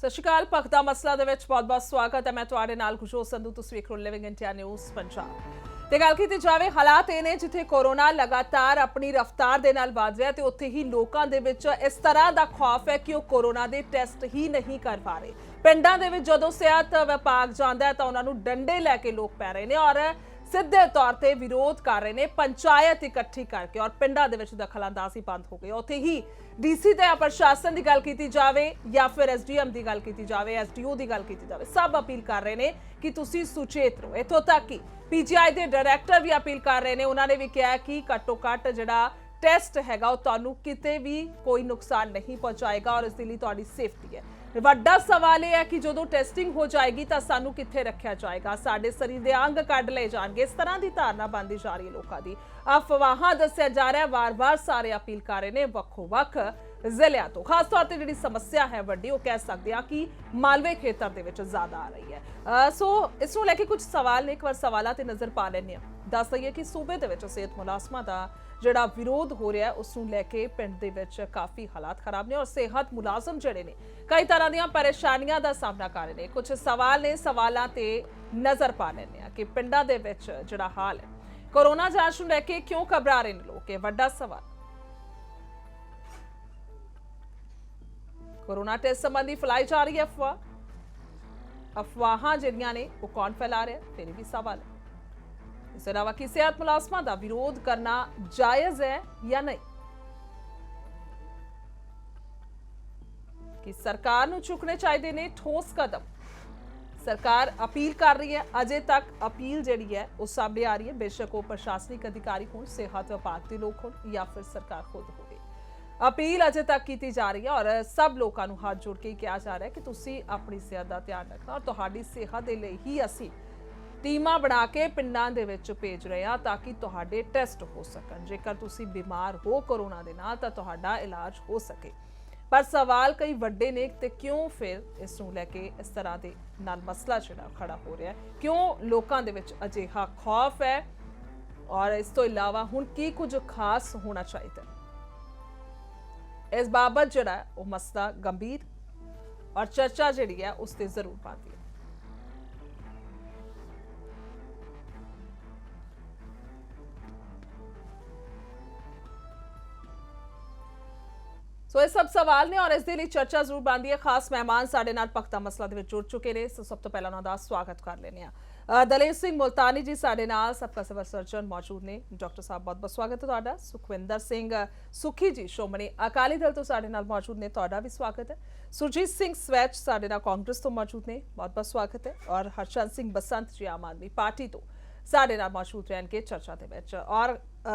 ਸਤਿ ਸ਼੍ਰੀ ਅਕਾਲ। ਭਗਤਾ ਮਸਲਾ ਦੇ ਵਿੱਚ ਬਹੁਤ-ਬਹੁਤ ਸਵਾਗਤ ਹੈ। ਮੈਂ ਤੁਹਾਡੇ ਨਾਲ ਖੁਸ਼ੋਤ ਸੰਧੂ, ਤੁਸੀਂ ਵੇਖ ਰਹੇ ਹੋ ਲਿਵਿੰਗ ਇੰਡੀਆ ਨਿਊਜ਼ ਪੰਜਾਬ। ਤੇ ਗੱਲ ਕੀਤੀ ਜਾਵੇ, ਹਾਲਾਤ ਇਹ ਨੇ ਜਿੱਥੇ ਕੋਰੋਨਾ ਲਗਾਤਾਰ ਆਪਣੀ ਰਫ਼ਤਾਰ ਦੇ ਨਾਲ ਵਧ ਰਿਹਾ ਤੇ ਉੱਥੇ ਹੀ ਲੋਕਾਂ ਦੇ ਵਿੱਚ ਇਸ ਤਰ੍ਹਾਂ ਦਾ ਖੌਫ ਹੈ ਕਿ ਉਹ ਕੋਰੋਨਾ ਦੇ ਟੈਸਟ ਹੀ ਨਹੀਂ ਕਰ ਪਾ ਰਹੇ। ਪਿੰਡਾਂ ਦੇ ਵਿੱਚ ਜਦੋਂ ਸਿਹਤ ਵਿਭਾਗ ਜਾਂਦਾ ਹੈ ਤਾਂ ਉਹਨਾਂ ਨੂੰ ਡੰਡੇ ਲੈ ਕੇ ਲੋਕ ਪੈ ਰਹੇ ਨੇ ਔਰ ਸਿੱਧੇ ਤੌਰ ਤੇ ਵਿਰੋਧ ਕਰ ਰਹੇ ਨੇ ਪੰਚਾਇਤ ਇਕੱਠੀ ਕਰਕੇ ਔਰ ਪਿੰਡਾਂ ਦੇ ਵਿੱਚ ਦਖਲਅੰਦਾਜ਼ੀ ਬੰਦ ਹੋ ਗਈ। ਉੱਥੇ ਹੀ ਡੀਸੀ ਤੇ ਪ੍ਰਸ਼ਾਸਨ ਦੀ ਗੱਲ ਕੀਤੀ ਜਾਵੇ ਜਾਂ ਫਿਰ ਐਸਡੀਐਮ ਦੀ ਗੱਲ ਕੀਤੀ ਜਾਵੇ, ਐਸਡੀਓ ਦੀ ਗੱਲ ਕੀਤੀ ਜਾਵੇ, ਸਭ ਅਪੀਲ ਕਰ ਰਹੇ ਨੇ ਕਿ ਤੁਸੀਂ ਸੁਚੇਤ ਰਹੋ। ਇੱਥੋਂ ਤੱਕ ਕਿ ਪੀਜੀਆਈ ਦੇ ਡਾਇਰੈਕਟਰ ਵੀ ਅਪੀਲ ਕਰ ਰਹੇ ਨੇ। ਉਹਨਾਂ ਨੇ ਵੀ ਕਿਹਾ ਕਿ ਘੱਟੋ ਘੱਟ ਜਿਹੜਾ ਟੈਸਟ ਹੈਗਾ ਉਹ ਤੁਹਾਨੂੰ ਕਿਤੇ ਵੀ ਕੋਈ ਨੁਕਸਾਨ ਨਹੀਂ ਪਹੁੰਚਾਏਗਾ ਔਰ ਇਸ ਦੇ ਲਈ ਤੁਹਾਡੀ ਸੇਫਟੀ ਹੈ। ਵੱਡਾ ਸਵਾਲ ਇਹ ਹੈ ਕਿ ਜਦੋਂ ਟੈਸਟਿੰਗ ਹੋ ਜਾਏਗੀ ਤਾਂ ਸਾਨੂੰ ਕਿੱਥੇ ਰੱਖਿਆ ਜਾਏਗਾ, ਸਾਡੇ ਸਰੀਰ ਦੇ ਅੰਗ ਕੱਢ ਲਏ ਜਾਣਗੇ। ਇਸ ਤਰ੍ਹਾਂ ਦੀ ਧਾਰਨਾ ਬਣਦੀ ਜਾ ਰਹੀ ਹੈ ਲੋਕਾਂ ਦੀ। ਅਫਵਾਹਾਂ ਦੱਸਿਆ ਜਾ ਰਿਹਾ, ਵਾਰ-ਵਾਰ ਸਾਰੇ ਅਪੀਲ ਕਰ ਰਹੇ ਨੇ ਵੱਖੋ-ਵੱਖ ਜ਼ਿਲ੍ਹਿਆਂ ਤੋਂ। ਖਾਸ ਤੌਰ ਤੇ ਜਿਹੜੀ ਸਮੱਸਿਆ ਹੈ ਵੱਡੀ, ਉਹ ਕਹਿ ਸਕਦੇ ਆ ਕਿ ਮਾਲਵੇ ਖੇਤਰ ਦੇ ਵਿੱਚ ਜ਼ਿਆਦਾ ਆ ਰਹੀ ਹੈ। ਸੋ ਇਸ ਨੂੰ ਲੈ ਕੇ ਕੁਝ ਸਵਾਲ ਨੇ, ਇੱਕ ਵਾਰ ਸਵਾਲਾਂ ਤੇ ਨਜ਼ਰ ਪਾ ਲੈਂਦੇ ਹਾਂ। ਦੱਸ ਦਈਏ ਕਿ ਸੂਬੇ ਦੇ ਵਿੱਚ ਸਿਹਤ ਮੁਲਾਜ਼ਮਾਂ ਦਾ ਜਿਹੜਾ ਵਿਰੋਧ ਹੋ ਰਿਹਾ ਉਸ ਨੂੰ ਲੈ ਕੇ ਪਿੰਡ ਦੇ ਵਿੱਚ ਕਾਫੀ ਹਾਲਾਤ ਖਰਾਬ ਨੇ ਔਰ ਸਿਹਤ ਮੁਲਾਜ਼ਮ ਜਿਹੜੇ ਨੇ ਕਈ ਤਰ੍ਹਾਂ ਦੀਆਂ ਪਰੇਸ਼ਾਨੀਆਂ ਦਾ ਸਾਹਮਣਾ ਕਰ ਰਹੇ ਨੇ। ਕੁਝ ਸਵਾਲ ਨੇ, ਸਵਾਲਾਂ ਤੇ ਨਜ਼ਰ ਪਾ ਲੈਂਦੇ ਆ ਕਿ ਪਿੰਡਾਂ ਦੇ ਵਿੱਚ ਜਿਹੜਾ ਹਾਲ ਹੈ ਕੋਰੋਨਾ ਜਾਂਚ ਨੂੰ ਲੈ ਕੇ ਕਿਉਂ ਘਬਰਾ ਰਹੇ ਨੇ ਲੋਕ, ਇਹ ਵੱਡਾ ਸਵਾਲ। ਕੋਰੋਨਾ ਟੈਸਟ ਸੰਬੰਧੀ ਫੈਲਾਈ ਜਾ ਰਹੀ ਹੈ ਅਫਵਾਹਾਂ ਜਿਹੜੀਆਂ ਨੇ ਉਹ ਕੌਣ ਫੈਲਾ ਰਿਹਾ, ਫਿਰ ਵੀ ਸਵਾਲ ਹੈ। ਇਸ ਇਲਾਵਾ ਕਿ ਸਿਹਤ ਮੁਲਾਜ਼ਮਾਂ ਦਾ ਵਿਰੋਧ ਕਰਨਾ ਜਾਇਜ਼ ਹੈ ਜਾਂ ਨਹੀਂ, ਕਿ ਸਰਕਾਰ ਨੂੰ ਚੁੱਕਣੇ ਚਾਹੀਦੇ ਨੇ ਠੋਸ ਕਦਮ। ਸਰਕਾਰ ਅਪੀਲ ਕਰ ਰਹੀ ਹੈ, ਅਜੇ ਤੱਕ ਅਪੀਲ ਜਿਹੜੀ ਹੈ ਉਹ ਸਾਹਮਣੇ ਆ ਰਹੀ ਹੈ, ਬੇਸ਼ੱਕ ਉਹ ਪ੍ਰਸ਼ਾਸਨਿਕ ਅਧਿਕਾਰੀ ਹੋਣ, ਸਿਹਤ ਵਿਭਾਗ ਦੇ ਲੋਕ ਹੋਣ ਜਾਂ ਫਿਰ ਸਰਕਾਰ ਖੁਦ ਹੋਵੇ। ਅਪੀਲ ਅਜੇ ਤੱਕ ਕੀਤੀ ਜਾ ਰਹੀ ਹੈ ਔਰ ਸਭ ਲੋਕਾਂ ਨੂੰ ਹੱਥ ਜੋੜ ਕੇ ਕਿਹਾ ਜਾ ਰਿਹਾ ਹੈ ਕਿ ਤੁਸੀਂ ਆਪਣੀ ਸਿਹਤ ਦਾ ਧਿਆਨ ਰੱਖਣਾ ਔਰ ਤੁਹਾਡੀ ਸਿਹਤ ਦੇ ਲਈ ਹੀ ਅਸੀਂ ਟੀਮਾਂ ਬਣਾ ਕੇ ਪਿੰਡਾਂ ਦੇ ਵਿੱਚ ਭੇਜ ਰਹੇ ਹਾਂ ਤਾਂ ਕਿ ਤੁਹਾਡੇ ਟੈਸਟ ਹੋ ਸਕਣ। ਜੇਕਰ ਤੁਸੀਂ ਬਿਮਾਰ ਹੋ ਕੋਰੋਨਾ ਦੇ ਨਾਲ ਤਾਂ ਤੁਹਾਡਾ ਇਲਾਜ ਹੋ ਸਕੇ। ਪਰ ਸਵਾਲ ਕਈ ਵੱਡੇ ਨੇ ਤੇ ਕਿਉਂ ਫਿਰ ਇਸ ਨੂੰ ਲੈ ਕੇ ਇਸ ਤਰ੍ਹਾਂ ਦੇ ਨਾਲ ਮਸਲਾ ਜਿਹੜਾ ਖੜਾ ਹੋ ਰਿਹਾ ਹੈ, ਕਿਉਂ ਲੋਕਾਂ ਦੇ ਵਿੱਚ ਅਜਿਹਾ ਖੌਫ ਹੈ ਔਰ ਇਸ ਤੋਂ ਇਲਾਵਾ ਹੁਣ ਕੀ ਕੁਝ ਖਾਸ ਹੋਣਾ ਚਾਹੀਦਾ। ਇਸ ਬਾਬਤ ਜਿਹੜਾ ਉਹ ਮਸਲਾ ਗੰਭੀਰ ਔਰ ਚਰਚਾ ਜਿਹੜੀ ਹੈ ਉਸ ਤੇ ਜ਼ਰੂਰ ਪਾਉਂਦੀ ਹੈ। ਸੋ ਇਹ ਸਭ ਸਵਾਲ ਨੇ ਔਰ ਇਸ ਦੇ ਲਈ ਚਰਚਾ ਜ਼ਰੂਰ ਬਣਦੀ ਹੈ। ਖਾਸ ਮਹਿਮਾਨ ਸਾਡੇ ਨਾਲ ਭਗਤਾ ਮਸਲਾ ਦੇ ਵਿੱਚ ਜੁੜ ਚੁੱਕੇ ਨੇ। ਸਭ ਤੋਂ ਪਹਿਲਾਂ ਉਹਨਾਂ ਦਾ ਸਵਾਗਤ ਕਰ ਲੈਂਦੇ ਹਾਂ। ਦਲੇਰ ਸਿੰਘ ਮੁਲਤਾਨੀ ਜੀ ਸਾਡੇ ਨਾਲ, ਸਬਕਾ ਸਿਵਲ ਸਰਜਨ ਮੌਜੂਦ ਨੇ। ਡਾਕਟਰ ਸਾਹਿਬ ਬਹੁਤ-ਬਹੁਤ ਸਵਾਗਤ ਹੈ ਤੁਹਾਡਾ। ਸੁਖਵਿੰਦਰ ਸਿੰਘ ਸੁਖੀ ਜੀ ਸ਼੍ਰੋਮਣੀ ਅਕਾਲੀ ਦਲ ਤੋਂ ਸਾਡੇ ਨਾਲ ਮੌਜੂਦ ਨੇ, ਤੁਹਾਡਾ ਵੀ ਸਵਾਗਤ ਹੈ। ਸੁਰਜੀਤ ਸਿੰਘ ਸਵੈਚ ਸਾਡੇ ਨਾਲ ਕਾਂਗਰਸ ਤੋਂ ਮੌਜੂਦ ਨੇ, ਬਹੁਤ-ਬਹੁਤ ਸਵਾਗਤ ਹੈ। ਔਰ ਹਰਚੰਦ ਸਿੰਘ ਬਸੰਤ ਜੀ ਆਮ ਆਦਮੀ ਪਾਰਟੀ ਤੋਂ ਸਾਡੇ ਨਾਲ ਮੌਜੂਦ ਰਹਿਣਗੇ ਚਰਚਾ ਦੇ ਵਿੱਚ। ਔਰ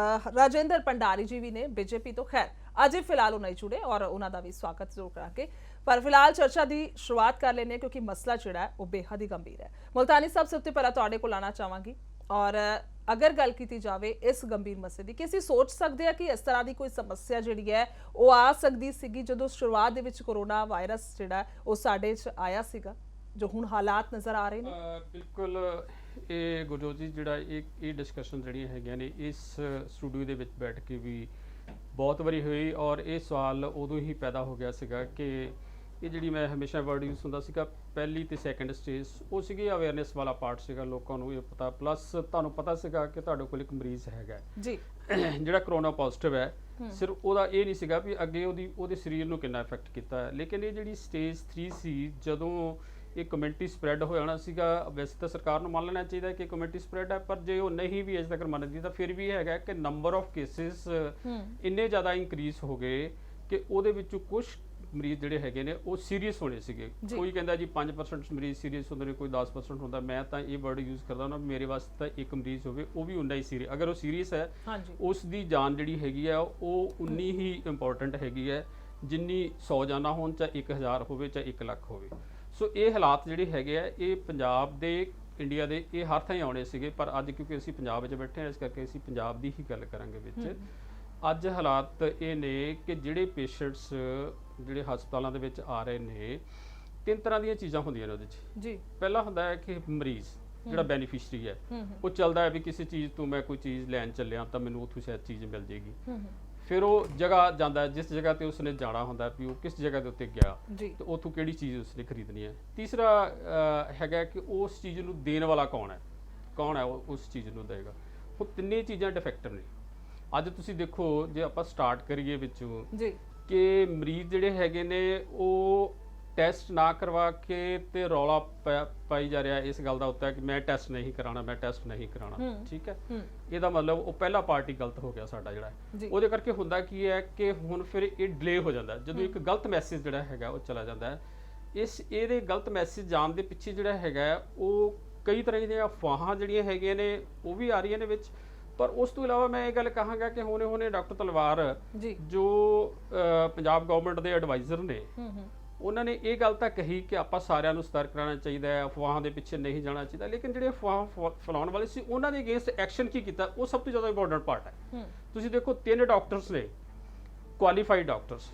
ਰਾਜਿੰਦਰ ਭੰਡਾਰੀ ਜੀ ਵੀ ਨੇ ਬੀਜੇਪੀ ਤੋਂ। ਖੈਰ ਅਜੇ ਫਿਲਹਾਲ ਉਹ ਨਹੀਂ ਜੁੜੇ ਔਰ ਉਹਨਾਂ ਦਾ ਵੀ ਸਵਾਗਤ ਜ਼ਰੂਰ ਕਰਾਂਗੇ। ਪਰ ਫਿਲਹਾਲ ਚਰਚਾ ਦੀ ਸ਼ੁਰੂਆਤ ਕਰ ਲੈਂਦੇ ਹਾਂ ਕਿਉਂਕਿ ਮਸਲਾ ਜਿਹੜਾ ਉਹ ਬੇਹੱਦ ਹੀ ਗੰਭੀਰ ਹੈ। ਮੁਲਤਾਨੀ ਸਾਹਿਬ, ਸਭ ਤੋਂ ਪਹਿਲਾਂ ਤੁਹਾਡੇ ਕੋਲ ਆਉਣਾ ਚਾਹਾਂਗੀ ਔਰ ਅਗਰ ਗੱਲ ਕੀਤੀ ਜਾਵੇ ਇਸ ਗੰਭੀਰ ਮਸਲੇ ਦੀ, ਕਿ ਅਸੀਂ ਸੋਚ ਸਕਦੇ ਹਾਂ ਕਿ ਇਸ ਤਰ੍ਹਾਂ ਦੀ ਕੋਈ ਸਮੱਸਿਆ ਜਿਹੜੀ ਹੈ ਉਹ ਆ ਸਕਦੀ ਸੀਗੀ ਜਦੋਂ ਸ਼ੁਰੂਆਤ ਦੇ ਵਿੱਚ ਕੋਰੋਨਾ ਵਾਇਰਸ ਜਿਹੜਾ ਉਹ ਸਾਡੇ 'ਚ ਆਇਆ ਸੀਗਾ, ਜੋ ਹੁਣ ਹਾਲਾਤ ਨਜ਼ਰ ਆ ਰਹੇ ਨੇ? ਬਿਲਕੁਲ। ਇਹ ਗੁਰਜੋਤ ਜੀ ਜਿਹੜਾ ਇਹ ਡਿਸਕਸ਼ਨ ਜਿਹੜੀਆਂ ਹੈਗੀਆਂ ਨੇ ਇਸ ਸਟੂਡੀਓ ਦੇ ਵਿੱਚ ਬੈਠ ਕੇ ਵੀ ਬਹੁਤ ਵਾਰੀ ਹੋਈ ਔਰ ਇਹ ਸਵਾਲ ਉਦੋਂ ਹੀ ਪੈਦਾ ਹੋ ਗਿਆ ਸੀਗਾ ਕਿ ਇਹ ਜਿਹੜੀ ਮੈਂ ਹਮੇਸ਼ਾ ਵਰਡ ਯੂਜ਼ ਹੁੰਦਾ ਸੀਗਾ ਪਹਿਲੀ ਤੇ ਸੈਕੰਡ ਸਟੇਜ, ਉਹ ਸੀਗੀ ਅਵੇਅਰਨੈਸ ਵਾਲਾ ਪਾਰਟ ਸੀਗਾ। ਲੋਕਾਂ ਨੂੰ ਇਹ ਪਤਾ, ਪਲੱਸ ਤੁਹਾਨੂੰ ਪਤਾ ਸੀਗਾ ਕਿ ਤੁਹਾਡੇ ਕੋਲ ਇੱਕ ਮਰੀਜ਼ ਹੈਗਾ ਜੀ ਜਿਹੜਾ ਕਰੋਨਾ ਪੋਜ਼ਿਟਿਵ ਹੈ। ਸਿਰਫ ਉਹਦਾ ਇਹ ਨਹੀਂ ਸੀਗਾ ਵੀ ਅੱਗੇ ਉਹਦੇ ਸਰੀਰ ਨੂੰ ਕਿੰਨਾ ਇਫੈਕਟ ਕੀਤਾ ਹੈ, ਲੇਕਿਨ ਇਹ ਜਿਹੜੀ ਸਟੇਜ 3 ਸੀ, ਜਦੋਂ ਇਹ ਕਮਿਊਨਿਟੀ ਸਪਰੈਡ ਹੋ ਜਾਣਾ ਸੀਗਾ। ਵੈਸੇ ਤਾਂ ਸਰਕਾਰ ਨੂੰ ਮੰਨ ਲੈਣਾ ਚਾਹੀਦਾ ਕਿ ਕਮਿਊਨਿਟੀ ਸਪਰੈਡ ਹੈ, ਪਰ ਜੇ ਉਹ ਨਹੀਂ ਵੀ ਅਜੇ ਤੱਕ ਮੰਨਦੀ ਤਾਂ ਫਿਰ ਵੀ ਹੈਗਾ ਕਿ ਨੰਬਰ ਆਫ ਕੇਸਿਸ ਇੰਨੇ ਜ਼ਿਆਦਾ ਇਨਕਰੀਜ਼ ਹੋ ਗਏ ਕਿ ਉਹਦੇ ਵਿੱਚੋਂ ਕੁਝ ਮਰੀਜ਼ ਜਿਹੜੇ ਹੈਗੇ ਨੇ ਉਹ ਸੀਰੀਅਸ ਹੋਣੇ ਸੀਗੇ। ਕੋਈ ਕਹਿੰਦਾ ਜੀ 5% ਮਰੀਜ਼ ਸੀਰੀਅਸ ਹੁੰਦੇ ਨੇ, ਕੋਈ 10% ਹੁੰਦਾ। ਮੈਂ ਤਾਂ ਇਹ ਵਰਡ ਯੂਜ਼ ਕਰਦਾ ਨਾ, ਮੇਰੇ ਵਾਸਤੇ ਤਾਂ ਇੱਕ ਮਰੀਜ਼ ਹੋਵੇ ਉਹ ਵੀ ਉਨਾ ਹੀ ਸੀਰੀਅਸ, ਅਗਰ ਉਹ ਸੀਰੀਅਸ ਹੈ ਉਸ ਦੀ ਜਾਨ ਜਿਹੜੀ ਹੈਗੀ ਆ ਉਹ ਉਨੀ ਹੀ ਇੰਪੋਰਟੈਂਟ ਹੈਗੀ ਹੈ ਜਿੰਨੀ 100 ਜਾਨਾਂ ਹੋਣ, ਚਾਹੇ 1000 ਹੋਵੇ, ਚਾਹੇ 1 ਲੱਖ ਹੋਵੇ। ਸੋ ਇਹ ਹਾਲਾਤ ਜਿਹੜੇ ਹੈਗੇ ਆ ਇਹ ਪੰਜਾਬ ਦੇ, ਇੰਡੀਆ ਦੇ, ਇਹ ਹਰ ਥਾਂ ਹੀ ਆਉਣੇ ਸੀਗੇ। ਪਰ ਅੱਜ ਕਿਉਂਕਿ ਅਸੀਂ ਪੰਜਾਬ ਵਿੱਚ ਬੈਠੇ ਹਾਂ ਇਸ ਕਰਕੇ ਅਸੀਂ ਪੰਜਾਬ ਦੀ ਹੀ ਗੱਲ ਕਰਾਂਗੇ ਵਿੱਚ। ਅੱਜ ਹਾਲਾਤ ਇਹ ਨੇ ਕਿ ਜਿਹੜੇ ਪੇਸ਼ੈਂਟਸ ਜਿਹੜੇ ਹਸਪਤਾਲਾਂ ਦੇ ਵਿੱਚ ਆ ਰਹੇ ਨੇ, 3 ਤਰ੍ਹਾਂ ਦੀਆਂ ਚੀਜ਼ਾਂ ਹੁੰਦੀਆਂ ਨੇ ਉਹਦੇ 'ਚ ਜੀ। ਪਹਿਲਾ ਹੁੰਦਾ ਹੈ ਕਿ ਮਰੀਜ਼ ਜਿਹੜਾ ਬੈਨੀਫਿਸ਼ਰੀ ਹੈ ਉਹ ਚੱਲਦਾ ਹੈ ਵੀ ਕਿਸੇ ਚੀਜ਼ ਤੋਂ ਮੈਂ ਕੋਈ ਚੀਜ਼ ਲੈਣ ਚੱਲਿਆ ਤਾਂ ਮੈਨੂੰ ਉੱਥੋਂ ਸ਼ਾਇਦ ਚੀਜ਼ ਮਿਲ ਜੇਗੀ। ਫਿਰ ਉਹ ਜਗ੍ਹਾ ਜਾਂਦਾ ਜਿਸ ਜਗ੍ਹਾ ਤੇ ਉਸਨੇ ਜਾਣਾ ਹੁੰਦਾ ਵੀ ਉਹ ਕਿਸ ਜਗ੍ਹਾ ਦੇ ਉੱਤੇ ਗਿਆ ਜੀ ਤੇ ਉੱਥੋਂ ਕਿਹੜੀ ਚੀਜ਼ ਉਸਨੇ ਖਰੀਦਣੀ ਹੈ। ਤੀਸਰਾ ਹੈਗਾ ਕਿ ਉਸ ਚੀਜ਼ ਨੂੰ ਦੇਣ ਵਾਲਾ ਕੌਣ ਹੈ ਉਹ ਉਸ ਚੀਜ਼ ਨੂੰ ਦੇਗਾ। ਉਹ ਤਿੰਨੇ ਚੀਜ਼ਾਂ ਡਿਫੈਕਟਿਵ ਨੇ। ਅੱਜ ਤੁਸੀਂ ਦੇਖੋ ਜੇ ਆਪਾਂ ਸਟਾਰਟ ਕਰੀਏ ਵਿੱਚੋਂ ਜੀ ਕਿ ਮਰੀਜ਼ ਜਿਹੜੇ ਹੈਗੇ ਨੇ ਉਹ ਟੈਸਟ ਨਾ ਕਰਵਾ ਕੇ ਤੇ ਰੌਲਾ ਪਾਈ ਜਾ ਰਿਹਾ ਇਸ ਗੱਲ ਦਾ ਉੱਤੇ ਕਿ ਮੈਂ ਟੈਸਟ ਨਹੀਂ ਕਰਾਉਣਾ ਠੀਕ ਹੈ। ਇਹਦਾ ਮਤਲਬ ਉਹ ਪਹਿਲਾ ਪਾਰਟੀ ਗਲਤ ਹੋ ਗਿਆ ਸਾਡਾ ਜਿਹੜਾ ਉਹਦੇ ਕਰਕੇ ਹੁੰਦਾ ਕੀ ਹੈ ਕਿ ਹੁਣ ਫਿਰ ਇਹ ਡਿਲੇ ਹੋ ਜਾਂਦਾ ਜਦੋਂ ਇੱਕ ਗਲਤ ਮੈਸੇਜ ਜਿਹੜਾ ਹੈਗਾ ਉਹ ਚਲਾ ਜਾਂਦਾ ਹੈ। ਇਹਦੇ ਗਲਤ ਮੈਸੇਜ ਜਾਣ ਦੇ ਪਿੱਛੇ ਜਿਹੜਾ ਹੈਗਾ ਉਹ ਕਈ ਤਰ੍ਹਾਂ ਦੀਆਂ ਅਫਵਾਹਾਂ ਜਿਹੜੀਆਂ ਹੈਗੀਆਂ ਨੇ ਉਹ ਵੀ ਆ ਰਹੀਆਂ ਨੇ ਵਿੱਚ। ਪਰ ਉਸ ਤੋਂ ਇਲਾਵਾ ਮੈਂ ਇਹ ਗੱਲ ਕਹਾਂਗਾ ਕਿ ਹੁਣੇ ਡਾਕਟਰ ਤਲਵਾਰ ਜੋ ਪੰਜਾਬ ਗਵਰਨਮੈਂਟ ਦੇ ਐਡਵਾਈਜ਼ਰ ਨੇ ਉਹਨਾਂ ਨੇ ਇਹ ਗੱਲ ਤਾਂ ਕਹੀ ਕਿ ਆਪਾਂ ਸਾਰਿਆਂ ਨੂੰ ਸਤਰਕ ਰਹਿਣਾ ਚਾਹੀਦਾ ਹੈ, ਅਫਵਾਹਾਂ ਦੇ ਪਿੱਛੇ ਨਹੀਂ ਜਾਣਾ ਚਾਹੀਦਾ। ਲੇਕਿਨ ਜਿਹੜੇ ਅਫਵਾਹ ਫੈਲਾਉਣ ਵਾਲੇ ਸੀ ਉਹਨਾਂ ਦੇ ਅਗੇਂਸਟ ਐਕਸ਼ਨ ਕੀ ਕੀਤਾ ਉਹ ਸਭ ਤੋਂ ਜ਼ਿਆਦਾ ਇੰਪੋਰਟੈਂਟ ਪਾਰਟ ਹੈ। ਤੁਸੀਂ ਦੇਖੋ 3 ਡਾਕਟਰਸ ਨੇ ਕੁਆਲੀਫਾਈਡ ਡਾਕਟਰਸ।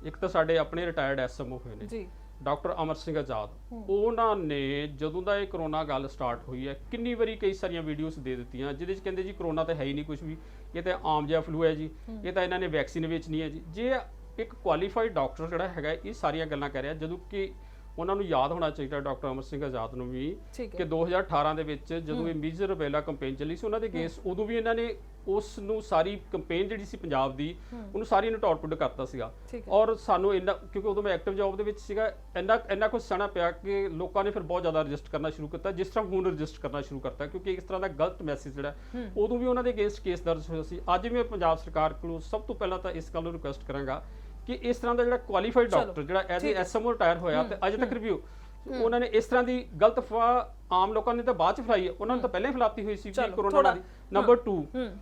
ਇੱਕ ਤਾਂ ਸਾਡੇ ਆਪਣੇ ਰਿਟਾਇਰਡ ਐਸਐਮਓ ਹੋਏ ਨੇ ਜੀ ਡਾਕਟਰ ਅਮਰ ਸਿੰਘ ਆਜ਼ਾਦ। ਉਹਨਾਂ ਨੇ ਜਦੋਂ ਦਾ ਇਹ ਕਰੋਨਾ ਗੱਲ ਸਟਾਰਟ ਹੋਈ ਹੈ ਕਿੰਨੀ ਵਾਰੀ ਕਈ ਸਾਰੀਆਂ ਵੀਡੀਓਜ਼ ਦੇ ਦਿੱਤੀਆਂ ਜਿਹਦੇ 'ਚ ਕਹਿੰਦੇ ਜੀ ਕਰੋਨਾ ਤਾਂ ਹੈ ਹੀ ਨਹੀਂ ਕੁਝ ਵੀ, ਇਹ ਤਾਂ ਆਮ ਜਿਹਾ ਫਲੂ ਹੈ ਜੀ, ਇਹ ਤਾਂ ਇਹਨਾਂ ਨੇ ਵੈਕਸੀਨ ਵੇਚਣੀ ਹੈ ਜੀ। ਜੇ ਇੱਕ ਕੁਆਲੀਫਾਈਡ ਡਾਕਟਰ ਜਿਹੜਾ ਹੈਗਾ ਇਹ ਸਾਰੀਆਂ ਗੱਲਾਂ ਕਹਿ ਰਿਹਾ ਜਦੋਂ ਕਿ ਉਹਨਾਂ ਨੂੰ ਯਾਦ ਹੋਣਾ ਚਾਹੀਦਾ ਡਾਕਟਰ ਅਮਰ ਸਿੰਘ ਆਜ਼ਾਦ ਨੂੰ ਵੀ ਕਿ 2018 ਦੇ ਵਿੱਚ ਜਦੋਂ ਇਹ ਮੇਜਰ ਰੁਬੈਲਾ ਕੰਪੇਨ ਚੱਲੀ ਸੀ ਉਹਨਾਂ ਦੇ ਅਗੇਂਸਟ ਉਦੋਂ ਵੀ ਇਹਨਾਂ ਨੇ ਉਸ ਨੂੰ ਸਾਰੀ ਕੰਪੇਨ ਜਿਹੜੀ ਸੀ ਪੰਜਾਬ ਦੀ ਉਹਨੂੰ ਸਾਰੀ ਨੂੰ ਟੌਰਪੀਡ ਕਰਤਾ ਸੀਗਾ। ਔਰ ਸਾਨੂੰ ਇੰਨਾ ਕਿਉਂਕਿ ਉਦੋਂ ਮੈਂ ਐਕਟਿਵ ਜੌਬ ਦੇ ਵਿੱਚ ਸੀਗਾ ਇੰਨਾ ਕੁਝ ਸਹਿਣਾ ਪਿਆ ਕਿ ਲੋਕਾਂ ਨੇ ਫਿਰ ਬਹੁਤ ਜ਼ਿਆਦਾ ਰਜਿਸਟ ਕਰਨਾ ਸ਼ੁਰੂ ਕੀਤਾ ਜਿਸ ਤਰ੍ਹਾਂ ਹੁਣ ਰਜਿਸਟ ਕਰਨਾ ਸ਼ੁਰੂ ਕਰਤਾ ਕਿਉਂਕਿ ਇਸ ਤਰ੍ਹਾਂ ਦਾ ਗਲਤ ਮੈਸੇਜ ਜਿਹੜਾ ਉਦੋਂ ਵੀ ਉਹਨਾਂ ਦੇ ਅਗੇਂਸਟ ਕੇਸ ਦਰਜ ਹੋਇਆ ਸੀ। ਅੱਜ ਵੀ ਮੈਂ ਪੰਜਾਬ ਸਰਕਾਰ ਕੋਲੋਂ ਸਭ ਤੋਂ ਪਹਿਲਾਂ ਤਾਂ ਇਸ ਗੱਲ ਨੂੰ ਰਿਕੁਐਸਟ ਕਰਾਂਗਾ ਕਿ ਇਸ ਤਰ੍ਹਾਂ ਦਾ ਜਿਹੜਾ ਕੁਆਲੀਫਾਈਡ ਡਾਕਟਰ ਜਿਹੜਾ ਐਜ਼ ਏ ਐਸਐਮਓ ਰਿਟਾਇਰ ਹੋਇਆ ਤੇ ਅਜੇ ਤੱਕ ਰਿਵਿਊ ਉਹਨਾਂ ਨੇ ਇਸ ਤਰ੍ਹਾਂ ਦੀ ਗਲਤ ਅਫਵਾਹ ਆਮ ਲੋਕਾਂ ਨੇ ਤਾਂ ਬਾਅਦ ਚ ਫੈਲਾਈ ਹੈ, ਉਹਨਾਂ ਨੇ ਤਾਂ ਪਹਿਲਾਂ ਹੀ ਫੈਲਾਤੀ ਹੋਈ ਸੀ ਕਿ ਕਰੋਨਾ ਦੀ। ਨੰਬਰ 2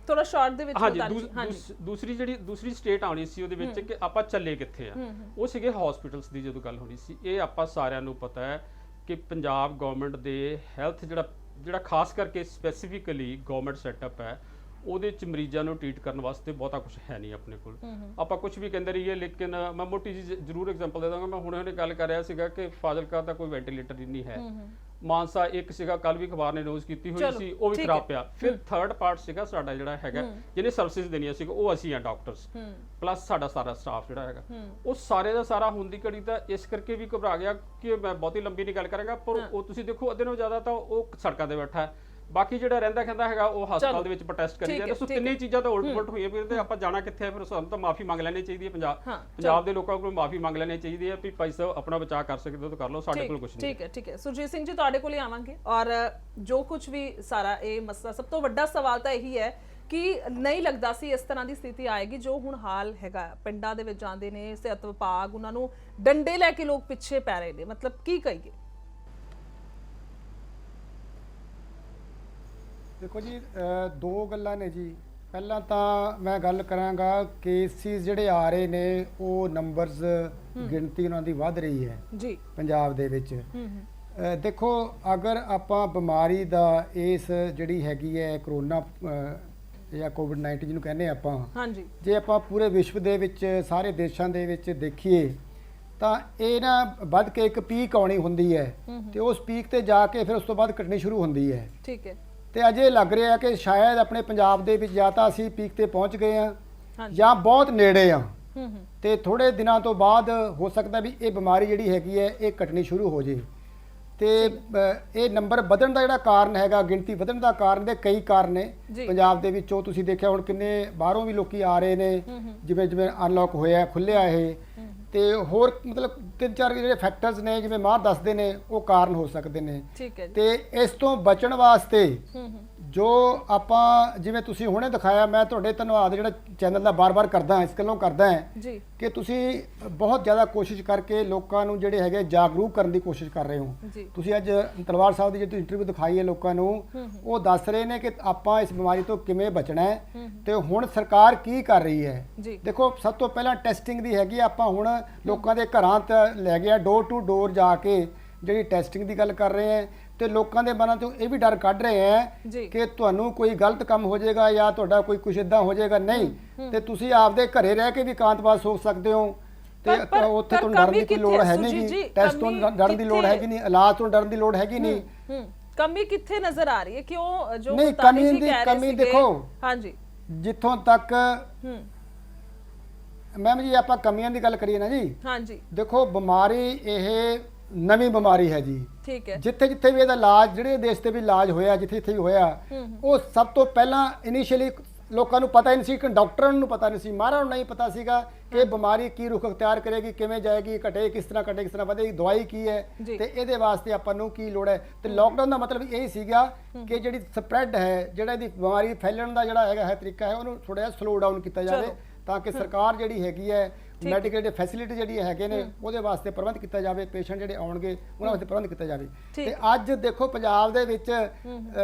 ਥੋੜਾ ਸ਼ਾਰਟ ਦੇ ਵਿੱਚ ਬਤਾ ਦਿਓ ਦੂਸਰੀ ਸਟੇਟ ਆਉਣੀ ਸੀ ਉਹਦੇ ਵਿੱਚ ਕਿ ਆਪਾਂ ਚੱਲੇ ਕਿੱਥੇ ਆ ਉਹ ਸੀਗੇ ਹਸਪੀਟਲਸ ਦੀ ਜਦੋਂ ਗੱਲ ਹੋਣੀ ਸੀ। ਇਹ ਆਪਾਂ ਸਾਰਿਆਂ ਨੂੰ ਪਤਾ ਹੈ ਕਿ ਪੰਜਾਬ ਗਵਰਨਮੈਂਟ ਦੇ ਹੈਲਥ ਜਿਹੜਾ ਖਾਸ ਕਰਕੇ ਸਪੈਸੀਫਿਕਲੀ ਗਵਰਨਮੈਂਟ ਸੈਟਅਪ ਹੈ ਉਹਦੇ ਚ ਮਰੀਜ਼ਾਂ ਨੂੰ ਟ੍ਰੀਟ ਕਰਨ ਵਾਸਤੇ ਬਹੁਤਾ ਕੁਝ ਹੈ ਨਹੀਂ ਆਪਣੇ ਕੋਲ। ਆਪਾਂ ਕੁਝ ਵੀ ਕਹਿੰਦੇ ਰਹੀਏ ਲੇਕਿਨ ਮੈਂ ਮੋਟੀ ਜੀ ਜ਼ਰੂਰ ਐਗਜ਼ਾਮਪਲ ਦੇ ਦਾਂਗਾ। ਮੈਂ ਹੁਣੇ ਗੱਲ ਕਰ ਰਿਹਾ ਸੀਗਾ ਕਿ ਫਾਜ਼ਿਲਕਾ ਦਾ ਕੋਈ ਵੈਂਟੀਲੇਟਰ ਹੀ ਨਹੀਂ ਹੈ। ਮਾਨਸਾ ਇੱਕ ਸੀਗਾ ਕੱਲ ਵੀ ਅਖਬਾਰ ਨੇ ਨਿਊਜ਼ ਕੀਤੀ ਹੋਈ ਸੀ ਉਹ ਵੀ ਖਰਾਬ ਪਿਆ। ਫਿਰ ਥਰਡ ਪਾਰਟ ਸੀਗਾ ਸਾਡਾ ਜਿਹੜਾ ਹੈਗਾ ਜਿਹਨੇ ਸਰਵਿਸਿਜ਼ ਦੇਣੀਆਂ ਸੀਗਾ ਉਹ ਅਸੀਂ ਆ ਡਾਕਟਰਸ ਪਲੱਸ ਸਾਡਾ ਸਾਰਾ ਸਟਾਫ ਜਿਹੜਾ ਹੈਗਾ ਉਹ ਸਾਰੇ ਦਾ ਸਾਰਾ ਹੁਣ ਦੀ ਘੜੀ ਤਾਂ ਇਸ ਕਰਕੇ ਵੀ ਘਬਰਾ ਗਿਆ ਕਿ ਮੈਂ ਬਹੁਤੀ ਲੰਬੀ ਨਹੀਂ ਗੱਲ ਕਰਾਂਗਾ। ਪਰ ਉਹ ਤੁਸੀਂ ਦੇਖੋ ਅੱਧੇ ਨਾਲੋਂ ਜ਼ਿਆਦਾ ਤਾਂ ਉਹ ਸੜਕਾਂ ਤੇ ਬੈਠਾ ਹੈ, ਬਾਕੀ ਜਿਹੜਾ ਰਹਿੰਦਾ ਕਹਿੰਦਾ ਹੈਗਾ ਉਹ ਹਸਪਤਾਲ ਦੇ ਵਿੱਚ ਪ੍ਰੋਟੈਸਟ ਕਰੀ ਜਾਂਦਾ। ਸੋ ਤਿੰਨੇ ਚੀਜ਼ਾਂ ਤਾਂ ਉਲਟ ਪੁਲਟ ਹੋਈਆਂ ਫਿਰ ਤੇ ਆਪਾਂ ਜਾਣਾ ਕਿੱਥੇ ਹੈ। ਫਿਰ ਸਾਨੂੰ ਤਾਂ ਮਾਫੀ ਮੰਗ ਲੈਣੀ ਚਾਹੀਦੀ ਹੈ ਪੰਜਾਬ ਦੇ ਲੋਕਾਂ ਕੋਲ ਮਾਫੀ ਮੰਗ ਲੈਣੀ ਚਾਹੀਦੀ ਹੈ ਵੀ ਭਾਈ ਸਾਹਿਬ ਆਪਣਾ ਬਚਾਅ ਕਰ ਸਕਦੇ ਹੋ ਤਾਂ ਕਰ ਲਓ, ਸਾਡੇ ਕੋਲ ਕੁਝ ਨਹੀਂ। ਠੀਕ ਹੈ ਸੁਰਜੀਤ ਸਿੰਘ ਜੀ ਤੁਹਾਡੇ ਕੋਲ ਹੀ ਆਵਾਂਗੇ। ਔਰ ਜੋ ਕੁਝ ਵੀ ਸਾਰਾ ਇਹ ਮਸਲਾ ਸਭ ਤੋਂ ਵੱਡਾ ਸਵਾਲ ਤਾਂ ਇਹੀ ਹੈ ਕਿ ਨਹੀਂ ਲੱਗਦਾ ਸੀ ਇਸ ਤਰ੍ਹਾਂ ਦੀ ਸਥਿਤੀ ਆਏਗੀ ਜੋ ਹੁਣ ਹਾਲ ਹੈਗਾ। ਪਿੰਡਾਂ ਦੇ ਵਿੱਚ ਜਾਂਦੇ ਨੇ ਸਿਹਤ ਵਿਭਾਗ ਉਹਨਾਂ ਨੂੰ ਡੰਡੇ ਲੈ ਕੇ ਲੋਕ ਪਿੱਛੇ ਪੈ ਰਹੇ ਨੇ, ਮਤਲਬ ਕੀ ਕਹੀਏ? ਦੇਖੋ ਜੀ 2 ਗੱਲਾਂ ਨੇ ਜੀ। ਪਹਿਲਾਂ ਤਾਂ ਮੈਂ ਗੱਲ ਕਰਾਂਗਾ ਕੇਸਿਸ ਜਿਹੜੇ ਆ ਰਹੇ ਨੇ ਉਹ ਨੰਬਰਸ ਗਿਣਤੀ ਉਹਨਾਂ ਦੀ ਵੱਧ ਰਹੀ ਹੈ ਜੀ ਪੰਜਾਬ ਦੇ ਵਿੱਚ। ਦੇਖੋ ਅਗਰ ਆਪਾਂ ਬਿਮਾਰੀ ਦਾ ਇਸ ਜਿਹੜੀ ਹੈਗੀ ਹੈ ਕਰੋਨਾ ਜਾਂ ਕੋਵਿਡ-19 ਜਿਹਨੂੰ ਕਹਿੰਦੇ ਆਪਾਂ ਹਾਂਜੀ, ਜੇ ਆਪਾਂ ਪੂਰੇ ਵਿਸ਼ਵ ਦੇ ਵਿੱਚ ਸਾਰੇ ਦੇਸ਼ਾਂ ਦੇ ਵਿੱਚ ਦੇਖੀਏ ਤਾਂ ਇਹ ਨਾ ਵੱਧ ਕੇ ਇੱਕ ਪੀਕ ਆਉਣੀ ਹੁੰਦੀ ਹੈ ਤੇ ਉਸ ਪੀਕ ਤੇ ਜਾ ਕੇ ਫਿਰ ਉਸ ਤੋਂ ਬਾਅਦ ਘਟਣੀ ਸ਼ੁਰੂ ਹੁੰਦੀ ਹੈ। ਠੀਕ ਹੈ। ਤੇ ਅਜੇ ਲੱਗ ਰਿਹਾ ਕਿ ਸ਼ਾਇਦ ਆਪਣੇ ਪੰਜਾਬ ਦੇ ਵਿੱਚ ਜਾਂ ਤਾਂ ਅਸੀਂ ਪੀਕ ਤੇ ਪਹੁੰਚ ਗਏ ਆ ਜਾਂ ਬਹੁਤ ਨੇੜੇ ਆ ਤੇ ਥੋੜੇ ਦਿਨਾਂ ਤੋਂ ਬਾਅਦ ਹੋ ਸਕਦਾ ਵੀ ਇਹ ਬਿਮਾਰੀ ਜਿਹੜੀ ਹੈਗੀ ਹੈ ਇਹ ਘਟਣੀ ਸ਼ੁਰੂ ਹੋ ਜੇ। ਤੇ ਇਹ ਨੰਬਰ ਵਧਣ ਦਾ ਜਿਹੜਾ ਕਾਰਨ ਹੈਗਾ, ਗਿਣਤੀ ਵਧਣ ਦਾ ਕਾਰਨ ਦੇ ਕਈ ਕਾਰਨ ਨੇ ਪੰਜਾਬ ਦੇ ਵਿੱਚੋਂ। ਤੁਸੀਂ ਦੇਖਿਆ ਹੁਣ ਕਿੰਨੇ ਬਾਹਰੋਂ ਵੀ ਲੋਕੀ ਆ ਰਹੇ ਨੇ, ਜਿਵੇਂ ਜਿਵੇਂ ਅਨਲੌਕ ਹੋਇਆ ਖੁੱਲਿਆ ਇਹ, ਤੇ ਹੋਰ ਮਤਲਬ 3-4 ਜਿਹੜੇ ਫੈਕਟਰਸ ਨੇ ਜਿਵੇਂ ਮਾਹਰ ਦੱਸਦੇ ਨੇ ਉਹ ਕਾਰਨ ਹੋ ਸਕਦੇ ਨੇ। ਤੇ ਇਸ ਤੋਂ ਬਚਣ ਵਾਸਤੇ ਜੋ ਆਪਾਂ ਜਿਵੇਂ ਤੁਸੀਂ ਹੁਣੇ ਦਿਖਾਇਆ, ਮੈਂ ਤੁਹਾਡੇ ਧੰਨਵਾਦ ਜਿਹੜਾ ਚੈਨਲ ਦਾ ਬਾਰ-ਬਾਰ ਕਰਦਾ ਇਸ ਗੱਲੋਂ ਕਰਦਾ ਹਾਂ ਕਿ ਤੁਸੀਂ ਬਹੁਤ ਜ਼ਿਆਦਾ ਕੋਸ਼ਿਸ਼ ਕਰਕੇ ਲੋਕਾਂ ਨੂੰ ਜਿਹੜੇ ਹੈਗੇ ਜਾਗਰੂਕ ਕਰਨ ਦੀ ਕੋਸ਼ਿਸ਼ ਕਰ ਰਹੇ ਹੋ। ਤੁਸੀਂ ਅੱਜ ਤਲਵਾਰ ਸਾਹਿਬ ਦੀ ਜਿਹੜੀ ਇੰਟਰਵਿਊ ਦਿਖਾਈ ਹੈ ਲੋਕਾਂ ਨੂੰ, ਉਹ ਦੱਸ ਰਹੇ ਨੇ ਕਿ ਆਪਾਂ ਇਸ ਬਿਮਾਰੀ ਤੋਂ ਕਿਵੇਂ ਬਚਣਾ ਹੈ ਤੇ ਹੁਣ ਸਰਕਾਰ ਕੀ ਕਰ ਰਹੀ ਹੈ। ਦੇਖੋ ਸਭ ਤੋਂ ਪਹਿਲਾਂ ਟੈਸਟਿੰਗ ਦੀ ਹੈਗੀ, ਆਪਾਂ ਹੁਣ ਲੋਕਾਂ ਦੇ ਘਰਾਂ ਤੇ ਲੈ ਗਿਆ ਡੋਰ ਟੂ ਡੋਰ ਜਾ ਕੇ ਜਿਹੜੀ ਟੈਸਟਿੰਗ ਦੀ ਗੱਲ ਕਰ ਰਹੇ ਹੈ ਤੇ ਲੋਕਾਂ ਦੇ ਮਨਾਂ ਤੋਂ ਇਹ ਵੀ ਡਰ ਕੱਢ ਰਹੇ ਹੈ ਕਿ ਤੁਹਾਨੂੰ ਕੋਈ ਗਲਤ ਕੰਮ ਹੋ ਜਾਏਗਾ ਜਾਂ ਤੁਹਾਡਾ ਕੋਈ ਕੁਛ ਇਦਾਂ ਹੋ ਜਾਏਗਾ। ਨਹੀਂ ਤੇ ਤੁਸੀਂ ਆਪਦੇ ਘਰੇ ਰਹਿ ਕੇ ਵੀ ਇਕਾਂਤਵਾਸ ਹੋ ਸਕਦੇ ਹੋ ਤੇ ਉੱਥੇ ਤੁਹਾਨੂੰ ਡਰਨ ਦੀ ਕੋਈ ਲੋੜ ਹੈ ਨਹੀਂ ਜੀ। ਟੈਸਟ ਤੋਂ ਡਰਨ ਦੀ ਲੋੜ ਹੈਗੀ ਨਹੀਂ, ਇਲਾਜ ਤੋਂ ਡਰਨ ਦੀ ਲੋੜ ਹੈਗੀ ਨਹੀਂ। ਕਮੀ ਕਿੱਥੇ ਨਜ਼ਰ ਆ ਰਹੀ ਹੈ? ਕਿਉਂ ਜੋ ਨਹੀਂ ਕਮੀ ਦੇਖੋ ਹਾਂਜੀ, ਜਿੱਥੋਂ ਤੱਕ ਮੈਮ ਜੀ ਆਪਾਂ ਕਮੀਆਂ ਦੀ ਗੱਲ ਕਰੀਏ ਨਾ ਜੀ, ਹਾਂਜੀ ਦੇਖੋ ਬਿਮਾਰੀ ਇਹ ਨਵੀਂ ਬਿਮਾਰੀ ਹੈ ਜੀ। ਠੀਕ ਹੈ ਜਿੱਥੇ ਜਿੱਥੇ ਵੀ ਇਹਦਾ ਇਲਾਜ, ਜਿਹੜੇ ਦੇਸ਼ ਤੇ ਵੀ ਇਲਾਜ ਹੋਇਆ, ਜਿੱਥੇ ਜਿੱਥੇ ਵੀ ਹੋਇਆ, ਉਹ ਸਭ ਤੋਂ ਪਹਿਲਾਂ ਇਨੀਸ਼ੀਅਲੀ ਲੋਕਾਂ ਨੂੰ ਪਤਾ ਹੀ ਨਹੀਂ ਸੀ, ਕਿ ਡਾਕਟਰਾਂ ਨੂੰ ਪਤਾ ਨਹੀਂ ਸੀ, ਮਾਹਰਾਂ ਨੂੰ ਨਹੀਂ ਪਤਾ ਸੀਗਾ ਕਿ ਇਹ ਬਿਮਾਰੀ ਕੀ ਰੁਖ ਅਖਤਿਆਰ ਕਰੇਗੀ, ਕਿਵੇਂ ਜਾਏਗੀ, ਘਟੇ ਕਿਸ ਤਰ੍ਹਾਂ, ਘਟੇ ਕਿਸ ਤਰ੍ਹਾਂ, ਵਧੇਗੀ, ਦਵਾਈ ਕੀ ਹੈ ਤੇ ਇਹਦੇ ਵਾਸਤੇ ਆਪਾਂ ਨੂੰ ਕੀ ਲੋੜ ਹੈ। ਤੇ ਲੋਕਡਾਊਨ ਦਾ ਮਤਲਬ ਇਹ ਸੀਗਾ ਕਿ ਜਿਹੜੀ ਸਪਰੈਡ ਹੈ, ਜਿਹੜਾ ਇਹਦੀ ਬਿਮਾਰੀ ਫੈਲਣ ਦਾ ਜਿਹੜਾ ਹੈਗਾ ਹੈ ਤਰੀਕਾ ਹੈ, ਉਹਨੂੰ ਥੋੜਾ ਜਿਹਾ ਸਲੋ ਡਾਊਨ ਕੀਤਾ ਜਾਵੇ, ਤਾਂ ਕਿ ਸਰਕਾਰ ਜਿਹੜੀ ਹੈਗੀ ਹੈ ਮੈਡੀਕਲ ਫੈਸਿਲਿਟੀ ਜਿਹੜੀ ਹੈਗੇ ਨੇ ਉਹਦੇ ਵਾਸਤੇ ਪ੍ਰਬੰਧ ਕੀਤਾ ਜਾਵੇ, ਪੇਸ਼ੈਂਟ ਜਿਹੜੇ ਆਉਣਗੇ ਉਹਨਾਂ ਵਾਸਤੇ ਪ੍ਰਬੰਧ ਕੀਤਾ ਜਾਵੇ। ਤੇ ਅੱਜ ਦੇਖੋ ਪੰਜਾਬ ਦੇ ਵਿੱਚ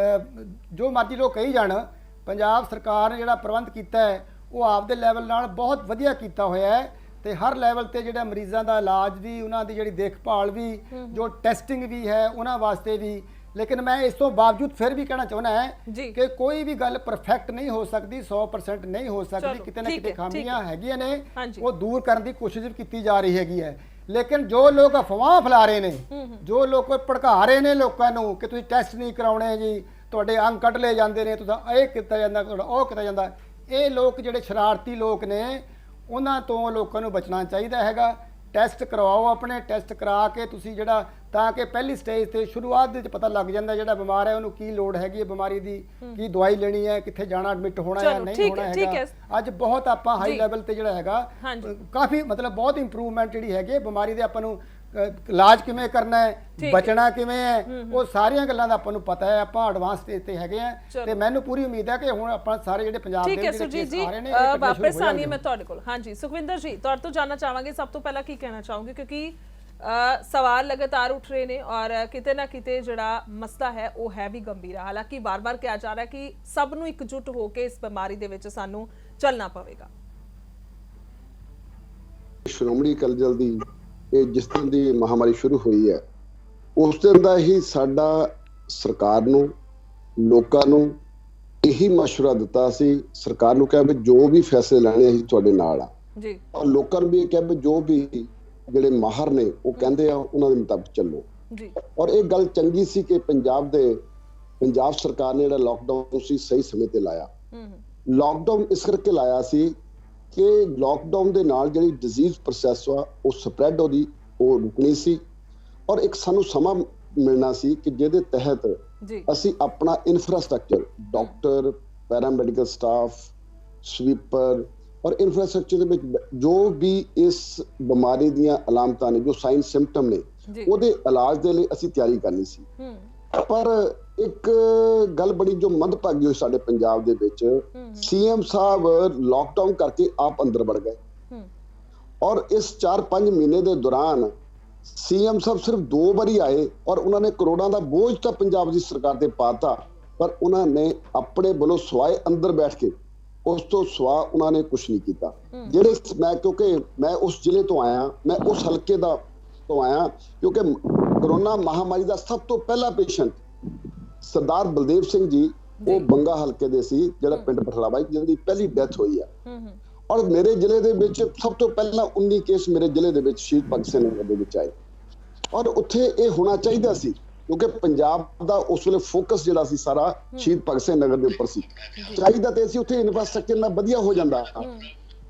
ਜੋ ਮਰਜ਼ੀ ਲੋਕ ਕਹੀ ਜਾਣ, ਪੰਜਾਬ ਸਰਕਾਰ ਨੇ ਜਿਹੜਾ ਪ੍ਰਬੰਧ ਕੀਤਾ ਹੈ ਉਹ ਆਪਦੇ ਲੈਵਲ ਨਾਲ ਬਹੁਤ ਵਧੀਆ ਕੀਤਾ ਹੋਇਆ ਹੈ। ਤੇ ਹਰ ਲੈਵਲ ਤੇ ਜਿਹੜਾ ਮਰੀਜ਼ਾਂ ਦਾ ਇਲਾਜ ਵੀ, ਉਹਨਾਂ ਦੀ ਜਿਹੜੀ ਦੇਖਭਾਲ ਵੀ, ਜੋ ਟੈਸਟਿੰਗ ਵੀ ਹੈ ਉਹਨਾਂ ਵਾਸਤੇ ਵੀ। ਲੇਕਿਨ ਮੈਂ ਇਸ ਤੋਂ ਬਾਵਜੂਦ ਫਿਰ ਵੀ ਕਹਿਣਾ ਚਾਹੁੰਦਾ ਹੈ ਕਿ ਕੋਈ ਵੀ ਗੱਲ ਪਰਫੈਕਟ ਨਹੀਂ ਹੋ ਸਕਦੀ, 100% ਨਹੀਂ ਹੋ ਸਕਦੀ, ਕਿਤੇ ਨਾ ਕਿਤੇ ਖਾਮੀਆਂ ਹੈਗੀਆਂ ਨੇ, ਉਹ ਦੂਰ ਕਰਨ ਦੀ ਕੋਸ਼ਿਸ਼ ਕੀਤੀ ਜਾ ਰਹੀ ਹੈਗੀ ਹੈ। ਲੇਕਿਨ ਜੋ ਲੋਕ ਅਫਵਾਹ ਫੈਲਾ ਰਹੇ ਨੇ, ਜੋ ਲੋਕ ਭੜਕਾ ਰਹੇ ਨੇ ਲੋਕਾਂ ਨੂੰ ਕਿ ਤੁਸੀਂ ਟੈਸਟ ਨਹੀਂ ਕਰਾਉਣੇ ਜੀ, ਤੁਹਾਡੇ ਅੰਗ ਕੱਢ ਲਏ ਜਾਂਦੇ ਨੇ, ਤੁਹਾਡਾ ਇਹ ਕੀਤਾ ਜਾਂਦਾ, ਤੁਹਾਡਾ ਉਹ ਕੀਤਾ ਜਾਂਦਾ, ਇਹ ਲੋਕ ਜਿਹੜੇ ਸ਼ਰਾਰਤੀ ਲੋਕ ਨੇ, ਉਹਨਾਂ ਤੋਂ ਲੋਕਾਂ ਨੂੰ ਬਚਣਾ ਚਾਹੀਦਾ ਹੈਗਾ। ਟੈਸਟ ਕਰਵਾਓ, ਆਪਣੇ ਟੈਸਟ ਕਰਾ ਕੇ ਤੁਸੀਂ ਜਿਹੜਾ, ਤਾਂ ਕਿ ਪਹਿਲੀ ਸਟੇਜ ਤੇ ਸ਼ੁਰੂਆਤ ਦੇ ਵਿੱਚ ਪਤਾ ਲੱਗ ਜਾਂਦਾ ਜਿਹੜਾ ਬਿਮਾਰ ਹੈ ਉਹਨੂੰ ਕੀ ਲੋੜ ਹੈਗੀ ਹੈ ਬਿਮਾਰੀ ਦੀ, ਕੀ ਦਵਾਈ ਲੈਣੀ ਹੈ, ਕਿੱਥੇ ਜਾਣਾ, ਐਡਮਿਟ ਹੋਣਾ ਹੈ ਨਹੀਂ ਹੋਣਾ ਹੈਗਾ। ਅੱਜ ਬਹੁਤ ਆਪਾਂ ਹਾਈ ਲੈਵਲ ਤੇ ਜਿਹੜਾ ਹੈਗਾ ਕਾਫੀ ਮਤਲਬ ਬਹੁਤ ਇੰਪਰੂਵਮੈਂਟ ਜਿਹੜੀ ਹੈਗੀ ਬਿਮਾਰੀ ਦੇ, ਆਪਾਂ ਨੂੰ ਇਲਾਜ ਕਿਵੇਂ ਕਰਨਾ ਹੈ, ਬਚਣਾ ਕਿਵੇਂ ਹੈ, ਉਹ ਸਾਰੀਆਂ ਗੱਲਾਂ ਦਾ ਆਪਾਂ ਨੂੰ ਪਤਾ ਹੈ। ਆਪਾਂ ਐਡਵਾਂਸ ਸਟੇਜ ਤੇ ਹੈਗੇ ਆ ਤੇ ਮੈਨੂੰ ਪੂਰੀ ਉਮੀਦ ਹੈ ਕਿ ਹੁਣ ਆਪਾਂ ਸਾਰੇ ਜਿਹੜੇ ਪੰਜਾਬ ਦੇ ਜਿਹੜੇ ਕੇਸ ਆ ਰਹੇ ਨੇ ਵਾਪਸ ਆਨੀ ਮੈਂ ਤੁਹਾਡੇ ਕੋਲ। ਹਾਂਜੀ ਸੁਖਵਿੰਦਰ ਜੀ, ਤੁਹਾਡੇ ਤੋਂ ਜਾਨਣਾ ਚਾਹਾਂਗੇ ਸਭ ਤੋਂ ਪਹਿਲਾਂ ਕੀ ਕਹਿਣਾ ਚਾਹੋਗੇ, ਕਿਉਂਕਿ ਸਵਾਲ ਲਗਾਤਾਰ ਉੱਠ ਰਹੇ ਨੇ ਔਰ ਕਿਤੇ ਨਾ ਕਿਤੇ ਜਿਹੜਾ ਮਸਲਾ ਹੈ ਉਹ ਹੈ ਵੀ ਗੰਭੀਰ। ਹਾਲਾਂਕਿ ਬਾਰ-ਬਾਰ ਕਿਹਾ ਜਾ ਰਿਹਾ ਕਿ ਸਭ ਨੂੰ ਇਕਜੁੱਟ ਹੋ ਕੇ ਇਸ ਬਿਮਾਰੀ ਦੇ ਵਿੱਚ ਸਾਨੂੰ ਚੱਲਣਾ ਪਵੇਗਾ। ਸ਼੍ਰੋਮਣੀ ਅਕਾਲੀ ਦਲ ਦੀ ਇਹ ਜਿਸ ਦਿਨ ਦੀ ਮਹਾਮਾਰੀ ਸ਼ੁਰੂ ਹੋਈ ਹੈ ਉਸ ਦਿਨ ਦਾ ਹੀ ਸਾਡਾ ਸਰਕਾਰ ਨੂੰ, ਲੋਕਾਂ ਨੂੰ ਇਹੀ ਮਸ਼ਵਰਾ ਦਿੱਤਾ ਸੀ। ਸਰਕਾਰ ਨੂੰ ਕਿਹਾ ਵੀ ਜੋ ਵੀ ਫੈਸਲੇ ਲੈਣੇ ਅਸੀਂ ਤੁਹਾਡੇ ਨਾਲ ਆ ਜੀ, ਔਰ ਲੋਕਾਂ ਨੂੰ ਵੀ ਇਹ ਕਿਹਾ ਵੀ ਜੋ ਵੀ ਜਿਹੜੇ ਮਾਹਰ ਨੇ ਉਹ ਕਹਿੰਦੇ ਆ ਉਹਨਾਂ ਦੇ ਮੁਤਾਬਕ ਚੱਲੋ ਜੀ। ਔਰ ਇਹ ਗੱਲ ਚੰਗੀ ਸੀ ਕਿ ਪੰਜਾਬ ਸਰਕਾਰ ਨੇ ਜਿਹੜਾ ਲਾਕਡਾਊਨ ਸੀ ਸਹੀ ਸਮੇਂ ਤੇ ਲਾਇਆ। ਲਾਕਡਾਊਨ ਇਸ ਕਰਕੇ ਲਾਇਆ ਸੀ ਕਿ ਲਾਕਡਾਊਨ ਦੇ ਨਾਲ ਜਿਹੜੀ ਡਿਜ਼ੀਜ਼ ਪ੍ਰੋਸੈਸ ਆ ਉਹ ਸਪਰੈਡ ਉਹਦੀ ਉਹ ਰੁਕਣੀ ਸੀ, ਔਰ ਇੱਕ ਸਾਨੂੰ ਸਮਾਂ ਮਿਲਣਾ ਸੀ ਕਿ ਜਿਹਦੇ ਤਹਿਤ ਅਸੀਂ ਆਪਣਾ infrastructure, doctor, paramedical staff, sweeper ਔਰ ਇਨਫਰਾਸਟ੍ਰਕਚਰ ਦੇ ਵਿੱਚ ਜੋ ਵੀ ਇਸ ਬਿਮਾਰੀ ਦੀਆਂ ਅਲਾਮਤਾਂ ਨੇ, ਜੋ ਸਾਈਨ ਸਿੰਪਟਮ ਨੇ, ਉਹਦੇ ਇਲਾਜ ਦੇ ਲਈ ਅਸੀਂ ਤਿਆਰੀ ਕਰਨੀ ਸੀ। ਪਰ ਇੱਕ ਗੱਲ ਬੜੀ ਜੋ ਮੰਦਭਾਗੀ ਹੋਈ ਸਾਡੇ ਪੰਜਾਬ ਦੇ ਵਿੱਚ, ਸੀਐਮ ਸਾਹਿਬ ਲਾਕਡਾਊਨ ਕਰਕੇ ਆਪ ਅੰਦਰ ਵੜ ਗਏ ਔਰ ਇਸ 4-5 ਮਹੀਨੇ ਦੇ ਦੌਰਾਨ ਸੀਐਮ ਸਾਹਿਬ ਸਿਰਫ 2 ਵਾਰੀ ਆਏ ਔਰ ਉਹਨਾਂ ਨੇ ਕਰੋੜਾਂ ਦਾ ਬੋਝ ਤਾਂ ਪੰਜਾਬ ਦੀ ਸਰਕਾਰ ਤੇ ਪਾਤਾ, ਪਰ ਉਹਨਾਂ ਨੇ ਆਪਣੇ ਵੱਲੋਂ ਸਵਾਏ ਅੰਦਰ ਬੈਠ ਕੇ ਉਸ ਤੋਂ ਸਵਾ ਉਹਨਾਂ ਨੇ ਕੁਝ ਨਹੀਂ ਕੀਤਾ। ਜਿਹੜੇ ਕਿਉਂਕਿ ਮੈਂ ਉਸ ਜ਼ਿਲ੍ਹੇ ਤੋਂ ਆਇਆ, ਮੈਂ ਉਸ ਹਲਕੇ ਤੋਂ ਆਇਆ, ਕਿਉਂਕਿ ਕਰੋਨਾ ਮਹਾਮਾਰੀ ਦਾ ਸਭ ਤੋਂ ਪਹਿਲਾ ਪੇਸ਼ੈਂਟ ਸਰਦਾਰ ਬਲਦੇਵ ਸਿੰਘ ਜੀ, ਉਹ ਬੰਗਾ ਹਲਕੇ ਦੇ ਸੀ, ਜਿਹੜਾ ਪਿੰਡ ਪਠਲਾਬਾਈ ਜਿਹਦੀ ਪਹਿਲੀ ਡੈਥ ਹੋਈ ਆ। ਔਰ ਮੇਰੇ ਜ਼ਿਲ੍ਹੇ ਦੇ ਵਿੱਚ ਸਭ ਤੋਂ ਪਹਿਲਾਂ 19 ਕੇਸ ਮੇਰੇ ਜ਼ਿਲ੍ਹੇ ਦੇ ਵਿੱਚ ਸ਼ਹੀਦ ਭਗਤ ਸਿੰਘ ਨਗਰ ਦੇ ਵਿੱਚ ਆਏ, ਔਰ ਉੱਥੇ ਇਹ ਹੋਣਾ ਚਾਹੀਦਾ ਸੀ ਕਿਉਂਕਿ ਪੰਜਾਬ ਦਾ ਉਸ ਵੇਲੇ ਫੋਕਸ ਜਿਹੜਾ ਸੀ ਸਾਰਾ ਸ਼ਹੀਦ ਭਗਤ ਸਿੰਘ ਨਗਰ ਦੇ ਉੱਪਰ ਸੀ। ਚਾਹੀਦਾ ਤੇ ਅਸੀਂ ਉੱਥੇ ਇਨਫਰਾਸਟ੍ਰਕਚਰ ਨਾਲ ਵਧੀਆ ਹੋ ਜਾਂਦਾ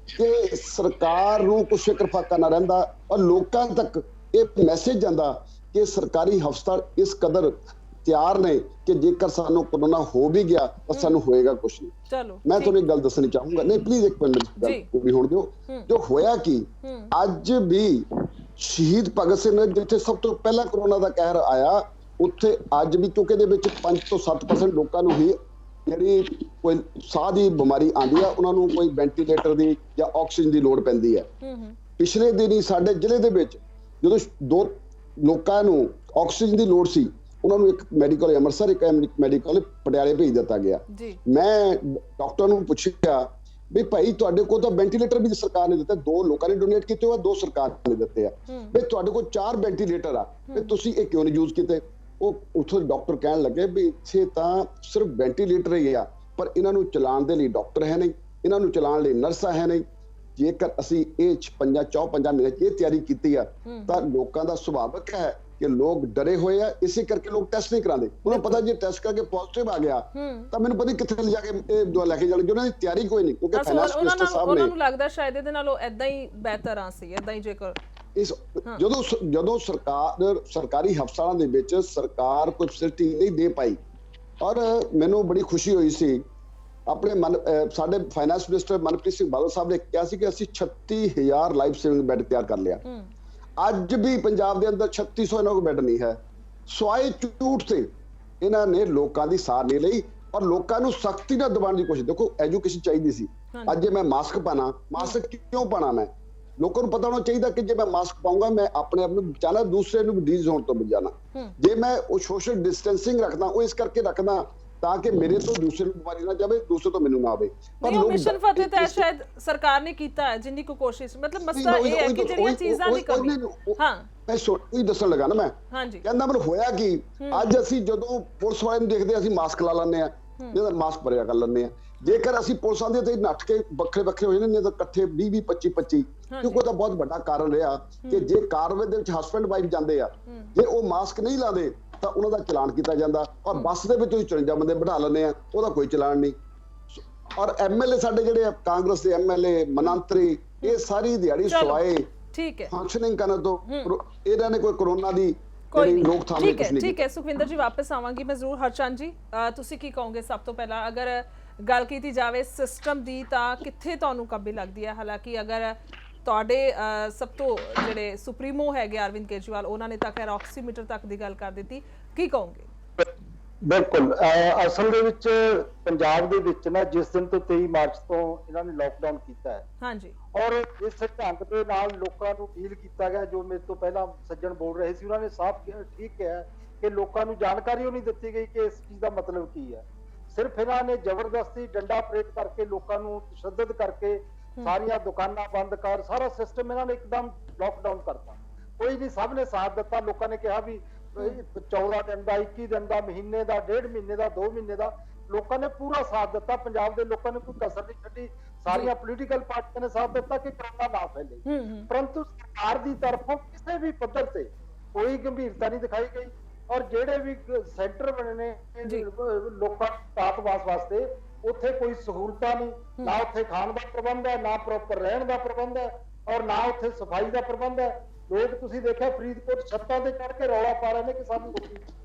ਕਿ ਸਰਕਾਰ ਨੂੰ ਕੁਛ ਫਿਕਰ ਫਾਕਾ ਨਾ ਰਹਿੰਦਾ ਔਰ ਲੋਕਾਂ ਤੱਕ ਇਹ ਮੈਸੇਜ ਜਾਂਦਾ ਕਿ ਸਰਕਾਰੀ ਹਸਪਤਾਲ ਇਸ ਕਦਰ ਤਿਆਰ ਨੇ ਕਿ ਜੇਕਰ ਸਾਨੂੰ ਕੋਰੋਨਾ ਹੋ ਵੀ ਗਿਆ ਤਾਂ ਸਾਨੂੰ ਹੋਏਗਾ ਕੁਛ ਨਹੀਂ। ਚਲੋ ਮੈਂ ਤੁਹਾਨੂੰ ਇੱਕ ਗੱਲ ਦੱਸਣੀ ਚਾਹੂੰਗਾ, ਨਹੀਂ ਪਲੀਜ਼ ਇੱਕ ਮਿੰਟ ਵੀ ਹੋਣ ਦਿਓ। ਜੋ ਹੋਇਆ ਕਿ ਅੱਜ ਵੀ ਸ਼ਹੀਦ ਭਗਤ ਸਿੰਘ ਨੇ ਜਿੱਥੇ ਸਭ ਤੋਂ ਪਹਿਲਾਂ ਕਰੋਨਾ ਦਾ ਕਹਿਰ ਆਇਆ, ਉੱਥੇ ਅੱਜ ਵੀ ਕਿਉਂਕਿ ਦੇ ਵਿੱਚ 5 ਤੋਂ 7% ਲੋਕਾਂ ਨੂੰ ਹੀ ਜਿਹੜੀ ਕੋਈ ਸਾਹ ਦੀ ਬਿਮਾਰੀ ਆਉਂਦੀ ਆ, ਉਹਨਾਂ ਨੂੰ ਕੋਈ ਵੈਂਟੀਲੇਟਰ ਦੀ ਜਾਂ ਆਕਸੀਜਨ ਦੀ ਲੋੜ ਪੈਂਦੀ ਹੈ। ਪਿਛਲੇ ਦਿਨ ਹੀ ਸਾਡੇ ਜ਼ਿਲ੍ਹੇ ਦੇ ਵਿੱਚ ਜਦੋਂ 2 ਲੋਕਾਂ ਨੂੰ ਆਕਸੀਜਨ ਦੀ ਲੋੜ ਸੀ, ਉਹਨਾਂ ਨੂੰ ਇੱਕ ਮੈਡੀਕਲ ਅੰਮ੍ਰਿਤਸਰ, ਇੱਕ ਮੈਡੀਕਲ ਪਟਿਆਲੇ ਭੇਜ ਦਿੱਤਾ ਗਿਆ। ਮੈਂ ਡਾਕਟਰ ਨੂੰ ਪੁੱਛਿਆ ਵੀ ਭਾਈ ਤੁਹਾਡੇ ਕੋਲ ਤਾਂ ਵੈਂਟੀਲੇਟਰ ਵੀ ਸਰਕਾਰ ਨੇ ਦਿੱਤਾ, 2 ਲੋਕਾਂ ਨੇ ਡੋਨੇਟ ਕੀਤੇ ਹੋਏ, 2 ਸਰਕਾਰ ਨੇ ਦਿੱਤੇ ਆ, ਵੀ ਤੁਹਾਡੇ ਕੋਲ 4 ਵੈਂਟੀਲੇਟਰ ਆ, ਵੀ ਤੁਸੀਂ ਇਹ ਕਿਉਂ ਨਹੀਂ ਯੂਜ਼ ਕੀਤੇ? ਉਹ ਉੱਥੋਂ ਡਾਕਟਰ ਕਹਿਣ ਲੱਗੇ ਵੀ ਇੱਥੇ ਤਾਂ ਸਿਰਫ ਵੈਂਟੀਲੇਟਰ ਹੀ ਆ, ਪਰ ਇਹਨਾਂ ਨੂੰ ਚਲਾਉਣ ਦੇ ਲਈ ਡਾਕਟਰ ਹੈ ਨਹੀਂ, ਇਹਨਾਂ ਨੂੰ ਚਲਾਉਣ ਲਈ ਨਰਸਾਂ ਹੈ ਨਹੀਂ। ਜੇਕਰ ਅਸੀਂ ਇਹ 54 ਮਹੀਨੇ ਇਹ ਤਿਆਰੀ ਕੀਤੀ ਆ ਤਾਂ ਲੋਕਾਂ ਦਾ ਸੁਭਾਵਕ ਹੈ ਕਿ ਲੋਕ ਡਰੇ ਹੋਏ ਆ, ਇਸੇ ਕਰਕੇ ਲੋਕ ਟੈਸਟ ਨਹੀਂ ਕਰਾਉਂਦੇ। ਉਹਨਾਂ ਨੂੰ ਪਤਾ ਜੇ ਟੈਸਟ ਕਰਕੇ ਪੋਜ਼ਿਟਿਵ ਆ ਗਿਆ ਤਾਂ ਮੈਨੂੰ ਪਤਾ ਕਿੱਥੇ ਲਿਜਾ ਕੇ ਇਹ ਦਵਾ ਲੈ ਕੇ ਜਾਣਗੇ। ਉਹਨਾਂ ਦੀ ਤਿਆਰੀ ਕੋਈ ਨਹੀਂ, ਕਿਉਂਕਿ ਫਾਈਨਾਂਸ ਮਿਨਿਸਟਰ ਸਾਹਿਬ ਨੇ ਉਹਨਾਂ ਨੂੰ ਲੱਗਦਾ ਸ਼ਾਇਦ ਇਹਦੇ ਨਾਲੋਂ ਐਦਾਂ ਹੀ ਬਿਹਤਰ ਆ ਸੀ, ਐਦਾਂ ਹੀ ਜੇਕਰ ਇਸ ਜਦੋਂ ਸਰਕਾਰੀ ਹਸਪਤਾਲਾਂ ਦੇ ਵਿੱਚ ਸਰਕਾਰ ਕੋਈ ਫੈਸਿਲਿਟੀ ਨਹੀਂ ਦੇ ਪਾਈ, ਔਰ ਮੈਨੂੰ ਬੜੀ ਖੁਸ਼ੀ ਹੋਈ ਸੀ ਆਪਣੇ ਸਾਡੇ ਫਾਈਨਾਂਸ ਮਿਨਿਸਟਰ ਮਨਪ੍ਰੀਤ ਸਿੰਘ ਬਾਦਲ ਸਾਹਿਬ ਨੇ ਕਿਹਾ ਸੀ ਕਿ ਅਸੀਂ 36000 ਲਾਈਫ ਸੇਵਿੰਗ ਬੈੱਡ ਤਿਆਰ ਕਰ ਲਿਆ। ਅੱਜ ਵੀ ਪੰਜਾਬ ਦੇ ਅੰਦਰ 3600 ਇਹਨਾਂ ਕੋਲ ਬੈੱਡ ਨਹੀਂ ਹੈ। ਸਵਾਏ ਝੂਠ ਤੇ ਇਹਨਾਂ ਨੇ ਲੋਕਾਂ ਦੀ ਸਾਰ ਨਹੀਂ ਲਈ ਔਰ ਲੋਕਾਂ ਨੂੰ ਸਖਤੀ ਨਾਲ ਦਬਾਉਣ ਦੀ ਕੋਸ਼ਿਸ਼। ਦੇਖੋ ਐਜੂਕੇਸ਼ਨ ਚਾਹੀਦੀ ਸੀ, ਅੱਜ ਜੇ ਮੈਂ ਮਾਸਕ ਪਾਣਾ, ਮਾਸਕ ਕਿਉਂ ਪਾਣਾ? ਮੈਂ ਲੋਕਾਂ ਨੂੰ ਪਤਾ ਹੋਣਾ ਚਾਹੀਦਾ ਕਿ ਜੇ ਮੈਂ ਮਾਸਕ ਪਾਉਂਗਾ ਮੈਂ ਆਪਣੇ ਆਪ ਨੂੰ ਬਚਾਣਾ, ਦੂਸਰੇ ਨੂੰ ਡਿਜ਼ੀਜ਼ ਹੋਣ ਤੋਂ ਬਚਾਣਾ। ਜੇ ਮੈਂ ਉਹ ਸੋਸ਼ਲ ਡਿਸਟੈਂਸਿੰਗ ਰੱਖਦਾ, ਉਹ ਇਸ ਕਰਕੇ ਰੱਖਦਾ ਤਾਂ ਕਿ ਮੇਰੇ ਤੋਂ ਦੂਸਰੇ ਨੂੰ ਬਿਮਾਰੀ ਨਾ ਜਾਵੇ, ਦੂਸਰੇ ਤੋਂ ਮੈਨੂੰ ਨਾ ਆਵੇ। ਪਰ ਲੋਕ ਮਿਸ਼ਨ ਫਤਿਹ ਤਾਂ ਸ਼ਾਇਦ ਸਰਕਾਰ ਨੇ ਕੀਤਾ ਹੈ ਜਿੰਨੀ ਕੋ ਕੋਸ਼ਿਸ਼, ਮਤਲਬ ਮਸਲਾ ਇਹ ਹੈ ਕਿ ਜਿਹੜੀਆਂ ਚੀਜ਼ਾਂ ਦੀ ਕਮੀ। ਹਾਂ ਮੈਂ ਉਹੀ ਦੱਸਣ ਲੱਗਾ ਨਾ, ਮੈਂ ਕਹਿੰਦਾ ਮੈਨੂੰ ਹੋਇਆ ਕਿ ਅੱਜ ਅਸੀਂ ਜਦੋਂ ਪੁਲਿਸ ਵਾਲੇ ਨੂੰ ਦੇਖਦੇ ਅਸੀਂ ਮਾਸਕ ਲਾ ਲੈਂਦੇ ਆ, ਜਿਹਦਾ ਮਾਸਕ ਭਰਿਆ ਕਰ ਲੈਂਦੇ ਆ। ਜੇਕਰ ਅਸੀਂ ਪੁਲਿਸਾਂ ਦੇ ਤੇ ਨੱਠ ਕੇ ਵੱਖਰੇ ਵੱਖਰੇ ਹੋ ਜਾਂਦੇ ਨੇ ਤਾਂ ਇਕੱਠੇ 20 25 ਕਿਉਂਕਿ ਉਹਦਾ ਬਹੁਤ ਵੱਡਾ ਕਾਰਨ ਰਿਹਾ ਕਿ ਜੇ ਕਾਰਵੇ ਦੇ ਵਿੱਚ ਹਸਬੈਂਡ ਵਾਈਫ ਜਾਂਦੇ ਆ, ਜੇ ਉਹ ਮਾਸਕ ਨਹੀਂ ਲਾਉਂਦੇ ਤਾਂ ਉਹਨਾਂ ਦਾ ਚਲਾਨ ਕੀਤਾ ਜਾਂਦਾ, ਔਰ ਬੱਸ ਦੇ ਵਿੱਚ ਤੁਸੀਂ 54 ਬੰਦੇ ਬਿਠਾ ਲੈਂਦੇ ਆ, ਉਹਦਾ ਕੋਈ ਚਲਾਨ ਨਹੀਂ। ਔਰ ਐਮਐਲਏ ਸਾਡੇ ਜਿਹੜੇ ਕਾਂਗਰਸ ਦੇ ਐਮਐਲਏ ਮੰਤਰੀ, ਇਹ ਸਾਰੀ ਦਿਹਾੜੀ ਸਵਾਏ ਫੰਕਸ਼ਨਿੰਗ ਕਰਨ ਤੋਂ ਇਹਨਾਂ ਨੇ ਕੋਈ ਕਰੋਨਾ ਦੀ ਰੋਕਥਾਮ ਨਹੀਂ ਕੁਝ ਨਹੀਂ। ਠੀਕ ਹੈ ਸੁਖਵਿੰਦਰ ਜੀ, ਵਾਪਸ ਆਵਾਂਗੀ ਮੈਂ ਜ਼ਰੂਰ। ਹਰਚੰਦ ਜੀ, ਤੁਸੀਂ ਕੀ ਕਹੋਗੇ? ਸਭ ਤੋਂ ਪਹਿਲਾਂ ਅਗਰ ਗੱਲ ਕੀਤੀ ਜਾਵੇ ਸਿਸਟਮ ਦੀ ਤਾਂ ਕਿੱਥੇ ਤੁਹਾਨੂੰ ਕਮੀ ਲੱਗਦੀ ਹੈ? ਹਾਲਾਂਕਿ ਅਗਰ ਤੁਹਾਡੇ ਸਭ ਤੋਂ ਜਿਹੜੇ ਸੁਪਰੀਮੋ ਹੈਗੇ ਅਰਵਿੰਦ ਕੇਜਰੀਵਾਲ, ਉਹਨਾਂ ਨੇ ਤਾਂ ਖੈਰ ਆਕਸੀਮੀਟਰ ਤੱਕ ਦੀ ਗੱਲ ਕਰ ਦਿੱਤੀ, ਕੀ ਕਹੋਗੇ? ਬਿਲਕੁਲ, ਅਸਲ ਦੇ ਵਿੱਚ ਪੰਜਾਬ ਦੇ ਵਿੱਚ ਨਾ ਜਿਸ ਦਿਨ ਤੋਂ 23 ਮਾਰਚ ਤੋਂ ਇਹਨਾਂ ਨੇ ਲੋਕਡਾਊਨ ਕੀਤਾ ਹੈ, ਹਾਂਜੀ, ਔਰ ਇਸ ਢੰਗ ਦੇ ਨਾਲ ਲੋਕਾਂ ਨੂੰ ਡੀਲ ਕੀਤਾ ਗਿਆ, ਜੋ ਮੇਰੇ ਤੋਂ ਪਹਿਲਾਂ ਸੱਜਣ ਬੋਲ ਰਹੇ ਸੀ ਉਹਨਾਂ ਨੇ ਸਾਫ਼ ਠੀਕ ਕਿਹਾ ਕਿ ਲੋਕਾਂ ਨੂੰ ਜਾਣਕਾਰੀ ਉਹ ਨਹੀਂ ਦਿੱਤੀ ਗਈ ਕਿ ਇਸ ਚੀਜ਼ ਦਾ ਮਤਲਬ ਕੀ ਹੈ। ਸਿਰਫ ਇਹਨਾਂ ਨੇ ਜ਼ਬਰਦਸਤੀ ਡੰਡਾ ਪ੍ਰੇਟ ਕਰਕੇ ਲੋਕਾਂ ਨੂੰ ਤਸ਼ੱਦਦ ਕਰਕੇ ਸਾਰੀਆਂ ਦੁਕਾਨਾਂ ਬੰਦ ਕਰ, ਸਾਰਾ ਸਿਸਟਮ ਇਹਨਾਂ ਨੇ ਇੱਕਦਮ ਲੋਕਡਾਊਨ ਕਰਤਾ। ਕੋਈ ਨਹੀਂ, ਸਭ ਨੇ ਸਾਥ ਦਿੱਤਾ। ਲੋਕਾਂ ਨੇ ਕਿਹਾ ਵੀ 14 ਦਿਨ ਦਾ, 21 ਦਿਨ ਦਾ, ਮਹੀਨੇ ਦਾ, 1.5 ਮਹੀਨੇ ਦਾ, 2 ਮਹੀਨੇ ਦਾ, ਲੋਕਾਂ ਨੇ ਪੂਰਾ ਸਾਥ ਦਿੱਤਾ। ਪੰਜਾਬ ਦੇ ਲੋਕਾਂ ਨੇ ਕੋਈ ਕਸਰ ਨਹੀਂ ਛੱਡੀ, ਸਾਰੀਆਂ ਪੋਲੀਟੀਕਲ ਪਾਰਟੀਆਂ ਨੇ ਸਾਥ ਦਿੱਤਾ ਕਿ ਕਰੋਨਾ ਨਾ ਫੈਲੇ। ਪਰੰਤੂ ਸਰਕਾਰ ਦੀ ਤਰਫੋਂ ਕਿਸੇ ਵੀ ਪੱਧਰ ਤੇ ਕੋਈ ਗੰਭੀਰਤਾ ਨਹੀਂ ਦਿਖਾਈ ਗਈ, ਔਰ ਜਿਹੜੇ ਵੀ ਸੈਂਟਰ ਬਣੇ ਨੇ ਲੋਕਾਂ ਤਾਤਵਾਸ ਵਾਸਤੇ, ਉੱਥੇ ਕੋਈ ਸਹੂਲਤਾਂ ਨਹੀਂ, ਨਾ ਉੱਥੇ ਖਾਣ ਦਾ ਪ੍ਰਬੰਧ ਹੈ, ਨਾ ਪ੍ਰੋਪਰ ਰਹਿਣ ਦਾ ਪ੍ਰਬੰਧ ਹੈ, ਔਰ ਨਾ ਉੱਥੇ ਸਫਾਈ ਦਾ ਪ੍ਰਬੰਧ ਹੈ। ਲੋਕ ਤੁਸੀਂ ਦੇਖਿਆ ਫਰੀਦਕੋਟ ਛੱਤਾਂ ਤੇ ਚੜ ਕੇ ਰੌਲਾ ਪਾ ਰਹੇ ਨੇ ਕਿ ਸਾਨੂੰ ਕੋਈ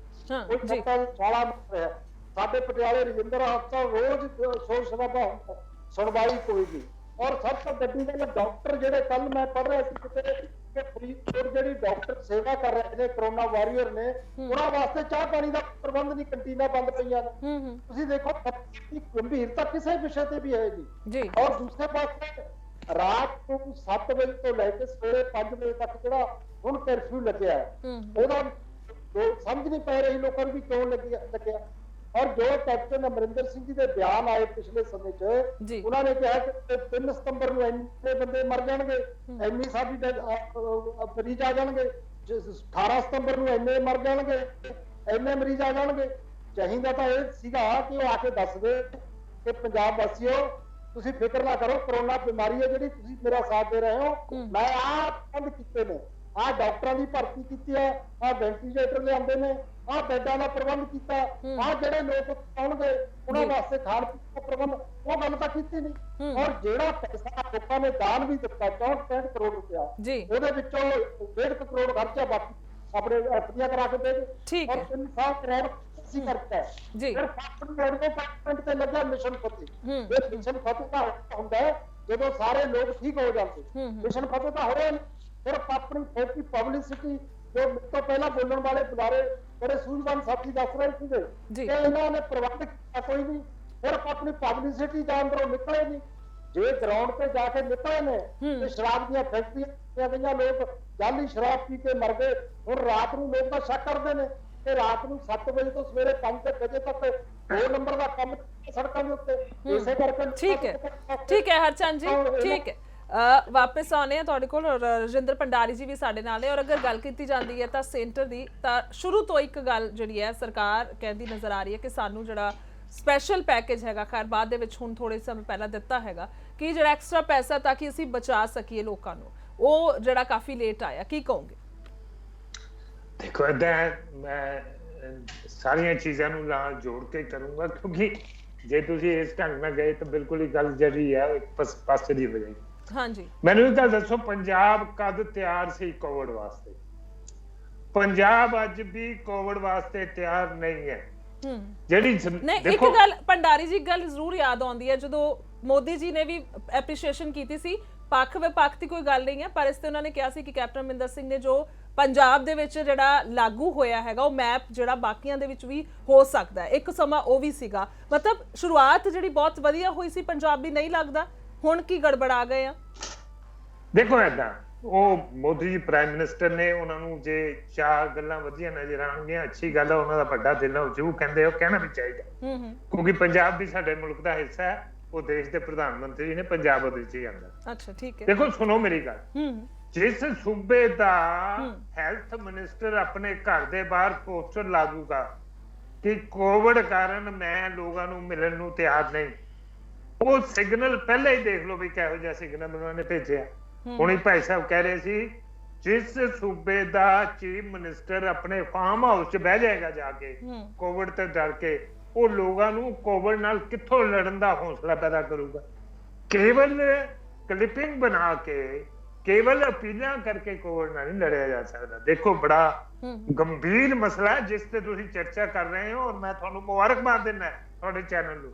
ਛੱਤਾਂ ਤੇ ਛਾਲਾ ਮਾਰ ਰਿਹਾ। ਸਾਡੇ ਪਟਿਆਲੇ ਰਜਿੰਦਰ ਹਸਪਤਾਲ ਰੋਜ਼ ਸ਼ੋਰ ਸ਼ਰਾਬਾ ਹੁੰਦਾ, ਸੁਣਵਾਈ ਕੋਈ ਨਹੀਂ। ਔਰ ਸਭ ਤੋਂ ਵੱਡੀ ਗੱਲ, ਡਾਕਟਰ ਜਿਹੜੇ ਕੱਲ ਮੈਂ ਪੜ੍ਹ ਰਿਹਾ ਸੀ ਕਿਤੇ ਕਿ ਫਰੀਦਕੋਟ ਜਿਹੜੀ ਡਾਕਟਰ ਸੇਵਾ ਕਰ ਰਹੇ ਨੇ, ਕਰੋਨਾ ਵਾਰੀਅਰ ਨੇ, ਉਹਨਾਂ ਵਾਸਤੇ ਚਾਹ ਪਾਣੀ ਦਾ ਪ੍ਰਬੰਧ ਨਹੀਂ, ਕੰਟੀਨਾਂ ਬੰਦ ਪਈਆਂ ਨੇ। ਤੁਸੀਂ ਦੇਖੋ ਗੰਭੀਰਤਾ ਕਿਸੇ ਵਿਸ਼ੇ ਤੇ ਵੀ ਹੈ ਜੀ। ਔਰ ਦੂਸਰੇ ਪਾਸੇ ਰਾਤ ਨੂੰ 7 ਵਜੇ ਤੋਂ ਲੈ ਕੇ ਸਵੇਰੇ 5 ਵਜੇ ਤੱਕ ਜਿਹੜਾ ਹੁਣ ਕਰਫਿਊ ਲੱਗਿਆ, ਉਹਦਾ ਸਮਝ ਨਹੀਂ ਪੈ ਰਹੀ ਲੋਕਾਂ ਨੂੰ ਵੀ ਕਿਉਂ ਲੱਗਿਆ। ਔਰ ਜੋ ਕੈਪਟਨ ਅਮਰਿੰਦਰ ਸਿੰਘ ਜੀ ਦੇ ਬਿਆਨ ਆਏ ਪਿਛਲੇ ਸਮੇਂ 'ਚ, ਉਹਨਾਂ ਨੇ ਕਿਹਾ ਕਿ 3 ਸਤੰਬਰ ਨੂੰ ਇੰਨੇ ਬੰਦੇ ਮਰ ਜਾਣਗੇ, ਇੰਨੀ ਸਾਡੀ ਮਰੀਜ਼ ਆ ਜਾਣਗੇ, 18 ਸਤੰਬਰ ਨੂੰ ਇੰਨੇ ਮਰ ਜਾਣਗੇ, ਇੰਨੇ ਮਰੀਜ਼ ਆ ਜਾਣਗੇ। ਚਾਹੀਦਾ ਤਾਂ ਇਹ ਸੀਗਾ ਕਿ ਉਹ ਆ ਕੇ ਦੱਸ ਦੇ ਕਿ ਪੰਜਾਬ ਵਾਸੀਓ ਤੁਸੀਂ ਫਿਕਰ ਨਾ ਕਰੋ, ਕਰੋਨਾ ਬਿਮਾਰੀ ਹੈ ਜਿਹੜੀ, ਤੁਸੀਂ ਮੇਰਾ ਸਾਥ ਦੇ ਰਹੇ ਹੋ। ਮੈਂ ਆਹ ਬੰਦ ਕੀਤੇ ਨੇ, ਆਹ ਡਾਕਟਰਾਂ ਦੀ ਭਰਤੀ ਕੀਤੀ ਹੈ, ਆਹ ਵੈਂਟੀਲੇਟਰ ਲਿਆਂਦੇ ਨੇ, ਆਹ ਬੈੱਡਾਂ ਦਾ ਪ੍ਰਬੰਧ ਕੀਤਾ, ਆਹ ਜਿਹੜੇ ਲੋਕ ਆਉਣਗੇ ਉਹਨਾਂ ਵਾਸਤੇ ਖਾਣ ਪੀਣ ਦਾ ਪ੍ਰਬੰਧ, ਉਹ ਗੱਲ ਤਾਂ ਕੀਤੀ ਨਹੀਂ। ਔਰ ਜਿਹੜਾ ਪੈਸਾ ਲੋਕਾਂ ਨੇ ਦਾਨ ਵੀ ਦਿੱਤਾ 64 ਕਰੋੜ ਰੁਪਇਆ, ਉਹਦੇ ਵਿੱਚੋਂ 1.5 ਕਰੋੜ ਖਰਚਾ ਬਾਕੀ ਆਪਣੇ ਐਫਡੀਆਂ ਕਰਾ ਕੇ ਦੇ ਦੇ, ਔਰ 3 ਕਰੋੜ ਅਸੀਂ ਕਰਤਾ ਜੀ। ਫਿਰ ਆਪਣੀ ਐਡਵਰਟਾਈਜ਼ਮੈਂਟ ਤੇ ਲੱਗਾ ਮਿਸ਼ਨ ਫਤਿਹ। ਇਹ ਮਿਸ਼ਨ ਫਤਿਹ ਦਾ ਹੁੰਦਾ ਹੈ ਜਦੋਂ ਸਾਰੇ ਲੋਕ ਠੀਕ ਹੋ ਜਾਂਦੇ। ਮਿਸ਼ਨ ਫਤਿਹ ਤਾਂ ਹੋਇਆ ਨਹੀਂ, ਸਿਰਫ ਆਪਣੀ ਛੋਟੀ ਪਬਲਿਸਿਟੀ, ਜੋ ਮੇਰੇ ਤੋਂ ਪਹਿਲਾਂ ਬੋਲਣ ਵਾਲੇ ਬੁਲਾਰੇ ਬੜੇ ਸੂਝਵਾਨ ਸਾਥੀ ਦੱਸ ਰਹੇ ਸੀਗੇ ਕਿ ਇਹਨਾਂ ਨੇ ਪ੍ਰਬੰਧ ਕੀਤਾ ਕੋਈ ਨਹੀਂ, ਸਿਰਫ ਆਪਣੀ ਪਬਲਿਸਿਟੀ ਜਾਂ ਅੰਦਰੋਂ ਨਿਕਲੇ ਨਹੀਂ। ਜੇ ਗਰਾਊਂਡ ਤੇ ਜਾ ਕੇ ਨਿਕਲੇ ਨੇ ਤੇ ਸ਼ਰਾਬ ਦੀਆਂ ਫੈਕਟਰੀਆਂ ਗਈਆਂ, ਲੋਕ ਜਾਲੀ ਸ਼ਰਾਬ ਪੀ ਕੇ ਮਰ ਗਏ। ਹੁਣ ਰਾਤ ਨੂੰ ਲੋਕ ਤਾਂ ਸ਼ੱਕ ਕਰਦੇ ਨੇ ਕਿ ਰਾਤ ਨੂੰ 7 ਵਜੇ ਤੋਂ ਸਵੇਰੇ 5 ਵਜੇ ਤੱਕ 2 ਨੰਬਰ ਦਾ ਕੰਮ ਸੜਕਾਂ ਦੇ ਉੱਤੇ, ਇਸੇ ਕਰਕੇ। ਠੀਕ ਹੈ ਹਰਚੰਦ ਜੀ, ਠੀਕ ਹੈ। ਵਾਪਸ ਆਉਣੇ ਆ ਤੁਹਾਡੇ ਕੋਲ। ਰਜਿੰਦਰ ਭੰਡਾਰੀ ਜੀ ਵੀ ਸਾਡੇ ਨਾਲ ਨੇ। ਔਰ ਅਗਰ ਗੱਲ ਕੀਤੀ ਜਾਂਦੀ ਹੈ ਤਾਂ ਸੈਂਟਰ ਦੀ, ਤਾਂ ਸ਼ੁਰੂ ਤੋਂ ਇੱਕ ਗੱਲ ਜਿਹੜੀ ਹੈ ਸਰਕਾਰ ਕਹਿੰਦੀ ਨਜ਼ਰ ਆ ਰਹੀ ਹੈ ਕਿ ਸਾਨੂੰ ਜਿਹੜਾ ਸਪੈਸ਼ਲ ਪੈਕੇਜ ਹੈਗਾ, ਖੈਰ ਬਾਅਦ ਦੇ ਵਿੱਚ ਹੁਣ ਥੋੜੇ ਸਮੇਂ ਪਹਿਲਾਂ ਦਿੱਤਾ ਹੈਗਾ, ਕਿ ਜਿਹੜਾ ਐਕਸਟਰਾ ਪੈਸਾ ਤਾਂ ਕਿ ਅਸੀਂ ਬਚਾ ਸਕੀਏ ਲੋਕਾਂ ਨੂੰ, ਉਹ ਜਿਹੜਾ ਕਾਫੀ ਲੇਟ ਆਇਆ। ਕੀ ਕਹੋਗੇ? ਦੇਖੋ ਏਦਾਂ ਮੈਂ ਸਾਰੀਆਂ ਚੀਜ਼ਾਂ ਨੂੰ ਨਾਲ ਜੋੜ ਕੇ ਕਰੂੰਗਾ, ਕਿਉਂਕਿ ਜੇ ਤੁਸੀਂ ਇਸ ਢੰਗ ਨਾਲ ਗਏ ਤਾਂ ਬਿਲਕੁਲ ਹੀ ਗੱਲ ਜਿਹੜੀ ਹੈ ਇੱਕ ਪਾਸੇ ਦੀ ਹੋ ਜਾਏਗੀ। ਹਾਂਜੀ, ਮੈਨੂੰ ਇਹ ਗੱਲ ਦੱਸੋ, ਪੰਜਾਬ ਕਦ ਤਿਆਰ ਸੀ ਕੋਵਿਡ ਵਾਸਤੇ? ਪੰਜਾਬ ਅੱਜ ਵੀ ਕੋਵਿਡ ਵਾਸਤੇ ਤਿਆਰ ਨਹੀਂ ਹੈ। ਜਿਹੜੀ ਨਹੀਂ, ਇੱਕ ਗੱਲ ਭੰਡਾਰੀ ਜੀ ਗੱਲ ਜ਼ਰੂਰ ਯਾਦ ਆਉਂਦੀ ਹੈ, ਜਦੋਂ ਮੋਦੀ ਜੀ ਨੇ ਵੀ ਐਪਰੀਸ਼ੀਏਸ਼ਨ ਕੀਤੀ ਸੀ, ਪੱਖ ਵਿਪੱਖ ਦੀ ਕੋਈ ਗੱਲ ਨਹੀਂ ਹੈ, ਪਰ ਇਸ ਤੇ ਉਹਨਾਂ ਨੇ ਕਿਹਾ ਸੀ ਕਿ ਕੈਪਟਨ ਅਮਰਿੰਦਰ ਸਿੰਘ ਨੇ ਜੋ ਪੰਜਾਬ ਦੇ ਵਿੱਚ ਜਿਹੜਾ ਲਾਗੂ ਹੋਇਆ ਹੈਗਾ ਉਹ ਮੈਪ ਜਿਹੜਾ ਬਾਕੀਆਂ ਦੇ ਵਿੱਚ ਵੀ ਹੋ ਸਕਦਾ ਹੈ। ਇੱਕ ਸਮਾਂ ਉਹ ਵੀ ਸੀਗਾ, ਮਤਲਬ ਸ਼ੁਰੂਆਤ ਜਿਹੜੀ ਬਹੁਤ ਵਧੀਆ ਹੋਈ ਸੀ ਪੰਜਾਬ ਦੀ, ਨਹੀਂ ਲੱਗਦਾ ਹੁਣ ਕੀ ਗੜਬੜਾ ਗਏ ਆ? ਦੇਖੋ ਏਦਾਂ, ਉਹ ਮੋਦੀ ਜੀ ਪ੍ਰਾਈਮ ਮਿਨਿਸਟਰ ਨੇ, ਉਹਨਾਂ ਨੂੰ ਜੇ ਚਾਰ ਗੱਲਾਂ ਵਧੀਆ ਨਜ਼ਰ ਆਉਣਗੀਆਂ ਅੱਛੀ ਗੱਲ ਹੈ, ਉਹਨਾਂ ਦਾ ਵੱਡਾ ਦਿਲ ਹੈ, ਜੋ ਕਹਿੰਦੇ ਉਹ ਕਹਿਣਾ ਵੀ ਚਾਹੀਦਾ, ਕਿਉਂਕਿ ਪੰਜਾਬ ਵੀ ਸਾਡੇ ਮੁਲਕ ਦਾ ਹਿੱਸਾ ਹੈ। ਉਹ ਦੇਸ਼ ਦੇ ਪ੍ਰਧਾਨ ਮੰਤਰੀ ਨੇ, ਪੰਜਾਬ ਉਹਦੇ ਵਿੱਚ ਹੀ ਆਉਂਦਾ। ਅੱਛਾ, ਠੀਕ ਹੈ। ਦੇਖੋ ਸੁਣੋ ਮੇਰੀ ਗੱਲ, ਜਿਸ ਸੂਬੇ ਦਾ ਹੈਲਥ ਮਿਨਿਸਟਰ ਆਪਣੇ ਘਰ ਦੇ ਬਾਹਰ ਪੋਸਟਰ ਲਾ ਦੂਗਾ ਕਿ ਕੋਵਿਡ ਕਾਰਨ ਮੈਂ ਲੋਕਾਂ ਨੂੰ ਮਿਲਣ ਨੂੰ ਤਿਆਰ ਨਹੀਂ, ਉਹ ਸਿਗਨਲ ਪਹਿਲਾਂ ਹੀ ਦੇਖ ਲਓ ਵੀ ਕਿਹੋ ਜਿਹਾ ਸਿਗਨਲ ਉਹਨਾਂ ਨੇ ਭੇਜਿਆ। ਹੁਣ ਹੀ ਭਾਈ ਸਾਹਿਬ ਕਹਿ ਰਹੇ ਸੀ, ਜਿਸ ਸੂਬੇ ਦਾ ਚੀਫ ਮਿਨਿਸਟਰ ਆਪਣੇ ਫਾਰਮ ਹਾਊਸ 'ਚ ਬਹਿ ਜਾਏਗਾ ਜਾ ਕੇ ਕੋਵਿਡ ਤੋਂ ਡਰ ਕੇ, ਉਹ ਲੋਕਾਂ ਨੂੰ ਕੋਵਿਡ ਨਾਲ ਕਿੱਥੋਂ ਲੜਨ ਦਾ ਹੌਸਲਾ ਪੈਦਾ ਕਰੂਗਾ? ਕੇਵਲ ਕਲਿੱਪਿੰਗ ਬਣਾ ਕੇ, ਕੇਵਲ ਅਪੀਲਾਂ ਕਰਕੇ ਕੋਵਿਡ ਨਾਲ ਨਹੀਂ ਲੜਿਆ ਜਾ ਸਕਦਾ। ਦੇਖੋ ਬੜਾ ਗੰਭੀਰ ਮਸਲਾ ਹੈ ਜਿਸ ਤੇ ਤੁਸੀਂ ਚਰਚਾ ਕਰ ਰਹੇ ਹੋ, ਔਰ ਮੈਂ ਤੁਹਾਨੂੰ ਮੁਬਾਰਕਬਾਦ ਦਿੰਦਾ ਤੁਹਾਡੇ ਚੈਨਲ ਨੂੰ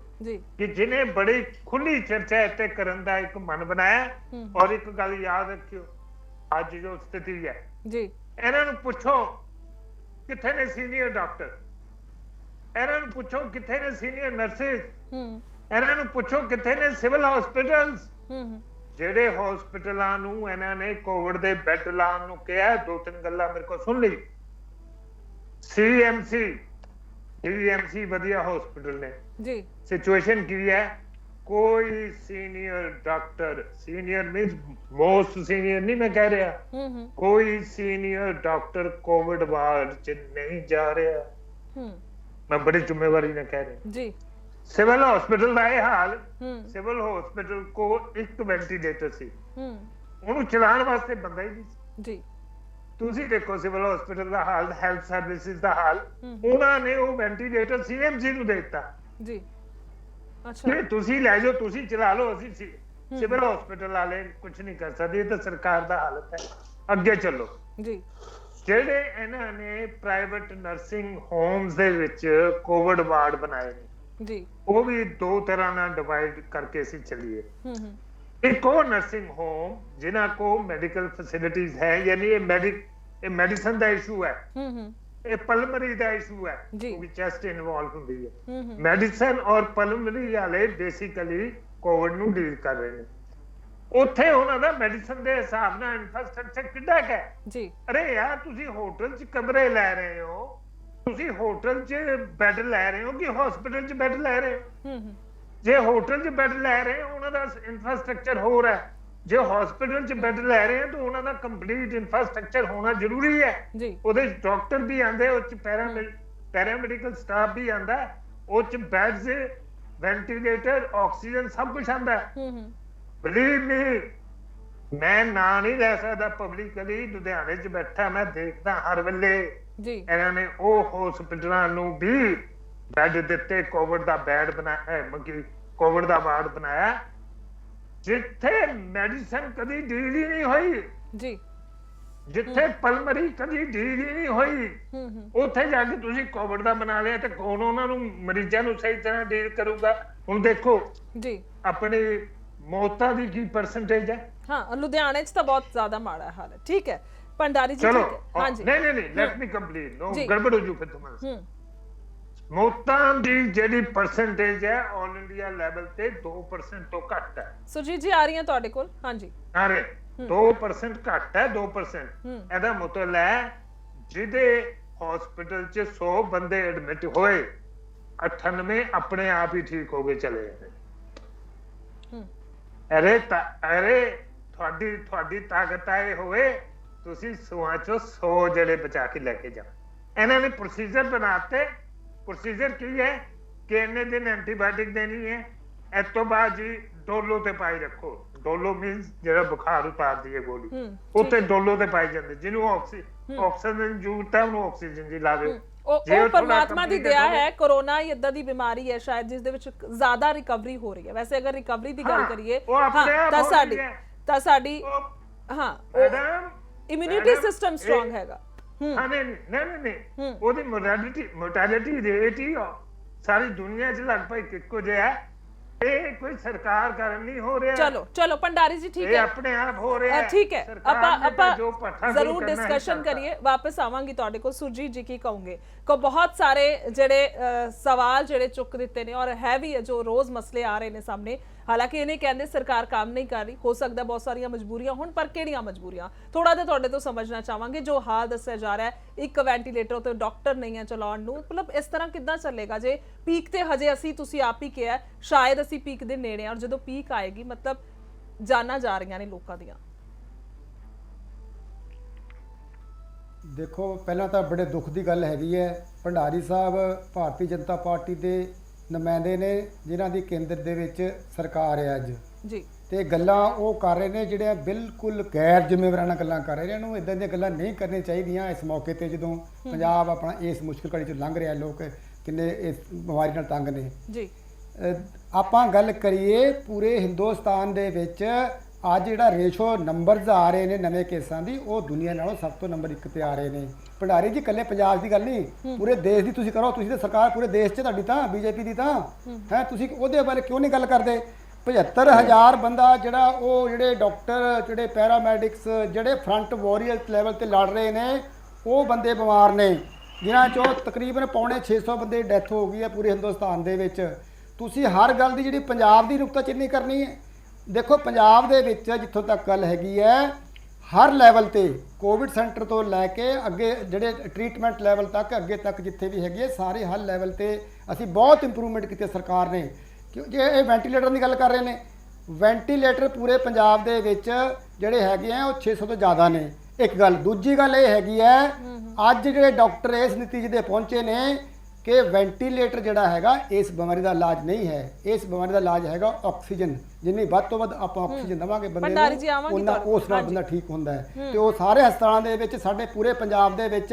ਕਿ ਜਿਹਨੇ ਬੜੀ ਖੁੱਲੀ ਚਰਚਾ ਇੱਥੇ ਕਰਨ ਦਾ ਇੱਕ ਮਨ ਬਣਾਇਆ। ਔਰ ਇੱਕ ਗੱਲ ਯਾਦ ਰੱਖਿਓ, ਅੱਜ ਜੋ ਸਥਿਤੀ ਹੈ ਜੀ, ਇਹਨਾਂ ਨੂੰ ਪੁੱਛੋ ਕਿੱਥੇ ਨੇ ਸੀਨੀਅਰ ਡਾਕਟਰ, ਇਹਨਾਂ ਨੂੰ ਪੁੱਛੋ ਕਿੱਥੇ ਨੇ ਸੀਨੀਅਰ ਨਰਸਿਸ, ਇਹਨਾਂ ਨੂੰ ਪੁੱਛੋ ਕਿੱਥੇ ਨੇ ਸਿਵਲ ਹਸਪੀਟਲਸ। ਜਿਹੜੇ ਹਸਪੀਟਲਾਂ ਨੂੰ ਇਹਨਾਂ ਨੇ ਕੋਵਿਡ ਦੇ ਬੈੱਡ ਲਾਉਣ ਨੂੰ ਕਿਹਾ, ਦੋ ਤਿੰਨ ਗੱਲਾਂ ਮੇਰੇ ਕੋਲ ਸੁਣ ਲਈ। ਸੀਐਮਸੀ ਵਧੀਆ ਹਸਪੀਟਲ ਨੇ ਜੀ, ਸਿਚੁਏਸ਼ਨ ਕੀ ਹੈ? ਕੋਈ senior doctor, senior means most senior ਨਹੀਂ ਮੈਂ ਕਹਿ ਰਿਹਾ, ਕੋਈ ਸੀਨੀਅਰ ਡਾਕਟਰ ਕੋਵਿਡ ਵਾਰਡ 'ਚ ਨਹੀਂ ਜਾ ਰਿਹਾ। ਮੈਂ ਬੜੀ ਜ਼ਿੰਮੇਵਾਰੀ ਨਾਲ ਕਹਿ ਰਿਹਾ ਜੀ। ਸਿਵਲ ਹਸਪੀਟਲ ਦਾ ਇਹ ਹਾਲ, ਸਿਵਲ ਹਸਪੀਟਲ ਕੋ ਇੱਕ ਵੈਂਟੀਲੇਟਰ ਸੀ, ਉਹਨੂੰ ਚਲਾਉਣ ਵਾਸਤੇ ਬੰਦਾ ਹੀ ਨਹੀਂ ਜੀ। ਤੁਸੀਂ ਦੇਖੋ ਸਿਵਲ ਹਸਪੀਟਲ ਦਾ ਹਾਲ, ਹੈਲਥ ਸਰਵਿਸਿਜ਼ ਦਾ ਹਾਲ, ਉਹਨਾਂ ਨੇ ਉਹ ਵੈਂਟੀਲੇਟਰ ਸੀਐਮਸੀ ਨੂੰ ਦੇ ਦਿੱਤਾ ਜੀ। ਅੱਛਾ, ਤੁਸੀਂ ਲੈ ਜਾਓ, ਤੁਸੀਂ ਚਲਾ ਲਓ, ਅਸੀਂ ਸਿਵਲ ਹਸਪੀਟਲ ਵਾਲੇ ਕੁਝ ਨਹੀਂ ਕਰ ਸਕਦੇ, ਇਹ ਤਾਂ ਸਰਕਾਰ ਦਾ ਹਾਲਤ ਹੈ। ਅੱਗੇ ਚੱਲੋ ਜੀ। ਜਿਹੜੇ ਇਹਨਾਂ ਨੇ ਪ੍ਰਾਈਵੇਟ ਨਰਸਿੰਗ ਹੋਮਸ ਦੇ ਵਿੱਚ ਕੋਵਿਡ ਵਾਰਡ ਬਣਾਏ ਨੇ ਜੀ, ਉਹ ਵੀ ਦੋ ਤਰ੍ਹਾਂ ਨਾਲ ਡਿਵਾਈਡ ਕਰਕੇ ਅਸੀਂ ਚੱਲੀਏ। ਇੱਕ ਉਹ ਨਰਸਿੰਗ ਹੋਮ ਜਿਨ੍ਹਾਂ ਕੋ ਮੈਡੀਕਲ ਫੈਸਿਲਿਟੀਜ਼ ਹੈ, ਯਾਨੀ ਇਹ ਮੈਡੀਸਨ ਦਾ ਇਸ਼ੂ ਹੈ, ਇਹ ਪਲਮਰੀ ਦਾ ਇਸ਼ੂ ਹੈ, ਕਿਉਂਕਿ ਚੈਸਟ ਇਨਵੋਲਵ ਹੁੰਦੀ ਹੈ। ਮੈਡੀਸਨ ਔਰ ਪਲਮਰੀ ਵਾਲੇ ਬੇਸਿਕਲੀ ਕੋਵਿਡ ਨੂੰ ਡੀਲ ਕਰ ਰਹੇ ਨੇ। ਉੱਥੇ ਉਹਨਾਂ ਦਾ ਮੈਡੀਸਨ ਦੇ ਹਿਸਾਬ ਨਾਲ ਇਨਫਰਾਸਟ੍ਰਕਚਰ ਕਿੱਡਾ ਹੈ ਜੀ। ਅਰੇ ਯਾਰ, ਤੁਸੀਂ ਹੋਟਲ 'ਚ ਕਮਰੇ ਲੈ ਰਹੇ ਹੋ, ਤੁਸੀਂ ਹੋਟਲ 'ਚ ਬੈੱਡ ਲੈ ਰਹੇ ਹੋ ਕਿ ਹਸਪੀਟਲ 'ਚ ਬੈੱਡ ਲੈ ਰਹੇ ਹੋ? ਜੇ ਹੋਟਲ 'ਚ ਬੈੱਡ ਲੈ ਰਹੇ ਹੋ ਉਹਨਾਂ ਦਾ ਇਨਫਰਾਸਟ੍ਰਕਚਰ ਹੋਰ ਹੈ, ਜੇ ਹਸਪੀਟਲ 'ਚ ਬੈੱਡ ਲੈ ਰਹੇ ਹੋ ਤਾਂ ਉਹਨਾਂ ਦਾ ਕੰਪਲੀਟ ਇਨਫਰਾਸਟ੍ਰਕਚਰ ਹੋਣਾ ਜ਼ਰੂਰੀ ਹੈ ਜੀ। ਉਹਦੇ ਡਾਕਟਰ ਵੀ ਆਉਂਦੇ, ਉਹ 'ਚ ਪੈਰਾਮੈਡੀਕਲ ਸਟਾਫ ਵੀ ਆਉਂਦਾ, ਉਹ 'ਚ ਬੈਡਸ, ਵੈਂਟੀਲੇਟਰ, ਆਕਸੀਜਨ ਸਭ ਕੁਝ ਆਉਂਦਾ। ਬਲੀਵ ਮੀ, ਮੈਂ ਨਾਂ ਨਹੀਂ ਲੈ ਸਕਦਾ ਪਬਲਿਕਲੀ, ਲੁਧਿਆਣੇ 'ਚ ਬੈਠਾ ਮੈਂ ਦੇਖਦਾ ਹਰ ਵੇਲੇ ਇਹਨਾਂ ਨੇ ਉਹ ਹਸਪੀਟਲਾਂ ਨੂੰ ਵੀ ਬੈੱਡ ਦਿੱਤੇ, ਕੋਵਿਡ ਦਾ ਬੈੱਡ ਬਣਾਇਆ, ਕੋਵਿਡ ਦਾ ਵਾਰਡ ਬਣਾਇਆ, ਜਿੱਥੇ ਮੈਡੀਸਨ ਕਦੀ ਡੀਲ ਹੀ ਨਹੀਂ ਹੋਈ ਜੀ, ਜਿੱਥੇ ਪਲਮਰੀ ਕਦੀ ਡੀਲ ਹੀ ਨਹੀਂ ਹੋਈ, ਉੱਥੇ ਜਾ ਕੇ ਤੁਸੀਂ ਕੋਵਿਡ ਦਾ ਬਣਾ ਲਿਆ ਤੇ ਕੌਣ ਉਹਨਾਂ ਨੂੰ ਮਰੀਜ਼ਾਂ ਨੂੰ ਸਹੀ ਤਰ੍ਹਾਂ ਡੀਲ ਕਰੂਗਾ? ਹੁਣ ਦੇਖੋ ਜੀ, ਆਪਣੀ ਮੌਤਾਂ ਦੀ ਕੀ ਪਰਸੈਂਟੇਜ ਹੈ? ਹਾਂ, ਲੁਧਿਆਣੇ 'ਚ ਤਾਂ ਬਹੁਤ ਜ਼ਿਆਦਾ ਮਾੜਾ ਹਾਲ ਹੈ। ਠੀਕ ਹੈ ਭੰਡਾਰੀ ਜੀ, ਠੀਕ ਹੈ। ਹਾਂਜੀ, ਨਹੀਂ ਲੈਟ ਮੀ ਕੰਪਲੀਟ, ਨੋ ਗੜਬੜ ਹੋ ਜੂ ਫਿਰ ਤੁਹਾਡਾ। ਮੌਤਾਂ ਦੀ ਜਿਹੜੀ ਪਰਸੈਂਟੇਜ ਹੈ ਆਲ ਇੰਡੀਆ ਲੈਵਲ ਤੇ 2% ਤੋਂ ਘੱਟ ਹੈ। ਸੁਰਜੀਤ ਜੀ ਆ ਰਹੀ ਹੈ ਤੁਹਾਡੇ ਕੋਲ। ਹਾਂਜੀ, ਅਰੇ 2% ਘੱਟ ਹੈ, 2%। ਇਹਦਾ ਮਤਲਬ ਹੈ ਜਿਹਦੇ ਹਸਪੀਟਲ 'ਚ 100 ਬੰਦੇ ਐਡਮਿਟ ਹੋਏ, 98 ਆਪਣੇ ਆਪ ਹੀ ਠੀਕ ਹੋ ਗਏ ਚਲੇ ਗਏ। ਅਰੇ ਤੁਹਾਡੀ ਤਾਕਤ ਆਏ ਹੋਵੇ ਤੁਸੀਂ 100 ਚੋਂ 100 ਜਿਹੜੇ ਬਚਾ ਕੇ ਲੈ ਕੇ ਜਾਓ। ਇਹਨਾਂ ਨੇ ਪ੍ਰੋਸੀਜਰ ਬਣਾਤੇ। ਪ੍ਰੋਸੀਜਰ ਕੀ ਹੈ ਕਿ ਇੰਨੇ ਦਿਨ ਐਂਟੀਬਾਇਓਟਿਕ ਦੇਣੀ ਹੈ, ਇਸ ਤੋਂ ਬਾਅਦ ਜੀ ਡੋਲੋ ਤੇ ਪਾਈ ਰੱਖੋ, ਡੋਲੋ ਮੀਨਸ ਜਿਹੜਾ ਬੁਖਾਰ ਉਤਾਰਦੀ ਹੈ ਗੋਲੀ, ਉੱਤੇ ਡੋਲੋ ਤੇ ਪਾਈ ਜਾਂਦੇ, ਜਿਹਨੂੰ ਆਕਸੀਜਨ ਦੀ ਜ਼ਰੂਰਤ ਹੈ ਉਹਨੂੰ ਆਕਸੀਜਨ ਦੀ ਲਾਵੇ। ਉਹ ਪਰਮਾਤਮਾ ਦੀ ਦਇਆ ਹੈ, ਕੋਰੋਨਾ ਹੀ ਇਦਾਂ ਦੀ ਬਿਮਾਰੀ ਹੈ ਸ਼ਾਇਦ ਜਿਸ ਦੇ ਵਿੱਚ ਜ਼ਿਆਦਾ ਰਿਕਵਰੀ ਹੋ ਰਹੀ ਹੈ। ਵੈਸੇ ਅਗਰ ਰਿਕਵਰੀ ਦੀ ਗੱਲ ਕਰੀਏ ਤਾਂ ਸਾਡੀ ਇਮਿਊਨਿਟੀ ਸਿਸਟਮ ਸਟਰੋਂਗ ਹੈਗਾ। ਨਹੀਂ ਉਹਦੀ ਮੋਰਟੈਲਿਟੀ ਰੇਟ ਹੀ ਸਾਰੀ ਦੁਨੀਆ 'ਚ ਲਗਭਗ ਇੱਕੋ ਜਿਹਾ ਹੈ। ਇਹ ਕੋਈ ਸਰਕਾਰ ਕਾਰਨ ਨਹੀਂ ਹੋ ਰਿਹਾ। ਚਲੋ ਭੰਡਾਰੀ ਜੀ ਠੀਕ ਹੈ, ਇਹ ਆਪਣੇ ਆਪ ਹੋ ਰਿਹਾ ਹੈ। ਠੀਕ ਹੈ, ਆਪਾਂ ਜ਼ਰੂਰ ਡਿਸਕਸ਼ਨ ਕਰੀਏ। ਵਾਪਸ ਆਵਾਂਗੀ ਤੁਹਾਡੇ ਕੋਲ। ਸੁਰਜੀਤ ਜੀ ਕੀ ਕਹੋਗੇ? ਕੋ ਬਹੁਤ ਸਾਰੇ ਜਿਹੜੇ ਸਵਾਲ ਜਿਹੜੇ ਚੁੱਕ ਦਿੱਤੇ ਨੇ ਔਰ ਹੈ ਵੀ ਜੋ ਰੋਜ਼ ਮਸਲੇ ਆ ਰਹੇ ਨੇ ਸਾਹਮਣੇ। ਹਾਲਾਂਕਿ ਇਹ ਨਹੀਂ ਕਹਿੰਦੇ ਸਰਕਾਰ ਕੰਮ ਨਹੀਂ ਕਰ ਰਹੀ, ਹੋ ਸਕਦਾ ਬਹੁਤ ਸਾਰੀਆਂ ਮਜਬੂਰੀਆਂ ਹੋਣ, ਪਰ ਕਿਹੜੀਆਂ ਮਜਬੂਰੀਆਂ ਥੋੜਾ ਜਿਹਾ ਤੁਹਾਡੇ ਤੋਂ ਸਮਝਣਾ ਚਾਹਾਂਗੇ। ਜੋ ਹਾਲ ਦੱਸਿਆ ਜਾ ਰਿਹਾ ਹੈ, ਇੱਕ ਵੈਂਟੀਲੇਟਰ ਤੇ ਡਾਕਟਰ ਨਹੀਂ ਹੈ ਚਲਾਉਣ ਨੂੰ, ਮਤਲਬ ਇਸ ਤਰ੍ਹਾਂ ਕਿੱਦਾਂ ਚੱਲੇਗਾ? ਜੇ ਪੀਕ ਤੇ ਹਜੇ ਤੁਸੀਂ ਆਪ ਹੀ ਕਿਹਾ ਸ਼ਾਇਦ ਅਸੀਂ ਪੀਕ ਦੇ ਨੇੜੇ ਆ, ਔਰ ਜਦੋਂ ਪੀਕ ਆਏਗੀ ਮਤਲਬ ਜਾਨਾਂ ਜਾ ਰਹੀਆਂ ਨੇ ਲੋਕਾਂ ਦੀਆਂ। ਦੇਖੋ, ਪਹਿਲਾਂ ਤਾਂ ਬੜੇ ਦੁੱਖ ਦੀ ਗੱਲ ਹੈਗੀ ਹੈ, ਭੰਡਾਰੀ ਸਾਹਿਬ ਭਾਰਤੀ ਜਨਤਾ ਪਾਰਟੀ ਦੇ ਨੁਮਾਇੰਦੇ ਨੇ ਜਿਨ੍ਹਾਂ ਦੀ ਕੇਂਦਰ ਦੇ ਵਿੱਚ ਸਰਕਾਰ ਹੈ ਅੱਜ ਜੀ, ਤੇ ਗੱਲਾਂ ਉਹ ਕਰ ਰਹੇ ਨੇ ਜਿਹੜੀਆਂ ਬਿਲਕੁਲ ਗੈਰ ਜ਼ਿੰਮੇਵਾਰਾਨਾ ਗੱਲਾਂ ਕਰ ਰਹੇ ਨੇ। ਇਹਨੂੰ ਇਦਾਂ ਦੀਆਂ ਗੱਲਾਂ ਨਹੀਂ ਕਰਨੀਆਂ ਚਾਹੀਦੀਆਂ ਇਸ ਮੌਕੇ ਤੇ, ਜਦੋਂ ਪੰਜਾਬ ਆਪਣਾ ਇਸ ਮੁਸ਼ਕਿਲ ਘੜੀ 'ਚ ਲੰਘ ਰਿਹਾ, ਲੋਕ ਕਿੰਨੇ ਇਸ ਬਿਮਾਰੀ ਨਾਲ ਤੰਗ ਨੇ ਜੀ। ਆਪਾਂ ਗੱਲ ਕਰੀਏ ਪੂਰੇ ਹਿੰਦੁਸਤਾਨ ਦੇ ਵਿੱਚ ਅੱਜ ਜਿਹੜਾ ਰੇਸ਼ੋ ਨੰਬਰਸ ਆ ਰਹੇ ਨੇ ਨਵੇਂ ਕੇਸਾਂ ਦੀ, ਉਹ ਦੁਨੀਆ ਨਾਲੋਂ ਸਭ ਤੋਂ ਨੰਬਰ 1 ਤੇ ਆ ਰਹੇ ਨੇ। ਭੰਡਾਰੀ ਜੀ ਇਕੱਲੇ ਪੰਜਾਬ ਦੀ ਗੱਲ ਨਹੀਂ, ਪੂਰੇ ਦੇਸ਼ ਦੀ ਤੁਸੀਂ ਕਰੋ। ਤੁਸੀਂ ਤਾਂ ਸਰਕਾਰ ਪੂਰੇ ਦੇਸ਼ 'ਚ ਤੁਹਾਡੀ ਤਾਂ ਬੀਜੇਪੀ ਦੀ ਤਾਂ ਹੈ, ਤੁਸੀਂ ਉਹਦੇ ਬਾਰੇ ਕਿਉਂ ਨਹੀਂ ਗੱਲ ਕਰਦੇ? 75,000 ਬੰਦਾ ਜਿਹੜਾ ਉਹ ਜਿਹੜੇ ਡਾਕਟਰ, ਜਿਹੜੇ ਪੈਰਾਮੈਡਿਕਸ, ਜਿਹੜੇ ਫਰੰਟ ਵਾਰੀਅਰ ਲੈਵਲ ਤੇ ਲੜ ਰਹੇ ਨੇ, ਉਹ ਬੰਦੇ ਬਿਮਾਰ ਨੇ, ਜਿਨ੍ਹਾਂ 'ਚੋਂ ਤਕਰੀਬਨ 650 ਬੰਦੇ ਦੀ ਡੈਥ ਹੋ ਗਈ ਹੈ ਪੂਰੇ ਹਿੰਦੁਸਤਾਨ ਦੇ ਵਿੱਚ। ਤੁਸੀਂ ਹਰ ਗੱਲ ਦੀ ਜਿਹੜੀ ਪੰਜਾਬ ਦੀ ਨੁਕਤਾਚੀਨੀ ਕਰਨੀ ਹੈ। ਦੇਖੋ, ਪੰਜਾਬ ਦੇ ਵਿੱਚ ਜਿੱਥੋਂ ਤੱਕ ਗੱਲ ਹੈਗੀ ਹੈ, ਹਰ ਲੈਵਲ ਤੇ ਕੋਵਿਡ ਸੈਂਟਰ ਤੋਂ ਲੈ ਕੇ ਅੱਗੇ ਜਿਹੜੇ ਟ੍ਰੀਟਮੈਂਟ ਲੈਵਲ ਤੱਕ, ਅੱਗੇ ਤੱਕ ਜਿੱਥੇ ਵੀ ਹੈਗੀ ਹੈ, ਸਾਰੇ ਹਰ ਲੈਵਲ ਤੇ ਅਸੀਂ ਬਹੁਤ ਇੰਪਰੂਵਮੈਂਟ ਕੀਤੀ ਸਰਕਾਰ ਨੇ। ਕਿਉਂ ਜੇ ਇਹ ਵੈਂਟੀਲੇਟਰ ਦੀ ਗੱਲ ਕਰ ਰਹੇ ਨੇ, ਵੈਂਟੀਲੇਟਰ ਪੂਰੇ ਪੰਜਾਬ ਦੇ ਵਿੱਚ ਜਿਹੜੇ ਹੈਗੇ ਆ ਉਹ 600 ਤੋਂ ਜ਼ਿਆਦਾ ਨੇ। ਇੱਕ ਗੱਲ। ਦੂਜੀ ਗੱਲ ਇਹ ਹੈਗੀ ਹੈ, ਅੱਜ ਜਿਹੜੇ ਡਾਕਟਰ ਇਸ ਨਤੀਜੇ ਤੇ ਪਹੁੰਚੇ ਨੇ ਕਿ ਵੈਂਟੀਲੇਟਰ ਜਿਹੜਾ ਹੈਗਾ ਇਸ ਬਿਮਾਰੀ ਦਾ ਇਲਾਜ ਨਹੀਂ ਹੈ। ਇਸ ਬਿਮਾਰੀ ਦਾ ਇਲਾਜ ਹੈਗਾ ਆਕਸੀਜਨ। ਜਿੰਨੀ ਵੱਧ ਤੋਂ ਵੱਧ ਆਪਾਂ ਆਕਸੀਜਨ ਦੇਵਾਂਗੇ ਬੰਦੇ ਨੂੰ, ਉਹਨਾਂ ਉਸ ਨਾਲ ਬੰਦਾ ਠੀਕ ਹੁੰਦਾ ਹੈ। ਤੇ ਉਹ ਸਾਰੇ ਹਸਪਤਾਲਾਂ ਦੇ ਵਿੱਚ, ਸਾਡੇ ਪੂਰੇ ਪੰਜਾਬ ਦੇ ਵਿੱਚ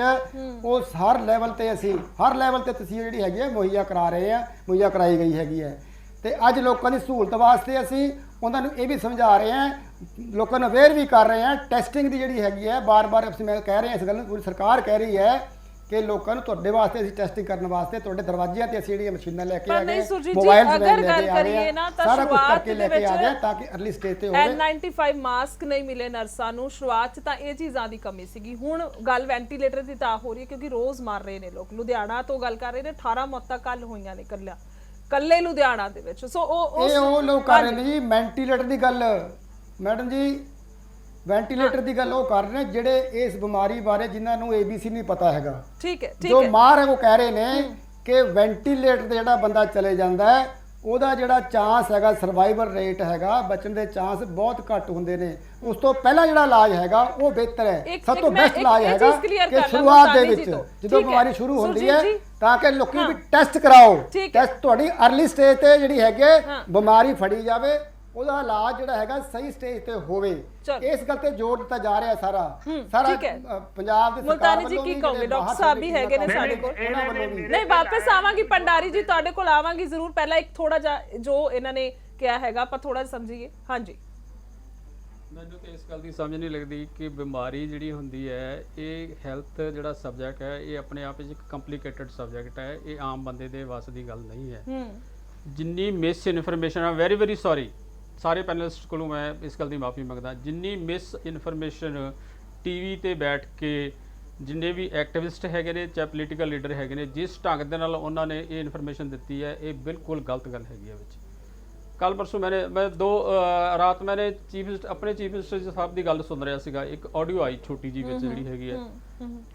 ਉਹ ਹਰ ਲੈਵਲ ਤੇ ਅਸੀਂ ਹਰ ਲੈਵਲ ਤੇ ਤਸਵੀਰ ਜਿਹੜੀ ਹੈਗੀ ਹੈ ਮੁਹੱਈਆ ਕਰਾ ਰਹੇ ਆ, ਮੁਹੱਈਆ ਕਰਾਈ ਗਈ ਹੈਗੀ ਹੈ। ਤੇ ਅੱਜ ਲੋਕਾਂ ਦੀ ਸਹੂਲਤ ਵਾਸਤੇ ਅਸੀਂ ਉਹਨਾਂ ਨੂੰ ਇਹ ਵੀ ਸਮਝਾ ਰਹੇ ਹਾਂ, ਲੋਕਾਂ ਨੂੰ ਅਵੇਅਰ ਵੀ ਕਰ ਰਹੇ ਹਾਂ। ਟੈਸਟਿੰਗ ਦੀ ਜਿਹੜੀ ਹੈਗੀ ਹੈ, ਬਾਰ-ਬਾਰ ਅਸੀਂ ਮੈਂ ਕਹਿ ਰਿਹਾ, ਇਸ ਗੱਲ ਨੂੰ ਪੂਰੀ ਸਰਕਾਰ ਕਹਿ ਰਹੀ ਹੈ ਕਿ ਲੋਕਾਂ ਨੂੰ ਤੁਹਾਡੇ ਵਾਸਤੇ ਅਸੀਂ ਟੈਸਟਿੰਗ ਕਰਨ ਵਾਸਤੇ ਤੁਹਾਡੇ ਦਰਵਾਜ਼ਿਆਂ ਤੇ ਅਸੀਂ ਜਿਹੜੀਆਂ ਮਸ਼ੀਨਾਂ ਲੈ ਕੇ ਆ ਗਏ, ਮੋਬਾਈਲ ਲੈ ਕੇ ਆ ਗਏ, ਸਾਰਾ ਕੁਝ ਕਰਕੇ ਲੈ ਕੇ ਆ ਗਏ ਤਾਂ ਕਿ ਅਰਲੀ ਸਟੇਜ ਤੇ ਹੋਵੇ। N95 ਮਾਸਕ ਨਹੀਂ ਮਿਲੇ ਨਰਸਾਂ ਨੂੰ ਸ਼ੁਰੂਆਤ 'ਚ ਤਾਂ ਇਹ ਚੀਜ਼ਾਂ ਦੀ ਕਮੀ ਸੀਗੀ। ਹੁਣ ਗੱਲ ਵੈਂਟੀਲੇਟਰ ਦੀ ਤਾਂ ਹੋ ਰਹੀ ਹੈ ਕਿਉਂਕਿ ਰੋਜ਼ ਮਰ ਰਹੇ ਨੇ ਲੋਕ। ਲੁਧਿਆਣਾ ਤੋਂ ਗੱਲ ਕਰ ਰਹੇ ਨੇ, 18 ਮੌਤਾਂ ਕੱਲ ਹੋਈਆਂ ਨੇ ਕੱਲੇ ਲੁਧਿਆਣਾ ਦੇ ਵਿੱਚ। ਸੋ ਉਹ ਲੋਕ ਕਰ ਰਹੇ ਨੇ ਜੀ ਵੈਂਟੀਲੇਟਰ ਦੀ ਗੱਲ। ਮੈਡਮ ਜੀ, ਵੈਂਟੀਲੇਟਰ ਦੀ ਗੱਲ ਉਹ ਕਰ ਰਹੇ ਨੇ ਜਿਹੜੇ ਇਸ ਬਿਮਾਰੀ ਬਾਰੇ ਜਿਨ੍ਹਾਂ ਨੂੰ ABC ਨਹੀਂ ਪਤਾ ਹੈਗਾ। ਠੀਕ ਹੈ, ਜੋ ਮਾਹਰ ਹੈ ਉਹ ਕਹਿ ਰਹੇ ਨੇ ਕਿ ਵੈਂਟੀਲੇਟਰ ਤੇ ਜਿਹੜਾ ਬੰਦਾ ਚਲੇ ਜਾਂਦਾ ਹੈ, ਉਹਦਾ ਜਿਹੜਾ ਚਾਂਸ ਹੈਗਾ, ਸਰਵਾਈਵਲ ਰੇਟ ਹੈਗਾ, ਬਚਣ ਦੇ ਚਾਂਸ ਬਹੁਤ ਘੱਟ ਹੁੰਦੇ ਨੇ। ਉਸ ਤੋਂ ਪਹਿਲਾਂ ਜਿਹੜਾ ਇਲਾਜ ਹੈਗਾ ਉਹ ਬਿਹਤਰ ਹੈ। ਸਭ ਤੋਂ ਬੈਸਟ ਇਲਾਜ ਹੈਗਾ ਕਿ ਸ਼ੁਰੂਆਤ ਦੇ ਵਿੱਚ ਜਦੋਂ ਬਿਮਾਰੀ ਸ਼ੁਰੂ ਹੁੰਦੀ ਹੈ ਤਾਂ ਕਿ ਲੋਕੀ ਵੀ ਟੈਸਟ ਕਰਾਓ। ਟੈਸਟ ਤੁਹਾਡੀ ਅਰਲੀ ਸਟੇਜ ਤੇ ਜਿਹੜੀ ਹੈਗੀ ਬਿਮਾਰੀ ਫੜੀ ਜਾਵੇ, ਉਹਦਾ ਇਲਾਜ ਜਿਹੜਾ ਹੈਗਾ ਸਹੀ ਸਟੇਜ ਤੇ ਹੋਵੇ। ਇਸ ਗੱਲ ਤੇ ਜ਼ੋਰ ਦਿੱਤਾ ਜਾ ਰਿਹਾ ਸਾਰਾ ਪੰਜਾਬ ਦੇ ਮੁਲਤਾਨੀ ਜੀ ਕੀ ਕਹੋਗੇ? ਡਾਕਟਰ ਸਾਹਿਬ ਵੀ ਹੈਗੇ ਨੇ ਸਾਡੇ ਕੋਲ। ਨਹੀਂ, ਵਾਪਸ ਆਵਾਂਗੀ ਭੰਡਾਰੀ ਜੀ, ਤੁਹਾਡੇ ਕੋਲ ਆਵਾਂਗੀ ਜ਼ਰੂਰ। ਪਹਿਲਾਂ ਇੱਕ ਥੋੜਾ ਜਿਹਾ ਜੋ ਇਹਨਾਂ ਨੇ ਕਿਹਾ ਹੈਗਾ ਆਪਾਂ ਥੋੜਾ ਸਮਝੀਏ। ਹਾਂਜੀ, ਮੈਨੂੰ ਤੇ ਇਸ ਗੱਲ ਦੀ ਸਮਝ ਨਹੀਂ ਲੱਗਦੀ ਕਿ ਬਿਮਾਰੀ ਜਿਹੜੀ ਹੁੰਦੀ ਹੈ, ਇਹ ਹੈਲਥ ਜਿਹੜਾ ਸਬਜੈਕਟ ਹੈ, ਇਹ ਆਪਣੇ ਆਪ ਵਿੱਚ ਇੱਕ ਕੰਪਲਿਕੇਟਡ ਸਬਜੈਕਟ ਹੈ। ਇਹ ਆਮ ਬੰਦੇ ਦੇ ਵੱਸ ਦੀ ਗੱਲ ਨਹੀਂ ਹੈ। ਜਿੰਨੀ ਮਿਸ ਇਨਫੋਰਮੇਸ਼ਨ ਆ, ਵੈਰੀ ਸੌਰੀ ਸਾਰੇ ਪੈਨਲਿਸਟ ਕੋਲੋਂ ਮੈਂ ਇਸ ਗੱਲ ਦੀ ਮਾਫੀ ਮੰਗਦਾ, ਜਿੰਨੀ ਮਿਸ ਇਨਫੋਰਮੇਸ਼ਨ ਟੀਵੀ ਤੇ ਬੈਠ ਕੇ ਜਿੰਨੇ ਵੀ ਐਕਟਿਵਿਸਟ ਹੈਗੇ ਨੇ, ਚਾਹੇ ਪੋਲੀਟੀਕਲ ਲੀਡਰ ਹੈਗੇ ਨੇ, ਜਿਸ ਢੰਗ ਦੇ ਨਾਲ ਉਹਨਾਂ ਨੇ ਇਹ ਇਨਫੋਰਮੇਸ਼ਨ ਦਿੱਤੀ ਹੈ, ਇਹ ਬਿਲਕੁਲ ਗਲਤ ਗੱਲ ਹੈਗੀ ਹੈ। ਵਿੱਚ ਕੱਲ ਪਰਸੋਂ ਮੈਂ ਰਾਤ ਮੈਨੇ ਆਪਣੇ ਚੀਫ ਮਿਨਿਸਟਰ ਸਾਹਿਬ ਦੀ ਗੱਲ ਸੁਣ ਰਿਹਾ ਸੀਗਾ। ਇੱਕ ਆਡੀਓ ਆਈ ਛੋਟੀ ਜੀ ਵਿੱਚ ਜਿਹੜੀ ਹੈਗੀ ਹੈ,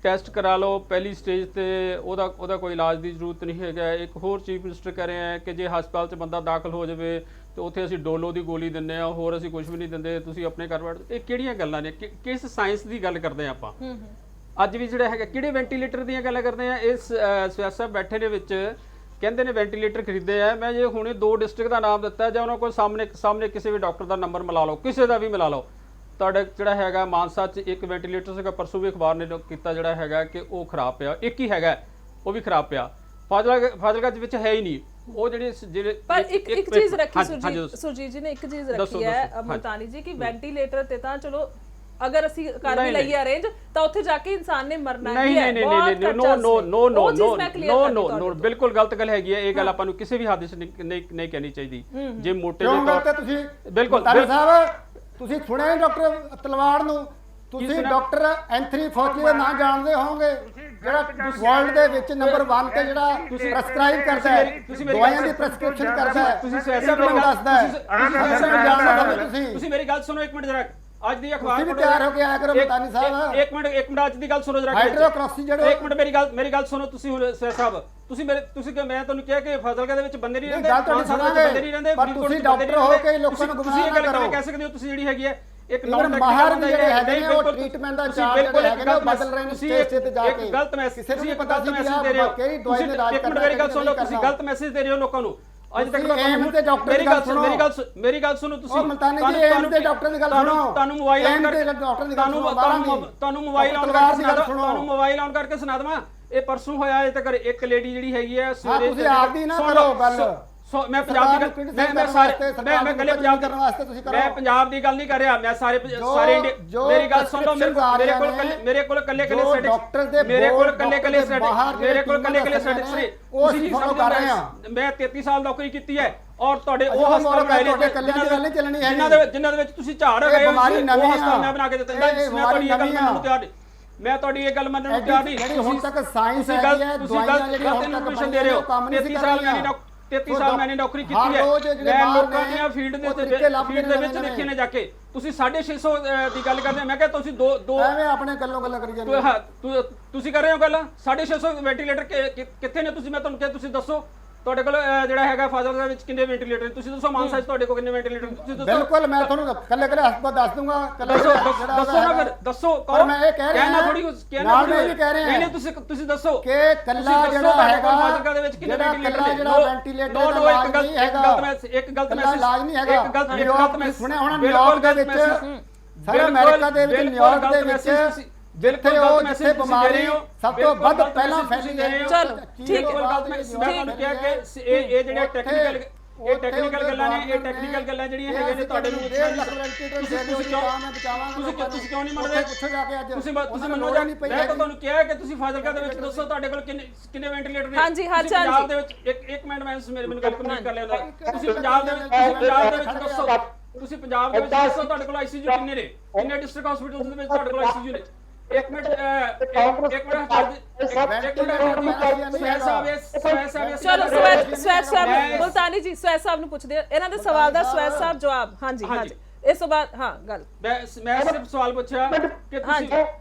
ਟੈਸਟ ਕਰਾ ਲਓ ਪਹਿਲੀ ਸਟੇਜ ਤੇ, ਉਹਦਾ ਕੋਈ ਇਲਾਜ ਦੀ ਜ਼ਰੂਰਤ ਨਹੀਂ ਹੈਗਾ। ਇੱਕ ਹੋਰ ਚੀਫ ਮਿਨਿਸਟਰ ਕਹਿ ਰਹੇ ਆ ਕਿ ਜੇ ਹਸਪਤਾਲ 'ਚ ਬੰਦਾ ਦਾਖਲ ਹੋ ਜਾਵੇ ਤੇ ਉੱਥੇ ਅਸੀਂ ਡੋਲੋ ਦੀ ਗੋਲੀ ਦਿੰਦੇ ਆ, ਹੋਰ ਅਸੀਂ ਕੁਝ ਵੀ ਨਹੀਂ ਦਿੰਦੇ, ਤੁਸੀਂ ਆਪਣੇ ਘਰ ਬੈਠੋ। ਇਹ ਕਿਹੜੀਆਂ ਗੱਲਾਂ ਨੇ? ਕਿਸ ਸਾਇੰਸ ਦੀ ਗੱਲ ਕਰਦੇ ਆ ਆਪਾਂ? ਅੱਜ ਵੀ ਜਿਹੜਾ ਹੈਗਾ ਕਿਹੜੇ ਵੈਂਟੀਲੇਟਰ ਦੀਆਂ ਗੱਲਾਂ ਕਰਦੇ ਆ? ਇਸ ਸਿਆਸਤ ਬੈਠੇ ਦੇ ਵਿੱਚ ਕਹਿੰਦੇ ਨੇ ਵੈਂਟੀਲੇਟਰ ਖਰੀਦੇ ਆ। ਮੈਂ ਜੇ ਹੁਣੇ 2 ਡਿਸਟ੍ਰਿਕਟ ਦਾ ਨਾਮ ਦਿੱਤਾ ਜਾਂ ਉਹਨਾਂ ਕੋਲ ਸਾਹਮਣੇ ਕਿਸੇ ਵੀ ਡਾਕਟਰ ਦਾ ਨੰਬਰ ਮਿਲਾ ਲਓ, ਕਿਸੇ ਦਾ ਵੀ ਮਿਲਾ ਲਓ। ਤੁਹਾਡਾ ਜਿਹੜਾ ਹੈਗਾ ਮਾਨਸਾ 'ਚ ਇੱਕ ਵੈਂਟੀਲੇਟਰ ਸੀਗਾ, ਪਰਸੋਂ ਵੀ ਅਖਬਾਰ ਨੇ ਕੀਤਾ ਜਿਹੜਾ ਹੈਗਾ ਕਿ ਉਹ ਖਰਾਬ ਪਿਆ, ਇੱਕ ਹੀ ਹੈਗਾ ਉਹ ਵੀ ਖਰਾਬ ਪਿਆ। ਫਾਜ਼ਿਲਕਾ ਦੇ ਵਿੱਚ ਹੈ ਹੀ ਨਹੀਂ ਉਹ ਜਿਹੜੇ ਪਰ ਇੱਕ ਚੀਜ਼ ਰੱਖੀ ਸੁਰਜੀਤ ਜੀ ਨੇ, ਇੱਕ ਚੀਜ਼ ਰੱਖੀ ਹੈ ਮੁਲਤਾਨੀ ਜੀ ਕਿ ਵੈਂਟੀਲੇਟਰ ਤੇ ਤਾਂ ਚਲੋ ਅਗਰ ਅਸੀਂ ਕਰ ਵੀ ਲਈਏ ਅਰੇਂਜ ਤਾਂ ਉੱਥੇ ਜਾ ਕੇ ਇਨਸਾਨ ਨੇ ਮਰਨਾ ਹੀ ਹੈ। ਨੋ ਬਿਲਕੁਲ ਗਲਤ ਗੱਲ ਹੈਗੀ ਹੈ ਇਹ ਗੱਲ, ਆਪਾਂ ਨੂੰ ਕਿਸੇ ਵੀ ਹਾਦਸੇ ਨਹੀਂ ਕਹਿਣੀ ਚਾਹੀਦੀ। ਜੇ ਮੋਟੇ ਜਿਹੇ ਤੌਰ ਤੇ ਤੁਸੀਂ ਬਿਲਕੁਲ ਸਾਹਿਬ ਤੁਸੀਂ ਸੁਣਿਆ ਡਾਕਟਰ ਤਲਵਾੜ ਨੂੰ, ਤੁਸੀਂ ਡਾਕਟਰ ਐਂਥਨੀ ਫੌਜੀ ਦਾ ਨਾਮ ਜਾਣਦੇ ਹੋਵੋਗੇ, ਜਿਹੜਾ ਵਰਲਡ ਦੇ ਵਿੱਚ ਨੰਬਰ 1 ਤੇ ਜਿਹੜਾ ਪ੍ਰੈਸਕ੍ਰਾਈਬ ਕਰਦਾ ਹੈ, ਦਵਾਈਆਂ ਦੀ ਪ੍ਰੈਸਕ੍ਰਿਪਸ਼ਨ ਕਰਦਾ ਹੈ, ਤੁਸੀਂ ਮੇਰੀ ਗੱਲ ਸੁਣੋ ਇੱਕ ਮਿੰਟ ਜਰਾ। ਅੱਜ ਦੀ ਅਖਬਾਰ ਵੀ ਤਿਆਰ ਹੋ ਕੇ ਆਇਆ ਕਰੋ ਮੁਲਤਾਨੀ ਸਾਹਿਬ। ਇੱਕ ਮਿੰਟ ਅੱਜ ਦੀ ਗੱਲ ਸੁਣੋ ਜਰਾ। ਹਾਈਡਰੋਕ੍ਰਾਸੀ ਜਿਹੜੇ ਇੱਕ ਮਿੰਟ ਮੇਰੀ ਗੱਲ ਸੁਣੋ ਤੁਸੀਂ ਹੁਣ ਸਾਹਿਬ, ਤੁਸੀਂ ਕਿ ਮੈਂ ਤੁਹਾਨੂੰ ਕਿਹਾ ਕਿ ਫਾਜ਼ਿਲਕਾ ਦੇ ਵਿੱਚ ਬੰਦੇ ਨਹੀਂ ਰਹਿੰਦੇ, ਬੰਦੇ ਨਹੀਂ ਰਹਿੰਦੇ, ਪਰ ਤੁਸੀਂ ਡਾਕਟਰ ਹੋ ਕੇ ਲੋਕਾਂ ਨੂੰ ਗੁੰਮਰਾਹ ਨਾ ਕਰੋ। ਕਹਿ ਸਕਦੇ ਹੋ ਤੁਸੀਂ ਜਿਹੜੀ ਹੈਗੀ ਹੈ ਇੱਕ ਮਾਹਰ ਦੇ ਜਿਹੜੇ ਹੈਗੇ ਨੇ ਉਹ ਟ੍ਰੀਟਮੈਂਟ ਦਾ ਚਾਰਜ ਜਿਹੜੇ ਹੈਗੇ ਨੇ ਉਹ ਬਦਲ ਰਹੇ ਨੇ ਸਟੇਜ ਤੇ ਜਾ ਕੇ। ਗਲਤ ਮੈਸੇਜ ਕਿਸੇ ਨੂੰ ਪਤਾ ਸੀ ਕਿ ਆਪ ਕਿਹੜੀ ਦਵਾਈ ਦੇ ਰਾਜ ਕਰਨਾ। ਮੇਰੀ ਗੱਲ ਸੁਣੋ, ਤੁਸੀਂ ਗਲਤ ਮੈਸੇਜ ਦੇ ਰਹੇ ਹੋ ਲੋਕਾਂ ਨੂੰ। ਅੱਜ ਤੱਕ ਐਮ ਤੇ ਡਾਕਟਰ ਦੀ ਗੱਲ ਸੁਣੋ, ਮੇਰੀ ਗੱਲ ਸੁਣੋ ਤੁਸੀਂ। ਮੁਲਤਾਨੀ ਜੀ ਐਮ ਤੇ ਡਾਕਟਰ ਦੀ ਗੱਲ ਸੁਣੋ, ਤੁਹਾਨੂੰ ਮੋਬਾਈਲ ਆਨ ਕਰਕੇ ਡਾਕਟਰ ਦੀ ਗੱਲ ਸੁਣੋ, ਤੁਹਾਨੂੰ ਮੋਬਾਈਲ ਆਨ ਕਰਕੇ ਸੁਣਾ ਦਵਾਂ। ਇਹ ਪਰਸੋਂ ਹੋਇਆ ਅਜੇ ਤੱਕ ਇੱਕ ਲੇਡੀ ਜਿਹੜੀ ਹੈਗੀ ਹੈ ਸਵੇਰੇ, ਤੁਸੀਂ ਆਪ ਦੀ ਨਾ ਕਰੋ ਗੱਲ। ਮੈਂ ਪੰਜਾਬ ਦੀ ਗੱਲ ਪੰਜਾਬ ਦੀ ਗੱਲ ਨਹੀਂ ਕਰ ਰਿਹਾ, ਮੈਂ ਸਾਰੇ ਮੇਰੀ ਗੱਲ ਸੁਣ ਲਓ। ਮੇਰੇ ਕੋਲ ਕੱਲੇ ਮੈਂ 33 ਸਾਲ ਨੌਕਰੀ ਕੀਤੀ ਹੈ ਔਰ ਤੁਹਾਡੇ ਉਹ ਜਿਨ੍ਹਾਂ ਦੇ ਵਿੱਚ ਤੁਸੀਂ ਝਾੜ ਗਏ ਮੈਂ ਬਣਾ ਕੇ ਦਿੱਤਾ। ਮੈਂ ਤੁਹਾਡੀ ਇਹ ਗੱਲ ਮੰਨਣ ਨੂੰ ਤਿਆਰ ਨਹੀਂ। ਹੁਣ ਤੱਕ ਸਾਇੰਸ ਹੈ ਦਵਾਈਆਂ ਜਿਹੜੀਆਂ ਹੁਣ ਤੱਕ ਇਨਫੋਰਮੇਸ਼ਨ ਦੇ ਰਹੇ ਹੋ। 33 ਸਾਲ ਮੈंने ਨੌਕਰੀ ਕੀਤੀ ਹੈ। ਮੈਂ ਲੋਕਾਂ ਦੀਆਂ ਫੀਲਡ ਦੇ ਵਿੱਚ ਦੇਖੇ ਨੇ ਜਾ ਕੇ। ਤੁਸੀਂ 650 ਦੀ ਗੱਲ ਕਰਦੇ, ਮੈਂ ਕਿਹਾ ਤੁਸੀਂ ਦੋ ਐਵੇਂ ਆਪਣੇ ਗੱਲਾਂ ਕਰੀ ਜਾਂਦੇ ਹੋ। ਤੁਸੀਂ ਕਰ ਰਹੇ ਹੋ ਗੱਲ 650 ਵੈਂਟੀਲੇਟਰ ਕਿੱਥੇ ਨੇ? ਤੁਸੀਂ ਮੈਂ ਤੁਹਾਨੂੰ ਕਿਹਾ ਤੁਸੀਂ ਦੱਸੋ ਤੁਹਾਡੇ ਕੋਲ ਜਿਹੜਾ ਹੈਗਾ ਫਾਜ਼ਿਲਕਾ ਦੇ ਵਿੱਚ ਕਿੰਨੇ ਵੈਂਟੀਲੇਟਰ ਨੇ? ਤੁਸੀਂ ਦੱਸੋ ਮਾਨਸਾ 'ਚ ਤੁਹਾਡੇ ਕੋਲ ਕਿੰਨੇ ਵੈਂਟੀਲੇਟਰ ਤੁਸੀਂ ਦੱਸੋ। ਬਿਲਕੁਲ ਮੈਂ ਤੁਹਾਨੂੰ ਕੱਲੇ ਹਸਪਤਾਲ ਦੱਸ ਦੂੰਗਾ। ਦੱਸੋ ਨਾ ਫਿਰ ਦੱਸੋ। ਪਰ ਮੈਂ ਇਹ ਕਹਿ ਰਿਹਾ ਥੋੜੀ ਨਾਲ ਮੈਂ ਇਹ ਕਹਿ ਰਿਹਾ ਨਹੀਂ ਤੁਸੀਂ ਦੱਸੋ ਕਿ ਕੱਲਾ ਜਿਹੜਾ ਹੈਗਾ ਫਾਜ਼ਿਲਕਾ ਦੇ ਵਿੱਚ ਕਿੰਨੇ ਵੈਂਟੀਲੇਟਰ ਨੇ? ਜਿਹੜਾ ਵੈਂਟੀਲੇਟਰ ਦਾ ਇਲਾਜ ਨਹੀਂ ਹੈਗਾ, ਇੱਕ ਗਲਤ ਮੈਸੇਜ ਇਲਾਜ ਨਹੀਂ ਹੈਗਾ। ਨਿਊਯਾਰਕ ਮੈਂ ਸੁਣਿਆ ਹੋਣਾ, ਨਿਊਯਾਰਕ ਦੇ ਵਿੱਚ ਸਾਰਾ ਅਮਰੀਕਾ ਦੇ ਵਿੱਚ ਨਿਊਯਾਰਕ ਦੇ ਵਿੱਚ ਜਿੱਥੇ ਬਿਮਾਰੀ ਸਭ ਤੋਂ ਵੱਧ ਪਹਿਲਾਂ ਫੈਲੀ ਹੈ। ਚਲੋ ਠੀਕ ਹੈ, ਮੈਂ ਤੁਹਾਨੂੰ ਕਿਹਾ ਕਿ ਇਹ ਜਿਹੜੇ ਟੈਕਨੀਕਲ ਗੱਲਾਂ ਨੇ, ਇਹ ਟੈਕਨੀਕਲ ਗੱਲਾਂ ਜਿਹੜੀਆਂ ਹੈਗੀਆਂ ਨੇ ਤੁਹਾਡੇ ਨੂੰ ਤੁਸੀਂ ਕਿਉਂ ਨਹੀਂ ਮੰਨਦੇ? ਤੁਸੀਂ ਮੰਨੋ ਜਾਂ ਨਹੀਂ? ਮੈਂ ਤੁਹਾਨੂੰ ਕਿਹਾ ਕਿ ਤੁਸੀਂ ਫਾਜ਼ਿਲਕਾ ਦੇ ਵਿੱਚ ਦੱਸੋ ਤੁਹਾਡੇ ਕੋਲ ਕਿੰਨੇ ਵੈਂਟੀਲੇਟਰ ਨੇ? ਹਾਂਜੀ ਪੰਜਾਬ ਦੇ ਵਿੱਚ ਇੱਕ ਮਿੰਟ ਮੈਨੂੰ ਗੱਲ ਕੰਪਲੀਟ ਕਰ ਲੈਂਦਾ। ਤੁਸੀਂ ਪੰਜਾਬ ਦੇ ਵਿੱਚ ਦੱਸੋ, ਤੁਸੀਂ ਪੰਜਾਬ ਦੇ ਵਿੱਚ ਦੱਸੋ ਤੁਹਾਡੇ ਕੋਲ ਆਈਸੀਯੂ ਕਿੰਨੇ ਨੇ? ਕਿੰਨੇ ਡਿਸਟ੍ਰਿਕਟ ਹਸਪੀਟਲਸ ਦੇ ਵਿੱਚ ਤੁਹਾਡੇ ਕੋਲ ਆਈਸੀਯੂ ਨੇ? ਇੱਕ ਮਿੰਟ ਸਵੈਤ ਸਾਹਿਬ ਮੁਲਤਾਨੀ ਜੀ, ਸਵੈਤ ਸਾਹਿਬ ਨੂੰ ਪੁੱਛਦੇ ਇਹਨਾਂ ਦੇ ਸਵਾਲ ਦਾ ਸਵੈਤ ਸਾਹਿਬ ਜਵਾਬ। ਹਾਂਜੀ ਇਸ ਤੋਂ ਬਾਅਦ ਗੱਲ ਮੈਂ ਸਿਰਫ ਸਵਾਲ ਪੁੱਛਿਆ ਕਿ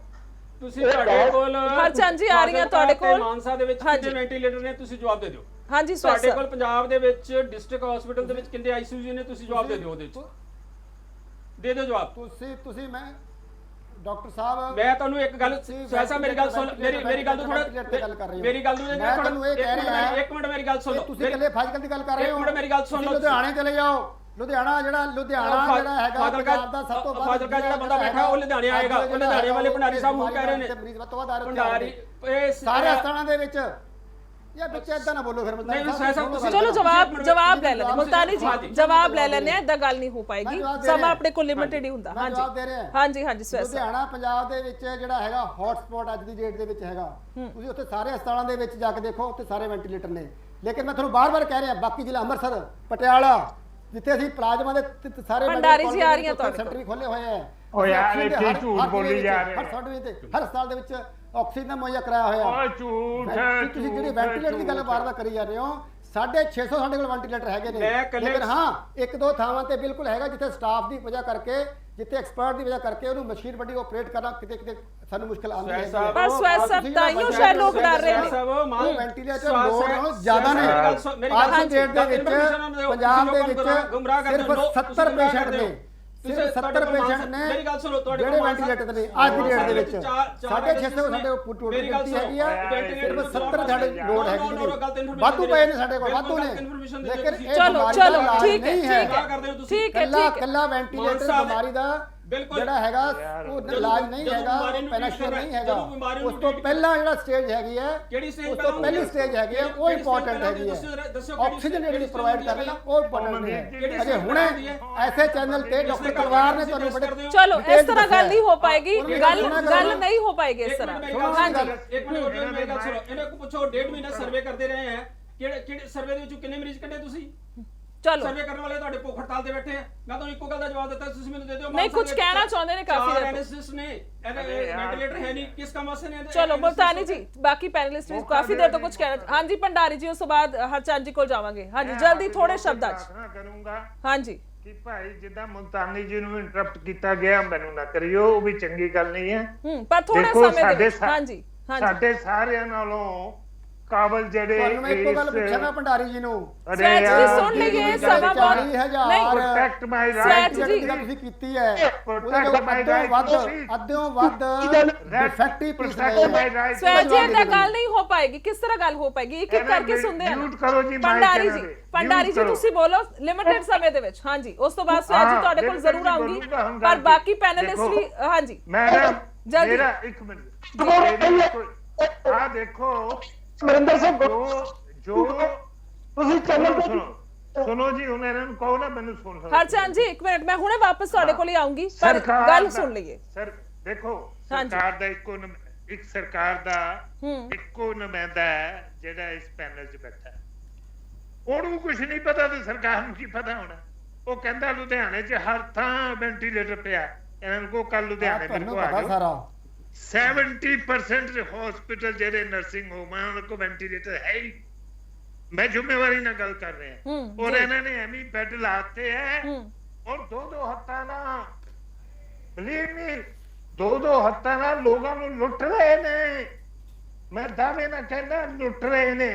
ਤੁਸੀਂ ਤੁਹਾਡੇ ਕੋਲ ਹਰਚੰਦ ਜੀ ਆ ਰਹੀਆਂ ਤੁਹਾਡੇ ਕੋਲ ਮਾਨਸਾ ਦੇ ਵਿੱਚ ਕਿੰਨੇ ਵੈਂਟੀਲੇਟਰ ਨੇ? ਤੁਸੀਂ ਜਵਾਬ ਦੇ ਦਿਓ। ਹਾਂਜੀ ਤੁਹਾਡੇ ਕੋਲ ਪੰਜਾਬ ਦੇ ਵਿੱਚ ਡਿਸਟ੍ਰਿਕਟ ਹਸਪੀਟਲ ਦੇ ਵਿੱਚ ਕਿੰਨੇ ਆਈਸੀਯੂ ਨੇ? ਤੁਸੀਂ ਜਵਾਬ ਦੇ ਦਿਓ। ਉਹਦੇ ਵਿੱਚ ਦੇ ਦਿਓ ਜਵਾਬ। ਤੁਸੀਂ ਮੈਂ ਡਾਕਟਰ ਸਾਹਿਬ ਮੈਂ ਤੁਹਾਨੂੰ ਇੱਕ ਗੱਲ ਸਵੈਸਾ ਮੇਰੀ ਗੱਲ ਸੁਣ, ਮੇਰੀ ਗੱਲ ਨੂੰ ਥੋੜਾ ਮੇਰੀ ਗੱਲ ਨੂੰ ਮੈਂ ਤੁਹਾਨੂੰ ਇਹ ਕਹਿ ਰਿਹਾ ਇੱਕ ਮਿੰਟ ਮੇਰੀ ਗੱਲ ਸੁਣ ਲਓ। ਤੁਸੀਂ ਇਕੱਲੇ ਫਾਜ਼ਿਲਕਾ ਦੀ ਗੱਲ ਕਰ ਰਹੇ ਹੋ। ਇੱਕ ਮਿੰਟ ਮੇਰੀ ਗੱਲ ਸੁਣ ਲਓ। ਲੁਧਿਆਣੇ ਚਲੇ ਜਾਓ। ਲੁਧਿਆਣਾ ਜਿਹੜਾ ਹੈਗਾ ਪੰਜਾਬ ਦਾ ਸਭ ਤੋਂ ਵੱਧ ਫਾਜ਼ਿਲਕਾ ਜਿਹੜਾ ਬੰਦਾ ਬੈਠਾ ਉਹ ਲੁਧਿਆਣੇ ਆਏਗਾ। ਉਹ ਲੁਧਿਆਣੇ ਵਾਲੇ ਭੰਡਾਰੀ ਸਾਹਿਬ ਨੂੰ ਕਹਿ ਰਹੇ ਨੇ ਭੰਡਾਰੀ ਸਾਰੇ ਹਸਪਤਾਲਾਂ ਦੇ ਵਿੱਚ ਯਾ ਬੱਚੇ ਇਦਾਂ ਨਾ ਬੋਲੋ ਫਿਰ ਚਲੋ ਜਵਾਬ ਲੈ ਲੈਂਦੇ ਮੁਲਤਾਨੀ ਜੀ, ਜਵਾਬ ਲੈ ਲੈਂਦੇ ਆ। ਇਦਾਂ ਗੱਲ ਨਹੀਂ ਹੋ ਪਾਏਗੀ, ਸਮਾਂ ਆਪਣੇ ਕੋਲ ਲਿਮਿਟਡ ਹੀ ਹੁੰਦਾ। ਹਾਂਜੀ ਸਵੈਤ ਲੁਧਿਆਣਾ ਪੰਜਾਬ ਦੇ ਵਿੱਚ ਜਿਹੜਾ ਹੈਗਾ ਹੌਟ ਸਪੌਟ ਅੱਜ ਦੀ ਡੇਟ ਦੇ ਵਿੱਚ ਹੈਗਾ। ਤੁਸੀਂ ਉੱਥੇ ਸਾਰੇ ਹਸਪਤਾਲਾਂ ਦੇ ਵਿੱਚ ਜਾ ਕੇ ਦੇਖੋ, ਉੱਥੇ ਸਾਰੇ ਵੈਂਟੀਲੇਟਰ ਨੇ। ਲੇਕਿਨ ਮੈਂ ਤੁਹਾਨੂੰ ਬਾਰ-ਬਾਰ ਕਹਿ ਰਿਹਾ ਬਾਕੀ ਜ਼ਿਲ੍ਹਾ ਅੰਮ੍ਰਿਤਸਰ, ਪਟਿਆਲਾ ਜਿੱਥੇ ਅਸੀਂ ਪਲਾਜ਼ਮਾ ਦੇ ਸਾਰੇ ਭੰਡਾਰੀ ਜੀ ਆ ਰਹੀਆਂ ਤੁਹਾਡੇ ਸੈਂਟਰ ਵੀ ਖੋਲੇ ਹੋਏ ਆ। ਓ ਯਾਰ ਇਹ ਝੂਠ ਬੋਲੀ ਜਾ ਰਹੇ ਹਰ ਹਸਪਤਾਲ ਦੇ ਵਿੱਚ ਆਕਸੀਜਨ ਮੁਹੱਈਆ ਕਰਾਇਆ ਹੋਇਆ। ਓ ਝੂਠ ਤੁਸੀਂ ਜਿਹੜੀ ਵੈਂਟੀਲੇਟਰ ਦੀ ਗੱਲ ਬਾਰ-ਬਾਰ ਕਰੀ ਜਾ ਰਹੇ ਹੋ, 650 ਸਾਡੇ ਕੋਲ ਵੈਂਟੀਲੇਟਰ ਹੈਗੇ ਨੇ। ਲੇਕਿਨ ਹਾਂ ਇੱਕ ਦੋ ਥਾਵਾਂ ਤੇ ਬਿਲਕੁਲ ਹੈਗਾ ਜਿੱਥੇ ਸਟਾਫ ਦੀ ਵਜ੍ਹਾ ਕਰਕੇ, ਜਿੱਥੇ ਐਕਸਪਰਟ ਦੀ ਵਜ੍ਹਾ ਕਰਕੇ ਉਹਨੂੰ ਮਸ਼ੀਨ ਵੱਡੀ ਆਪਰੇਟ ਕਰਨਾ ਕਿਤੇ ਸਾਨੂੰ ਮੁਸ਼ਕਲ ਆਉਂਦੀ ਹੈ। ਪਰ ਸਵੈਤ ਸਾਹਿਬ ਤਾਈਓ ਸ਼ਾਇਦ ਲੋਕ ਡਰ ਰਹੇ ਨੇ। ਉਹ ਵੈਂਟੀਲੇਟਰ ਲੋੜ ਨਾਲੋਂ ਜ਼ਿਆਦਾ ਨੇ। ਅੱਜ ਦੀ ਡੇਟ ਦੇ ਵਿੱਚ ਪੰਜਾਬ ਦੇ ਵਿੱਚ ਸਿਰਫ 70 ਪੇਸ਼ੈਂਟ ਨੇ। ਸਿਰਫ 70 ਪੇਸ਼ੈਂਟ ਨੇ ਜਿਹੜੇ ਵੈਂਟੀਲੇਟਰ ਤੇ ਅੱਜ ਦੀ ਡੇਟ ਦੇ ਵਿੱਚ 650 ਸਾਡੇ ਕੋਲ ਟੋਟਲ ਗਿਣਤੀ ਹੈਗੀ ਆ, ਸਿਰਫ 70 ਸਾਡੇ ਲੋੜ ਹੈਗੀ ਜੀ, ਵਾਧੂ ਪਏ ਨੇ ਸਾਡੇ ਕੋਲ, ਵਾਧੂ ਨੇ, ਲੇਕਿਨ ਇਹ ਬਿਮਾਰੀ ਦਾ ਇਲਾਜ ਨਹੀਂ ਹੈ। ਕੱਲਾ ਵੈਂਟੀਲੇਟਰ ਬਿਮਾਰੀ ਦਾ ਜਿਹੜਾ ਹੈਗਾ ਉਹ ਇਲਾਜ ਨਹੀਂ ਹੈਗਾ, ਪੈਨਿਸ਼ਨਰ ਨਹੀਂ ਹੈਗਾ। ਉਸ ਤੋਂ ਪਹਿਲਾਂ ਜਿਹੜਾ ਸਟੇਜ ਹੈਗੀ ਹੈ, ਉਸ ਤੋਂ ਪਹਿਲੀ ਸਟੇਜ ਹੈਗੀ ਹੈ, ਉਹ ਇੰਪੋਰਟੈਂਟ ਹੈਗੀ ਹੈ। ਆਕਸੀਜਨ ਜਿਹੜੀ ਪ੍ਰੋਵਾਈਡ ਕਰ ਰਹੇ ਉਹ ਇੰਪੋਰਟੈਂਟ ਹੈ। ਅਜੇ ਹੁਣੇ ਐਸੇ ਚੈਨਲ ਤੇ ਡਾਕਟਰ ਤਲਵਾਰ ਨੇ ਤੁਹਾਨੂੰ ਬੜੇ ਚਲੋ ਇਸ ਤਰ੍ਹਾਂ ਗੱਲ ਨਹੀਂ ਹੋ ਪਾਏਗੀ, ਗੱਲ ਨਹੀਂ ਹੋ ਪਾਏਗੀ ਇਸ ਤਰ੍ਹਾਂ। ਹਾਂਜੀ ਇੱਕ ਮਿੰਟ ਮੇਰੀ ਗੱਲ ਸੁਣੋ, ਇਹਨੇ ਕੋ ਪੁੱਛੋ 1.5 ਮਹੀਨਾ ਸਰਵੇ ਕਰਦੇ ਰਹੇ ਹੈ, ਕਿਹੜੇ ਸਰਵੇ ਦੇ ਵਿੱਚੋਂ ਕਿੰਨੇ ਮਰੀਜ਼ ਕੱਢੇ ਤੁਸੀਂ? ਚਲੋ ਸਰਵੇ ਕਰਨ ਵਾਲੇ ਤੁਹਾਡੇ ਭੁੱਖ ਹੜਤਾਲ ਤੇ ਬੈਠੇ ਆ। ਮੈਂ ਤੁਹਾਨੂੰ ਇੱਕੋ ਗੱਲ ਦਾ ਜਵਾਬ ਦਿੱਤਾ, ਤੁਸੀਂ ਮੈਨੂੰ ਦੇ ਦਿਓ। ਨਹੀਂ ਕੁਝ ਕਹਿਣਾ ਚਾਹੁੰਦੇ ਨੇ ਕਾਫੀ ਦੇਰ ਤੋਂ। ਐਨਾਲਿਸਿਸ ਨੇ ਵੈਂਟੀਲੇਟਰ ਹੈ ਨਹੀਂ, ਕਿਸ ਕੰਮ ਵਾਸਤੇ ਨੇ? ਚਲੋ ਮੁਲਤਾਨੀ ਜੀ, ਬਾਕੀ ਪੈਨਲਿਸਟ ਵੀ ਕਾਫੀ ਦੇਰ ਤੋਂ ਕੁਝ ਕਹਿਣਾ। ਹਾਂਜੀ ਭੰਡਾਰੀ ਜੀ, ਉਸ ਤੋਂ ਬਾਅਦ ਹਰਚੰਦ ਜੀ ਕੋਲ ਜਾਵਾਂਗੇ। ਹਾਂਜੀ ਜਲਦੀ ਥੋੜੇ ਸ਼ਬਦਾਂ ਚ ਕਰੂੰਗਾ। ਹਾਂਜੀ ਕਿ ਭਾਈ ਜਿੱਦਾਂ ਮੁਲਤਾਨੀ ਜੀ ਨੂੰ ਇੰਟਰਪਟ ਕੀਤਾ ਗਿਆ, ਮੈਨੂੰ ਨਾ ਕਰਿਓ, ਉਹ ਵੀ ਚੰਗੀ ਗੱਲ ਨਹੀਂ ਹੈ। ਪਰ ਥੋੜੇ ਸਮੇਂ ਦੇ ਵਿੱਚ ਹਾਂਜੀ ਸਾਡੇ ਸਾਰਿਆਂ ਨਾਲੋਂ ਕਾਬਲ ਜਿਹੜੇ ਤੁਹਾਨੂੰ ਇੱਕੋ ਗੱਲ ਪੁੱਛਿਆ ਨਾ ਭੰਡਾਰੀ ਜੀ ਨੂੰ, ਸੈਟ ਜੀ ਸੁਣ ਲਈਏ, ਸਮਾਂ ਬਹੁਤ ਨਹੀਂ ਪ੍ਰੋਟੈਕਟ ਮਾਈ ਰਾਈਟ ਜਿਹੜੀ ਤੁਸੀਂ ਕੀਤੀ ਹੈ ਉਹਦੇ ਅੱਧਿਓਂ ਵੱਧ ਡਿਫੈਕਟਿਵ ਪੀਸ ਨੇ। ਸੈਟ ਜੀ ਇਹ ਗੱਲ ਨਹੀਂ ਹੋ ਪਾਏਗੀ। ਕਿਸ ਤਰ੍ਹਾਂ ਗੱਲ ਹੋ ਪਾਏਗੀ? ਇੱਕ ਇੱਕ ਕਰਕੇ ਸੁਣਦੇ ਆ। ਭੰਡਾਰੀ ਜੀ ਤੁਸੀਂ ਬੋਲੋ ਲਿਮਿਟਿਡ ਸਮੇਂ ਦੇ ਵਿੱਚ। ਹਾਂਜੀ ਉਸ ਤੋਂ ਬਾਅਦ ਸੈਟ ਜੀ ਤੁਹਾਡੇ ਕੋਲ ਜ਼ਰੂਰ ਆਉਂਗੀ, ਪਰ ਬਾਕੀ ਪੈਨਲਿਸਟ ਵੀ ਹਾਂਜੀ ਮੈਡਮ ਜਲਦੀ ਮੇਰਾ ਇੱਕ ਮਿੰਟ ਆ ਦੇਖੋ ਸੁਰਿੰਦਰ ਸਿੰਘ ਜੋ ਤੁਸੀਂ ਚੈਨਲ ਸੁਣੋ ਜੀ, ਹੁਣ ਇਹਨਾਂ ਨੂੰ ਕਹੋ ਨਾ ਮੈਨੂੰ ਸੁਣ ਲਓ। ਹਰਚੰਦ ਜੀ ਇੱਕ ਮਿੰਟ, ਮੈਂ ਹੁਣੇ ਵਾਪਸ ਤੁਹਾਡੇ ਕੋਲ ਹੀ ਆਉਂਗੀ, ਪਰ ਗੱਲ ਸੁਣ ਲਈਏ। ਸਰ ਦੇਖੋ ਸਰਕਾਰ ਦਾ ਇੱਕ ਸਰਕਾਰ ਦਾ ਇੱਕੋ ਨੁਮਾਇੰਦਾ ਹੈ ਜਿਹੜਾ ਇਸ ਪੈਨਲ 'ਚ ਬੈਠਾ ਹੈ। ਉਹਨੂੰ ਕੁਝ ਨਹੀਂ ਪਤਾ ਤੇ ਸਰਕਾਰ ਨੂੰ ਕੀ ਪਤਾ ਹੋਣਾ। ਉਹ ਕਹਿੰਦਾ ਲੁਧਿਆਣੇ 'ਚ ਹਰ ਥਾਂ ਵੈਂਟੀਲੇਟਰ ਪਿਆ, ਇਹਨਾਂ ਨੂੰ ਕੋ ਕੱਲ ਲੁਧਿਆਣੇ ਮੈਨੂੰ ਆ ਜਾਓ। 70% ਹਸਪੀਟਲ ਜਿਹੜੇ ਨਰਸਿੰਗ ਹੋਮ ਹੈ ਉਹਨਾਂ ਕੋਲ ਵੈਂਟੀਲੇਟਰ ਹੈ ਹੀ। ਮੈਂ ਜ਼ਿੰਮੇਵਾਰੀ ਨਾਲ ਗੱਲ ਕਰ ਰਿਹਾ ਔਰ ਇਹਨਾਂ ਨੇ ਐਵੇਂ ਬੈੱਡ ਲਾਤੇ ਹੈ ਔਰ ਦੋ ਹੱਥਾਂ ਨਾਲ ਬਲੀਵ ਮੀ ਦੋ ਹੱਥਾਂ ਨਾਲ ਲੋਕਾਂ ਨੂੰ ਲੁੱਟ ਰਹੇ ਨੇ। ਮੈਂ ਦਾਅਵੇ ਨਾਲ ਕਹਿੰਦਾ ਲੁੱਟ ਰਹੇ ਨੇ।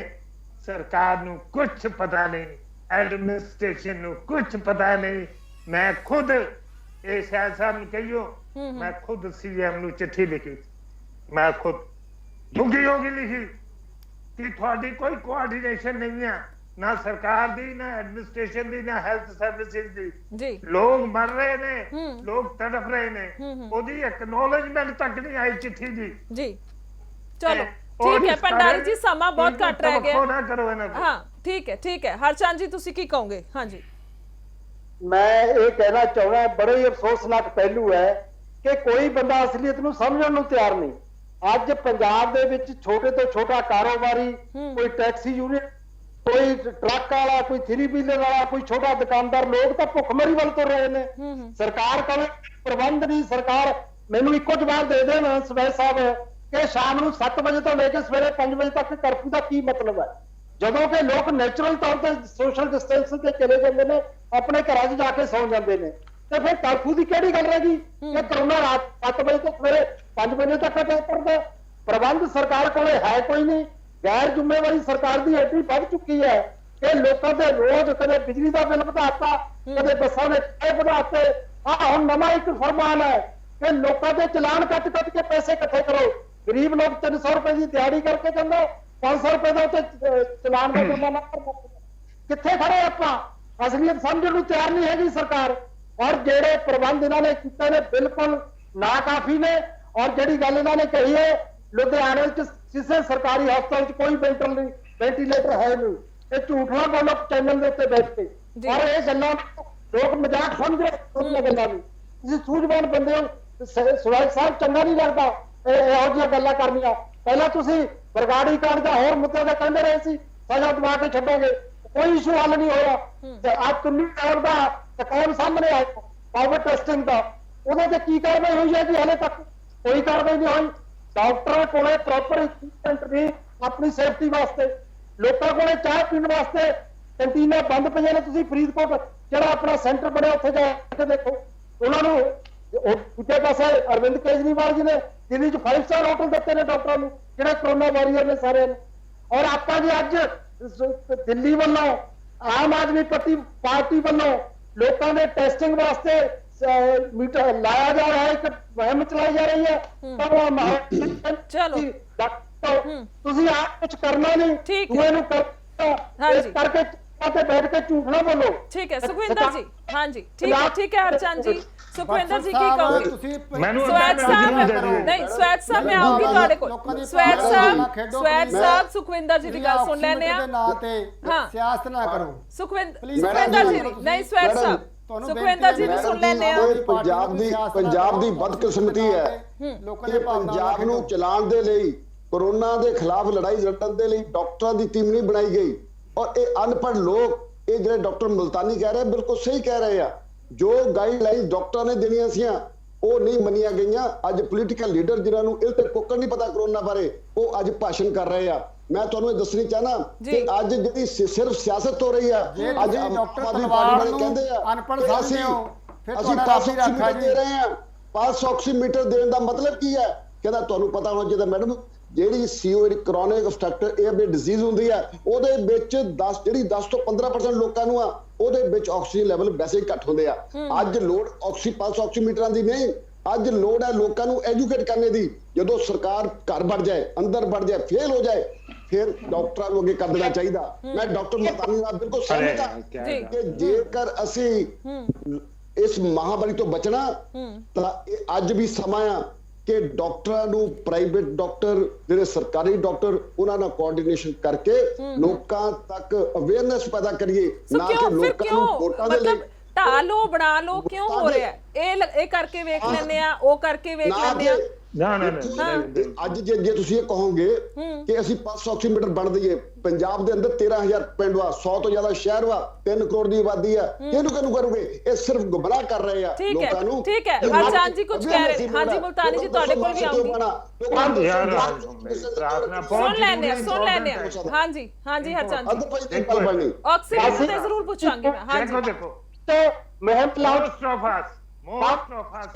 ਸਰਕਾਰ ਨੂੰ ਕੁਝ ਪਤਾ ਨਹੀਂ, ਐਡਮਿਨਿਸਟ੍ਰੇਸ਼ਨ ਨੂੰ ਕੁਝ ਪਤਾ ਨਹੀਂ। ਮੈਂ ਖੁਦ ਇਹ ਸ਼ਾਇਦ ਸਾਹਿਬ ਨੂੰ ਕਹੀਓ, ਮੈਂ ਖੁਦ ਸੀਐਮ ਨੂੰ ਚਿੱਠੀ ਲਿਖੀ, ਮੈਂ ਖੁਦ ਦੁਖੀ ਹੋ ਕੇ ਲਿਖੀ ਕਿ ਤੁਹਾਡੀ ਕੋਈ ਕੋਆਰਡੀਨੇਸ਼ਨ ਨਹੀਂ ਹੈ, ਨਾ ਸਰਕਾਰ ਦੀ, ਨਾ ਐਡਮਿਨਿਸਟ੍ਰੇਸ਼ਨ ਦੀ, ਨਾ ਹੈਲਥ ਸਰਵਿਸਿਜ਼ ਦੀ। ਲੋਕ ਮਰ ਰਹੇ ਨੇ, ਲੋਕ ਤੜਫ ਰਹੇ ਨੇ, ਉਹਦੀ ਐਕਨੋਲੇਜਮੈਂਟ ਤੱਕ ਨਹੀਂ ਆਈ ਚਿੱਠੀ ਦੀ। ਜੀ ਚਲੋ ਠੀਕ ਹੈ ਭੰਡਾਰੀ ਜੀ, ਸਮਾਂ ਬਹੁਤ ਘੱਟ ਰਹਿ ਗਿਆ। ਹਾਂ ਠੀਕ ਹੈ ਹਰਚੰਦ ਜੀ ਤੁਸੀਂ ਕੀ ਕਹੋਗੇ? ਹਾਂਜੀ ਮੈਂ ਇਹ ਕਹਿਣਾ ਚਾਹੁੰਦਾ, ਬੜਾ ਹੀ ਅਫਸੋਸਨਾਕ ਪਹਿਲੂ ਹੈ ਕਿ ਕੋਈ ਬੰਦਾ ਅਸਲੀਅਤ ਨੂੰ ਸਮਝਣ ਨੂੰ ਤਿਆਰ ਨਹੀਂ। ਅੱਜ ਪੰਜਾਬ ਦੇ ਵਿੱਚ ਛੋਟੇ ਤੋਂ ਛੋਟਾ ਕਾਰੋਬਾਰੀ, ਕੋਈ ਟੈਕਸੀ ਯੂਨੀਅਨ, ਕੋਈ ਟਰੱਕ ਵਾਲਾ, ਕੋਈ 3 ਵੀਲਰ ਵਾਲਾ, ਕੋਈ ਛੋਟਾ ਦੁਕਾਨਦਾਰ, ਲੋਕ ਤਾਂ ਭੁੱਖਮਰੀ ਵੱਲ ਤੁਰ ਰਹੇ ਨੇ। ਸਰਕਾਰ ਕੋਲ ਪ੍ਰਬੰਧ ਨਹੀਂ। ਸਰਕਾਰ ਮੈਨੂੰ ਇੱਕੋ ਜਵਾਬ ਦੇ ਦੇਣ ਸਵੈ ਸਾਹਿਬ ਕਿ ਸ਼ਾਮ ਨੂੰ 7 ਵਜੇ ਤੋਂ ਲੈ ਕੇ ਸਵੇਰੇ 5 ਵਜੇ ਤੱਕ ਕਰਫਿਊ ਦਾ ਕੀ ਮਤਲਬ ਹੈ, ਜਦੋਂ ਕਿ ਲੋਕ ਨੈਚੁਰਲ ਤੌਰ ਤੇ ਸੋਸ਼ਲ ਡਿਸਟੈਂਸਿੰਗ ਤੇ ਚਲੇ ਜਾਂਦੇ ਨੇ, ਆਪਣੇ ਘਰਾਂ 'ਚ ਜਾ ਕੇ ਸੌਂ ਜਾਂਦੇ ਨੇ। ਤੇ ਫਿਰ ਕਰਫਿਊ ਦੀ ਕਿਹੜੀ ਗੱਲ ਰਹਿ ਗਈ ਕਿ ਕਰੋਨਾ ਰਾਤ 7 ਵਜੇ ਤੋਂ ਸਵੇਰੇ 5 ਵਜੇ ਤੱਕ ਕਰਦਾ। ਪ੍ਰਬੰਧ ਸਰਕਾਰ ਕੋਲੇ ਹੈ ਕੋਈ ਨਹੀਂ। ਗੈਰ ਜ਼ਿੰਮੇਵਾਰੀ ਸਰਕਾਰ ਦੀ ਐਡੀ ਵੱਧ ਚੁੱਕੀ ਹੈ ਕਿ ਲੋਕਾਂ ਦੇ ਰੋਜ਼ ਕਦੇ ਬਿਜਲੀ ਦਾ ਬਿੱਲ ਵਧਾਤਾ, ਕਦੇ ਬੱਸਾਂ ਦੇ ਕਿਰਾਏ ਵਧਾਤੇ। ਹੁਣ ਨਵਾਂ ਇੱਕ ਫਰਮਾਨ ਹੈ ਕਿ ਲੋਕਾਂ ਦੇ ਚਲਾਨ ਕੱਟ ਕੇ ਪੈਸੇ ਇਕੱਠੇ ਕਰੋ। ਗਰੀਬ ਲੋਕ 300 ਰੁਪਏ ਦੀ ਦਿਹਾੜੀ ਕਰਕੇ ਜਾਂਦਾ, 500 ਰੁਪਏ ਦਾ ਉੱਤੇ ਚਲਾਨ ਦਾ ਜੁਰਮਾਨਾ ਭਰਨਾ। ਕਿੱਥੇ ਖੜੇ ਆਪਾਂ? ਅਸਲੀਅਤ ਸਮਝਣ ਨੂੰ ਤਿਆਰ ਨਹੀਂ ਹੈਗੀ ਸਰਕਾਰ। ਔਰ ਜਿਹੜੇ ਪ੍ਰਬੰਧ ਇਹਨਾਂ ਨੇ ਕੀਤੇ ਨੇ ਬਿਲਕੁਲ ਨਾਕਾਫੀ ਨੇ। ਔਰ ਜਿਹੜੀ ਗੱਲ ਇਹਨਾਂ ਨੇ ਕਹੀ ਹੈ, ਲੁਧਿਆਣੇ ਵਿੱਚ ਕਿਸੇ ਸਰਕਾਰੀ ਹਸਪਤਾਲ 'ਚ ਕੋਈ ਵੈਂਟੀਲੇਟਰ ਹੈ ਨਹੀਂ, ਇਹ ਝੂਠ ਨਾ ਬੋਲੋ ਚੈਨਲ ਦੇ ਉੱਤੇ ਬੈਠ ਕੇ। ਔਰ ਇਹ ਗੱਲਾਂ ਲੋਕ ਮਜ਼ਾਕ ਸਮਝਦੇ ਉਹਨਾਂ ਗੱਲਾਂ ਨੂੰ। ਤੁਸੀਂ ਸੂਝਵਾਨ ਬੰਦੇ ਹੋ, ਸੁਰਾਜ ਸਾਹਿਬ ਚੰਗਾ ਨਹੀਂ ਲੱਗਦਾ ਇਹੋ ਜਿਹੀਆਂ ਗੱਲਾਂ ਕਰਨੀਆਂ। ਪਹਿਲਾਂ ਤੁਸੀਂ ਬਰਗਾੜੀ ਕਾਂਡ ਦਾ ਹੋਰ ਮੁੱਦੇ ਤੇ ਕਹਿੰਦੇ ਰਹੇ ਸੀ ਸਜ਼ਾ ਦਵਾ ਕੇ ਛੱਡੋਗੇ, ਕੋਈ ਇਸ਼ੂ ਹੱਲ ਨਹੀਂ ਹੋਇਆ। ਤੇ ਅੱਜ ਕਿੰਨੀ ਟਾਈਮ ਦਾ ਕੌਣ ਸਾਹਮਣੇ ਆਇਆ ਕੋਵਿਡ ਟੈਸਟਿੰਗ ਦਾ, ਉਹਦੇ ਤੇ ਕੀ ਕਾਰਵਾਈ ਹੋਈ ਹੈ ਜੀ? ਹਾਲੇ ਤੱਕ ਕੋਈ ਕਾਰਵਾਈ ਨਹੀਂ ਹੋਈ। ਡਾਕਟਰਾਂ ਕੋਲੇ ਪ੍ਰੋਪਰ ਇਕਵਿਪਮੈਂਟ ਨਹੀਂ ਆਪਣੀ ਸੇਫਟੀ ਵਾਸਤੇ। ਲੋਕਾਂ ਕੋਲੇ ਚਾਹ ਪੀਣ ਵਾਸਤੇ ਕੰਟੀਨਾਂ ਬੰਦ ਪਈਆਂ ਨੇ। ਤੁਸੀਂ ਫਰੀਦਕੋਟ ਜਿਹੜਾ ਆਪਣਾ ਸੈਂਟਰ ਬਣਿਆ ਉੱਥੇ ਜਾ ਕੇ ਦੇਖੋ। ਉਹਨਾਂ ਨੂੰ ਦੂਜੇ ਪਾਸੇ ਅਰਵਿੰਦ ਕੇਜਰੀਵਾਲ ਜੀ ਨੇ ਦਿੱਲੀ 'ਚ 5 ਸਟਾਰ ਹੋਟਲ ਦਿੱਤੇ ਨੇ ਡਾਕਟਰਾਂ ਨੂੰ, ਜਿਹੜੇ ਕਰੋਨਾ ਵਾਰੀਅਰ ਨੇ ਸਾਰਿਆਂ ਨੂੰ। ਔਰ ਆਪਾਂ ਜੀ ਅੱਜ ਦਿੱਲੀ ਵੱਲੋਂ ਆਮ ਆਦਮੀ ਪਾਰਟੀ ਵੱਲੋਂ ਲੋਕਾਂ ਦੇ ਟੈਸਟਿੰਗ ਵਾਸਤੇ मीटर लाया जा रहा है कि मुहिम चलाई जा रही है। चलो ਤੁਸੀਂ ਆਪ ਕੁਝ ਕਰਨਾ ਨਹੀਂ, ਦੂਏ ਨੂੰ ਕਰਕੇ ਤੇ ਬੈਠ ਕੇ ਝੂਠ ਨਾ ਬੋਲੋ। ठीक है सुखविंदर जी, हाँ जी ठीक है हरचंद जी। सुखविंदर जी की कहोगे? स्वैत साहब नहीं, स्वैत साहब मैं आऊंगी ਤੁਹਾਡੇ ਕੋਲ। स्वैत साहब सुखविंदर जी ਦੀ ਗੱਲ ਸੁਣ ਲੈਣੇ ਆ। ਹਾਂ ਸਿਆਸਤ ਨਾ ਕਰੋ सुखविंदर जी नहीं, स्वैत साहब ਸੁਖਵਿੰਦਰ ਜੀ ਨੂੰ ਸੁਣ ਲੈਣੇ ਆ। ਪੰਜਾਬ ਦੀ ਬਦਕਿਸਮਤੀ ਹੈ ਕਿ ਪੰਜਾਬ ਨੂੰ ਚਲਾਉਣ ਦੇ ਲਈ, ਕੋਰੋਨਾ ਦੇ ਖਿਲਾਫ ਲੜਾਈ ਲੜਨ ਦੇ ਲਈ ਡਾਕਟਰਾਂ ਦੀ ਟੀਮ ਨਹੀਂ ਬਣਾਈ ਗਈ। ਔਰ ਇਹ ਅਨਪੜ੍ਹ ਲੋਕ, ਇਹ ਜਿਹੜੇ ਡਾਕਟਰ ਮੁਲਤਾਨੀ ਕਹਿ ਰਹੇ ਬਿਲਕੁਲ ਸਹੀ ਕਹਿ ਰਹੇ ਆ, ਜੋ ਗਾਈਡਲਾਈਨ ਡਾਕਟਰਾਂ ਨੇ ਦੇਣੀਆਂ ਸੀਆਂ ਉਹ ਨਹੀਂ ਮੰਨੀਆਂ ਗਈਆਂ। ਅੱਜ ਪੋਲੀਟੀਕਲ ਲੀਡਰ ਜਿਨ੍ਹਾਂ ਨੂੰ ਇਹ ਤੇ ਕੋਕਰ ਨਹੀਂ ਪਤਾ ਕਰੋਨਾ ਬਾਰੇ, ਉਹ ਅੱਜ ਭਾਸ਼ਣ ਕਰ ਰਹੇ ਆ। ਮੈਂ ਤੁਹਾਨੂੰ ਇਹ ਦੱਸਣੀ ਚਾਹਨਾ ਕਿ ਅੱਜ ਜਿਹੜੀ ਸਿਰਫ ਸਿਆਸਤ ਹੋ ਰਹੀ ਆ, ਅੱਜ ਡਾਕਟਰ ਤਲਵਾਰ ਨੂੰ ਕਹਿੰਦੇ ਆ ਅਨਪੜ੍ਹ ਸਮਝਦੇ ਹੋ, ਫਿਰ ਅਸੀਂ ਤੁਹਾਡਾ ਰਾਸ਼ੀ ਆਕਸੀਮੀਟਰ ਦੇ ਰਹੇ ਆ। 500 ਆਕਸੀਮੀਟਰ ਦੇਣ ਦਾ ਮਤਲਬ ਕੀ ਹੈ? ਕਹਿੰਦਾ ਤੁਹਾਨੂੰ ਪਤਾ ਹੋਣਾ ਚਾਹੀਦਾ ਮੈਡਮ, ਜਿਹੜੀ CO chronic obstructive airway disease ਹੁੰਦੀ ਆ, ਉਹਦੇ ਵਿੱਚ 10 ਤੋਂ 15% ਲੋਕਾਂ ਨੂੰ ਆ, ਉਹਦੇ ਵਿੱਚ ਆਕਸੀਜਨ ਲੈਵਲ ਵੈਸੇ ਹੀ ਘੱਟ ਹੁੰਦੇ ਆ। ਅੱਜ ਲੋੜ 500 ਆਕਸੀਮੀਟਰਾਂ ਦੀ ਨਹੀਂ, ਅੱਜ ਲੋੜ ਹੈ ਲੋਕਾਂ ਨੂੰ ਐਜੂਕੇਟ ਕਰਨੇ ਦੀ। ਜਦੋਂ ਸਰਕਾਰ ਘਰ ਵੜ ਜਾਏ, ਅੰਦਰ ਵੜ ਜਾਏ, ਫੇਲ ਹੋ ਜਾਏ, ਫਿਰ ਡਾਕਟਰਾਂ ਨੂੰ ਅੱਗੇ ਕਰ ਦੇਣਾ ਚਾਹੀਦਾ। ਮੈਂ ਡਾਕਟਰ ਮਤਾਨੀ ਨਾਲ ਬਿਲਕੁਲ ਸਹਿਮਤ ਹਾਂ ਕਿ ਜੇਕਰ ਅਸੀਂ ਇਸ ਮਹਾਮਾਰੀ ਤੋਂ ਬਚਣਾ ਤਾਂ ਇਹ ਅੱਜ ਵੀ ਸਮਾਂ ਆ ਕਿ ਡਾਕਟਰਾਂ ਨੂੰ, ਪ੍ਰਾਈਵੇਟ ਡਾਕਟਰ ਜਿਹੜੇ ਸਰਕਾਰੀ ਡਾਕਟਰ, ਉਹਨਾਂ ਨਾਲ ਕੋਆਰਡੀਨੇਸ਼ਨ ਕਰਕੇ ਲੋਕਾਂ ਤੱਕ ਅਵੇਅਰਨੈਸ ਪੈਦਾ ਕਰੀਏ, ਨਾ ਕਿ ਲੋਕਾਂ ਨੂੰ ਵੋਟਾਂ ਦੇ ਲਈ ਢਾ ਲੋ ਬਣਾ ਲੋ। ਕਿਉਂ ਹੋ ਰਿਹਾ ਇਹ ਕਰਕੇ ਵੇਖ ਲੈਂਦੇ ਆ, ਉਹ ਕਰਕੇ ਵੇਖ ਲੈਂਦੇ ਆ। ਅੱਜ ਜੇ ਤੁਸੀਂ ਇਹ ਕਹੋਗੇ ਕਿ ਅਸੀਂ 500 ਆਕਸੀਮੀਟਰ ਬਣ ਦਈਏ, ਪੰਜਾਬ ਦੇ ਅੰਦਰ 13,000 ਪਿੰਡ ਵਾ, 100 ਤੋਂ ਜ਼ਿਆਦਾ ਸ਼ਹਿਰ ਵਾ, 3 ਕਰੋੜ ਦੀ ਆਬਾਦੀ ਆ, ਇਹਨੂੰ ਕਰੋਗੇ? ਇਹ ਸਿਰਫ ਗੁੰਮਰਾਹ ਕਰ ਰਹੇ ਆ ਲੋਕਾਂ ਨੂੰ। ਠੀਕ ਹੈ ਹਰਚੰਦ ਜੀ ਕੁਝ ਕਹਿ ਰਹੇ। ਹਾਂਜੀ ਮੁਲਤਾਨੀ ਜੀ ਤੁਹਾਡੇ ਕੋਲ ਵੀ ਆਉਂਗੀ। ਸੁਣ ਲੈਣੇ ਹਾਂਜੀ ਹਰਚੰਦ ਜੀ ਆਕਸੀਜਨ ਤੇ ਜ਼ਰੂਰ ਪੁੱਛਾਂਗੀ ਮੈਂ। ਹਾਂਜੀ ਦੇਖੋ ਮੁਹਿੰਮ ਚਲਾਓ। most of us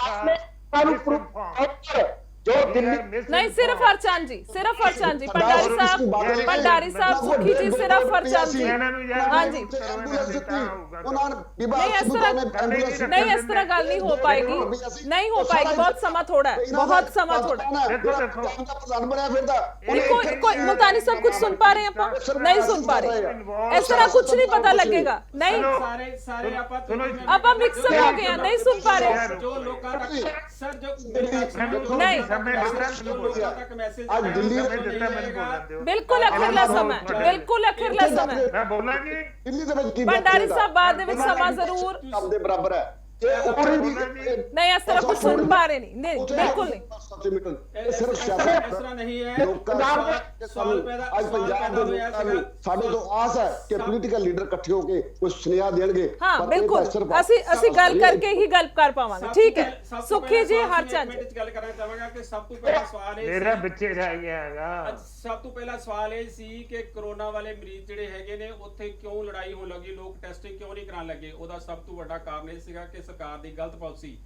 ਜੋ ਦਿੱਲੀ नहीं सिर्फ हरचंद जी, सिर्फ हरचंद जी, भंडारी साहब सुखी जी, सिर्फ हरचंद जी। हाँ जी नहीं इस तरह गल नहीं हो पाएगी, नहीं हो पाएगी, बहुत समा थोड़ा है, बहुत समा थोड़ा है। कोई मुल्तानी साहब कुछ सुन पा रहे हैं? आप नहीं सुन पा रहे, इस तरह कुछ नहीं पता लगेगा। नहीं अब हम मिक्सअप हो गए हैं, नहीं सुन पा रहे नहीं। आज दिल्ली बिल्कुल अखिरला समय, बिल्कुल अखिरला समय। मैं बोलना जी दिल्ली भंडारी साहब बाद ਦੇ ਵਿੱਚ ਸਮਾਂ ਜ਼ਰੂਰ ਦੇ ਬਰਾਬਰ ਹੈ। नहीं इस तरह कुछ सुन पा रहे नहीं बिल्कुल नहीं। सिर्फ सियासत इस तरह नहीं है। आज पंजाब ਦੇ ਲੋਕਾਂ ਨੂੰ ਸਾਡੇ ਤੋਂ ਆਸ ਹੈ ਕਿ ਪੋਲੀਟੀਕਲ ਲੀਡਰ ਇਕੱਠੇ ਹੋ ਕੇ ਕੁਝ ਸੁਨੇਹਾ ਦੇਣਗੇ। ਹਾਂ ਬਿਲकुल ਅਸੀਂ ਗੱਲ ਕਰਕੇ ਹੀ ਗੱਲ ਕਰ ਪਾਵਾਂਗੇ। ਠੀਕ ਹੈ ਸੁਖੀ ਜੀ ਹਰਚੰਦ ਵਿੱਚ ਗੱਲ ਕਰਨਾ ਚਾਹਾਂਗਾ ਕਿ ਸਭ ਤੋਂ ਪਹਿਲਾ ਸਵਾਲ ਇਹ ਮੇਰਾ ਬੱਚੇ ਰਹਿ ਗਿਆ ਹੈਗਾ। ਸਭ ਤੋਂ ਪਹਿਲਾ ਸਵਾਲ ਇਹ ਸੀ ਕਿ ਕਰੋਨਾ ਵਾਲੇ ਮਰੀਜ਼ ਜਿਹੜੇ ਹੈਗੇ ਨੇ ਉੱਥੇ ਕਿਉਂ ਲੜਾਈ ਹੋਣ ਲੱਗੀ, ਲੋਕ ਟੈਸਟਿੰਗ ਕਿਉਂ ਨਹੀਂ ਕਰਾਉਣ ਲੱਗੇ? ਉਹਦਾ ਸਭ ਤੋਂ ਵੱਡਾ ਕਾਰਨ ਇਹ ਸੀਗਾ ਕਿ ਸਰਕਾਰ ਦੀ ਗਲਤ ਪਾਲਿਸੀ।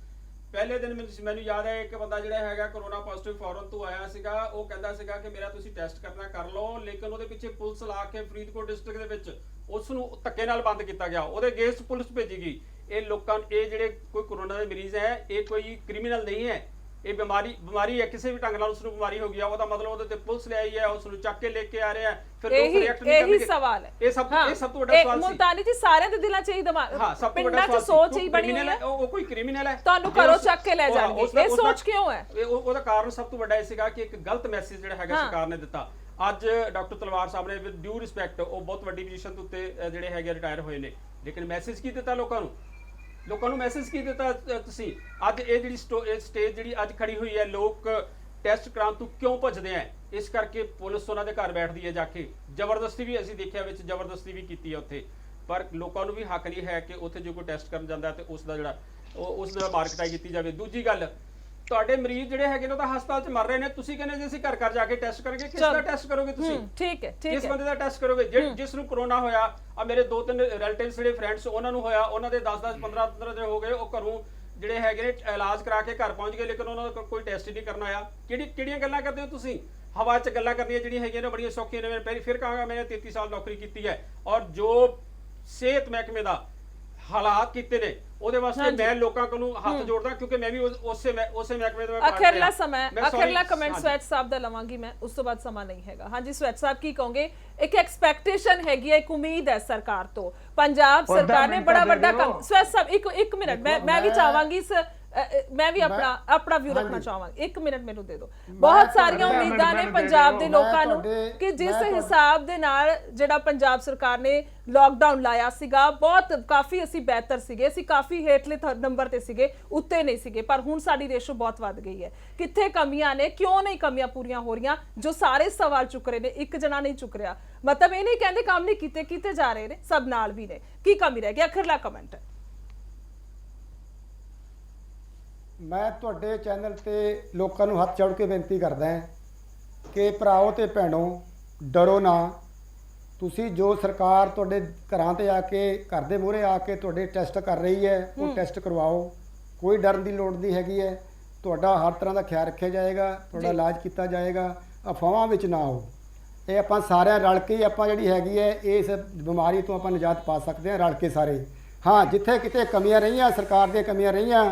ਪਹਿਲੇ ਦਿਨ ਮੈਨੂੰ ਯਾਦ ਹੈ ਇੱਕ ਬੰਦਾ ਜਿਹੜਾ ਹੈਗਾ ਕਰੋਨਾ ਪੋਜ਼ਿਟਿਵ ਫੌਰਨ ਤੋਂ ਆਇਆ ਸੀਗਾ, ਉਹ ਕਹਿੰਦਾ ਸੀਗਾ ਕਿ ਮੇਰਾ ਤੁਸੀਂ ਟੈਸਟ ਕਰਨਾ ਕਰ ਲਓ, ਲੇਕਿਨ ਉਹਦੇ ਪਿੱਛੇ ਪੁਲਿਸ ਲਾ ਕੇ ਫਰੀਦਕੋਟ ਡਿਸਟ੍ਰਿਕਟ ਦੇ ਵਿੱਚ ਉਸ ਨੂੰ ਧੱਕੇ ਨਾਲ ਬੰਦ ਕੀਤਾ ਗਿਆ, ਉਹਦੇ ਅਗੇਂਸਟ ਪੁਲਿਸ ਭੇਜੀ ਗਈ। ਇਹ ਲੋਕਾਂ, ਇਹ ਜਿਹੜੇ ਕੋਈ ਕਰੋਨਾ ਦੇ ਮਰੀਜ਼ ਹੈ, ਇਹ ਕੋਈ ਕ੍ਰਿਮੀਨਲ ਨਹੀਂ ਹੈ, ਇਹ ਬਿਮਾਰੀ ਹੈ, ਕਿਸੇ ਵੀ ਢੰਗ ਨਾਲ ਉਸ ਨੂੰ ਬਿਮਾਰੀ ਹੋ ਗਈ ਆ, ਉਹਦਾ ਮਤਲਬ ਉਹਦੇ ਤੇ ਪੁਲਿਸ ਲੈ ਆਈ ਹੈ, ਉਸ ਨੂੰ ਚੱਕ ਕੇ ਲੈ ਕੇ ਆ ਰਹੇ ਆ, ਫਿਰ ਲੋਕ ਰਿਐਕਟ ਨਹੀਂ ਕਰਨਗੇ। ਇਹੀ ਸਵਾਲ ਹੈ, ਇਹ ਸਭ ਤੋਂ ਵੱਡਾ ਸਵਾਲ ਸੀ। ਮੁਲਤਾਨੀ ਜੀ ਸਾਰਿਆਂ ਦੇ ਦਿਲਾਂ 'ਚ ਹੀ ਦਿਮਾਗ, ਹਾਂ ਸਭ ਤੋਂ ਵੱਡਾ ਪਿੰਡਾਂ 'ਚ ਸੋਚ ਹੀ ਬਣੀ ਹੋਈ ਹੈ ਉਹ ਕੋਈ ਕ੍ਰਿਮੀਨਲ ਹੈ, ਤੁਹਾਨੂੰ ਘਰੋਂ ਚੱਕ ਕੇ ਲੈ ਜਾਣਗੇ। ਇਹ ਸੋਚ ਕਿਉਂ ਹੈ? ਉਹਦਾ ਕਾਰਨ ਸਭ ਤੋਂ ਵੱਡਾ ਇਹ ਸੀਗਾ ਕਿ ਇੱਕ ਗਲਤ ਮੈਸੇਜ ਜਿਹੜਾ ਹੈਗਾ ਸਰਕਾਰ ਨੇ ਦਿੱਤਾ। ਅੱਜ ਡਾਕਟਰ ਤਲਵਾਰ ਸਾਹਿਬ ਨੇ ਵਿਦ ਡਿਊ ਰਿਸਪੈਕਟ, ਉਹ ਬਹੁਤ ਵੱਡੀ ਪੋਜੀਸ਼ਨ ਤੋਂ ਉੱਤੇ ਜਿਹੜੇ ਹੈਗੇ ਰਿਟਾਇਰ ਹੋਏ ਨੇ, ਲੇਕਿਨ ਮੈਸੇਜ ਕੀ ਦਿੱਤਾ ਲੋਕਾਂ ਨੂੰ ਮੈਸੇਜ ਕੀ ਦਿੱਤਾ ਤੁਸੀਂ? ਅੱਜ ਇਹ ਜਿਹੜੀ ਸਟੇਜ ਜਿਹੜੀ ਅੱਜ ਖੜੀ ਹੋਈ ਹੈ, ਲੋਕ ਟੈਸਟ ਕਰਾਉਣ ਤੋਂ ਕਿਉਂ ਭੱਜਦੇ ਆ? ਇਸ ਕਰਕੇ ਪੁਲਿਸ ਉਹਨਾਂ ਦੇ ਘਰ ਬੈਠਦੀ ਹੈ ਜਾ ਕੇ, ਜ਼ਬਰਦਸਤੀ ਵੀ ਅਸੀਂ ਦੇਖਿਆ ਵਿੱਚ ਜ਼ਬਰਦਸਤੀ ਵੀ ਕੀਤੀ ਹੈ ਉੱਥੇ। ਪਰ ਲੋਕਾਂ ਨੂੰ ਵੀ ਹੱਕ ਨਹੀਂ ਹੈ ਕਿ ਉੱਥੇ ਜੇ ਕੋਈ ਟੈਸਟ ਕਰਨ ਜਾਂਦਾ ਤੇ ਉਸ ਦਾ ਮਾਰਕਟਾਈ ਕੀਤੀ ਜਾਵੇ। ਦੂਜੀ ਗੱਲ, ਤੁਹਾਡੇ ਮਰੀਜ਼ ਜਿਹੜੇ ਹੈਗੇ ਨੇ ਉਹ ਤਾਂ ਹਸਪਤਾਲ 'ਚ ਮਰ ਰਹੇ ਨੇ, ਤੁਸੀਂ ਕਹਿੰਦੇ ਜੇ ਅਸੀਂ ਘਰ ਜਾ ਕੇ ਟੈਸਟ ਕਰਾਂਗੇ। ਕਿਸ ਦਾ ਟੈਸਟ ਕਰੋਗੇ ਤੁਸੀਂ? ਠੀਕ ਹੈ ਕਿਸ ਬੰਦੇ ਦਾ ਟੈਸਟ ਕਰੋਗੇ? ਜਿਸ ਨੂੰ ਕਰੋਨਾ ਹੋਇਆ, ਆ ਮੇਰੇ 2-3 ਰਿਲੇਟਿਵਸ ਜਿਹੜੇ ਫਰੈਂਡਸ ਉਹਨਾਂ ਨੂੰ ਹੋਇਆ, ਉਹਨਾਂ ਦੇ 10-10 15-15 ਦਿਨ ਹੋ ਗਏ, ਉਹ ਘਰੋਂ ਜਿਹੜੇ ਹੈਗੇ ਨੇ ਇਲਾਜ ਕਰਾ ਕੇ ਘਰ ਪਹੁੰਚ ਗਏ, ਲੇਕਿਨ ਉਹਨਾਂ ਦਾ ਕੋਈ ਟੈਸਟ ਹੀ ਨਹੀਂ ਕਰਨਾ ਆਇਆ। ਕਿਹੜੀਆਂ ਗੱਲਾਂ ਕਰਦੇ ਹੋ ਤੁਸੀਂ? ਹਵਾ 'ਚ ਗੱਲਾਂ ਕਰਨੀਆਂ ਜਿਹੜੀਆਂ ਹੈਗੀਆਂ ਨੇ ਬੜੀਆਂ ਸੌਖੀਆਂ ਨੇ। ਮੈਂ ਫਿਰ ਕਹਾਂਗਾ, ਮੈਂ 33 ਸਾਲ ਨੌਕਰੀ ਕੀਤੀ ਹੈ, ਔਰ ਜੋ ਸਿਹਤ ਮਹਿਕਮੇ ਦਾ ਹਾਲਾਤ ਕੀਤੇ ਨੇ ਉਹਦੇ ਵਾਸਤੇ ਮੈਂ ਲੋਕਾਂ ਕੋਲੋਂ ਹੱਥ ਜੋੜਦਾ, ਕਿਉਂਕਿ ਮੈਂ ਵੀ ਉਸੇ ਮਹਿਕਮੇ ਦਾ ਅਖੀਰਲਾ ਕਮੈਂਟ ਸਵੈਚ ਸਾਹਿਬ ਦਾ ਲਵਾਂਗੀ ਮੈਂ, ਉਸ ਤੋਂ ਬਾਅਦ ਸਮਾਂ ਨਹੀਂ ਹੈਗਾ। ਹਾਂਜੀ ਸਵੈਚ ਸਾਹਿਬ ਕੀ ਕਹੋਗੇ? ਇੱਕ ਐਕਸਪੈਕਟੇਸ਼ਨ ਹੈਗੀ ਹੈ, ਇੱਕ ਉਮੀਦ ਹੈ ਸਰਕਾਰ ਤੋਂ, ਪੰਜਾਬ ਸਰਕਾਰ ਨੇ ਬੜਾ ਵੱਡਾ ਕੰਮ। ਸਵੈਚ ਸਾਹਿਬ ਇੱਕ ਮਿੰਟ ਮੈਂ ਵੀ ਚਾਹਾਂਗੀ ਮੈਂ ਵੀ ਆਪਣਾ ਵਿਊ ਰੱਖਣਾ ਚਾਹਾਂਗੀ, 1 ਮਿੰਟ ਮੈਨੂੰ ਦੇ ਦਿਓ। ਬਹੁਤ ਸਾਰੀਆਂ ਉਮੀਦਾਂ ਨੇ ਪੰਜਾਬ ਦੇ ਲੋਕਾਂ ਨੂੰ ਕਿ ਜਿਸ ਹਿਸਾਬ ਦੇ ਨਾਲ ਜਿਹੜਾ ਪੰਜਾਬ ਸਰਕਾਰ ਨੇ ਲਾਕਡਾਊਨ ਲਾਇਆ ਸੀਗਾ, ਕਾਫੀ ਅਸੀਂ ਬਿਹਤਰ ਸੀਗੇ, ਅਸੀਂ ਕਾਫੀ ਹੇਠਲੇ ਨੰਬਰ ਤੇ ਸੀਗੇ, ਉੱਤੇ ਨਹੀਂ ਸੀਗੇ, ਪਰ ਹੁਣ ਸਾਡੀ ਰੇਸ਼ੋ ਬਹੁਤ ਵੱਧ ਗਈ ਹੈ। ਕਿੱਥੇ ਕਮੀਆਂ ਨੇ, ਕਿਉਂ ਨਹੀਂ ਕਮੀਆਂ ਪੂਰੀਆਂ ਹੋ ਰਹੀਆਂ? ਜੋ ਸਾਰੇ ਸਵਾਲ ਚੁੱਕ ਰਹੇ ਨੇ, ਇੱਕ ਜਣਾ ਨਹੀਂ ਚੁੱਕ ਰਿਹਾ। ਮਤਲਬ ਇਹ ਨਹੀਂ ਕਹਿੰਦੇ ਕੰਮ ਨਹੀਂ ਕੀਤੇ ਜਾ ਰਹੇ ਨੇ, ਸਭ ਨਾਲ ਵੀ ਨੇ। ਕੀ ਕਮੀ ਰਹਿ ਗਈ? ਅਖੀਰਲਾ ਕਮੈਂਟ ਹੈ। ਮੈਂ ਤੁਹਾਡੇ ਚੈਨਲ ਤੇ ਲੋਕਾਂ ਨੂੰ ਹੱਥ ਜੋੜ ਕੇ ਬੇਨਤੀ ਕਰਦਾ ਹਾਂ ਕਿ ਭਰਾਓ ਤੇ ਭੈਣੋ, ਡਰੋ ਨਾ। ਤੁਸੀਂ ਜੋ ਸਰਕਾਰ ਤੁਹਾਡੇ ਘਰਾਂ ਤੇ ਆ ਕੇ, ਘਰ ਦੇ ਮੂਹਰੇ ਆ ਕੇ ਤੁਹਾਡੇ ਟੈਸਟ ਕਰ ਰਹੀ ਹੈ, ਉਹ ਟੈਸਟ ਕਰਵਾਓ। ਕੋਈ ਡਰਨ ਦੀ ਲੋੜ ਨਹੀਂ ਹੈਗੀ ਹੈ। ਤੁਹਾਡਾ ਹਰ ਤਰ੍ਹਾਂ ਦਾ ਖਿਆਲ ਰੱਖਿਆ ਜਾਏਗਾ, ਤੁਹਾਡਾ ਇਲਾਜ ਕੀਤਾ ਜਾਏਗਾ। ਅਫਵਾਹਾਂ ਵਿੱਚ ਨਾ ਆਓ। ਇਹ ਆਪਾਂ ਸਾਰਿਆਂ ਰਲ ਕੇ ਆਪਾਂ ਜਿਹੜੀ ਹੈਗੀ ਹੈ ਇਸ ਬਿਮਾਰੀ ਤੋਂ ਆਪਾਂ ਨਿਜਾਤ ਪਾ ਸਕਦੇ ਹਾਂ, ਰਲ ਕੇ ਸਾਰੇ। ਹਾਂ, ਜਿੱਥੇ ਕਿਤੇ ਕਮੀਆਂ ਰਹੀਆਂ, ਸਰਕਾਰ ਦੀਆਂ ਕਮੀਆਂ ਰਹੀਆਂ,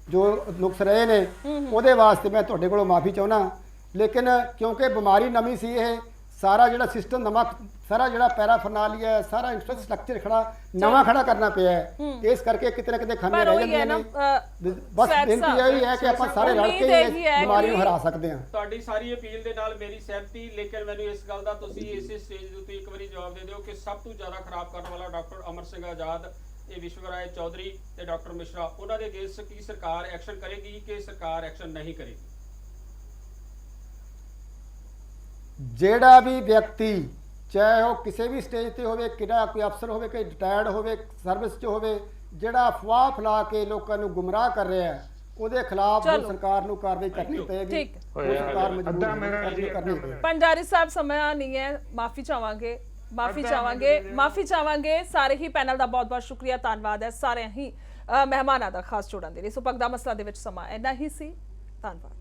ਜੋ ਨੁਕਸ ਰਹੇ ਨੇ, ਉਹਦੇ ਵਾਸਤੇ ਮੈਂ ਤੁਹਾਡੇ ਕੋਲੋਂ ਮਾਫੀ ਚਾਹੁੰਦਾ। ਲੇਕਿਨ ਕਿਉਂਕਿ ਬਿਮਾਰੀ ਨਵੀਂ ਸੀ, ਇਹ ਸਾਰਾ ਜਿਹੜਾ ਸਿਸਟਮ ਨਵਾਂ, ਸਾਰਾ ਜਿਹੜਾ ਪੈਰਾਫਰਨਾਲੀਆ ਹੈ, ਸਾਰਾ ਇੰਫਰਾਸਟ੍ਰਕਚਰ ਨਵਾਂ ਖੜਾ ਕਰਨਾ ਪਿਆ ਹੈ। ਇਸ ਕਰਕੇ ਕਿਤੇ ਨਾ ਕਿਤੇ ਖਾਮੀਆਂ ਰਹਿ ਜਾਂਦੀਆਂ ਨੇ। ਬਸ ਬੇਨਤੀ ਇਹ ਹੈ ਕਿ ਆਪਾਂ ਸਾਰੇ ਰਲ ਕੇ ਇਸ ਬਿਮਾਰੀ ਨੂੰ ਹਰਾ ਸਕਦੇ ਹਾਂ। ਤੁਹਾਡੀ ਸਾਰੀ ਅਪੀਲ ਦੇ ਨਾਲ ਮੇਰੀ ਸਹਿਮਤੀ, ਲੇਕਿਨ ਮੈਨੂੰ ਇਸ ਗੱਲ ਦਾ ਤੁਸੀਂ ਇਸੇ ਸਟੇਜ ਦੇ ਉੱਤੇ ਇੱਕ ਵਾਰੀ ਜਵਾਬ ਦੇ ਦਿਓ ਕਿ ਸਭ ਤੋਂ ਜ਼ਿਆਦਾ ਖਰਾਬ ਕਰਨ ਵਾਲਾ ਡਾਕਟਰ ਅਮਰ ਸਿੰਘ ਆਜ਼ਾਦ, ਇਹ ਵਿਸ਼ਵਰਾਏ ਚੌਧਰੀ ਤੇ ਡਾਕਟਰ ਮਿਸ਼ਰਾ, ਉਹਨਾਂ ਦੇ ਅਗੇਂਸਟ ਕੀ ਸਰਕਾਰ ਐਕਸ਼ਨ ਕਰੇਗੀ ਕਿ ਸਰਕਾਰ ਐਕਸ਼ਨ ਨਹੀਂ ਕਰੇਗੀ? ਜਿਹੜਾ ਵੀ ਵਿਅਕਤੀ, ਚਾਹੇ ਉਹ ਕਿਸੇ ਵੀ ਸਟੇਜ ਤੇ ਹੋਵੇ, ਕਿਹੜਾ ਕੋਈ ਅਫਸਰ ਹੋਵੇ, ਕੋਈ ਰਿਟਾਇਰਡ ਹੋਵੇ, ਸਰਵਿਸ 'ਚ ਹੋਵੇ, ਜਿਹੜਾ ਅਫਵਾਹ ਫੈਲਾ ਕੇ ਲੋਕਾਂ ਨੂੰ ਗੁੰਮਰਾਹ ਕਰ ਰਿਹਾ ਹੈ, ਉਹਦੇ ਖਿਲਾਫ ਸਰਕਾਰ ਨੂੰ ਕਾਰਵਾਈ ਕਰਨੀ ਪਏਗੀ। ਸਰਕਾਰ ਮਜਬੂਰ ਕਰਨੀ ਪਏਗੀ। ਪੰਡਾਰੀ ਸਾਹਿਬ ਸਮਾਂ ਨਹੀਂ ਹੈ, ਮਾਫੀ ਚਾਹਾਂਗੇ ਸਾਰੇ ਹੀ ਪੈਨਲ ਦਾ ਬਹੁਤ ਸ਼ੁਕਰੀਆ, ਧੰਨਵਾਦ ਹੈ ਸਾਰੇ ਹੀ ਮਹਿਮਾਨਾਂ ਦਾ ਖਾਸ ਜੁੜਨ ਦੇ ਲਈ। ਸੋ ਪੱਗ ਦਾ ਮਸਲਾ ਦੇ ਵਿੱਚ ਸਮਾਂ ਇੰਨਾ ਹੀ ਸੀ। ਧੰਨਵਾਦ।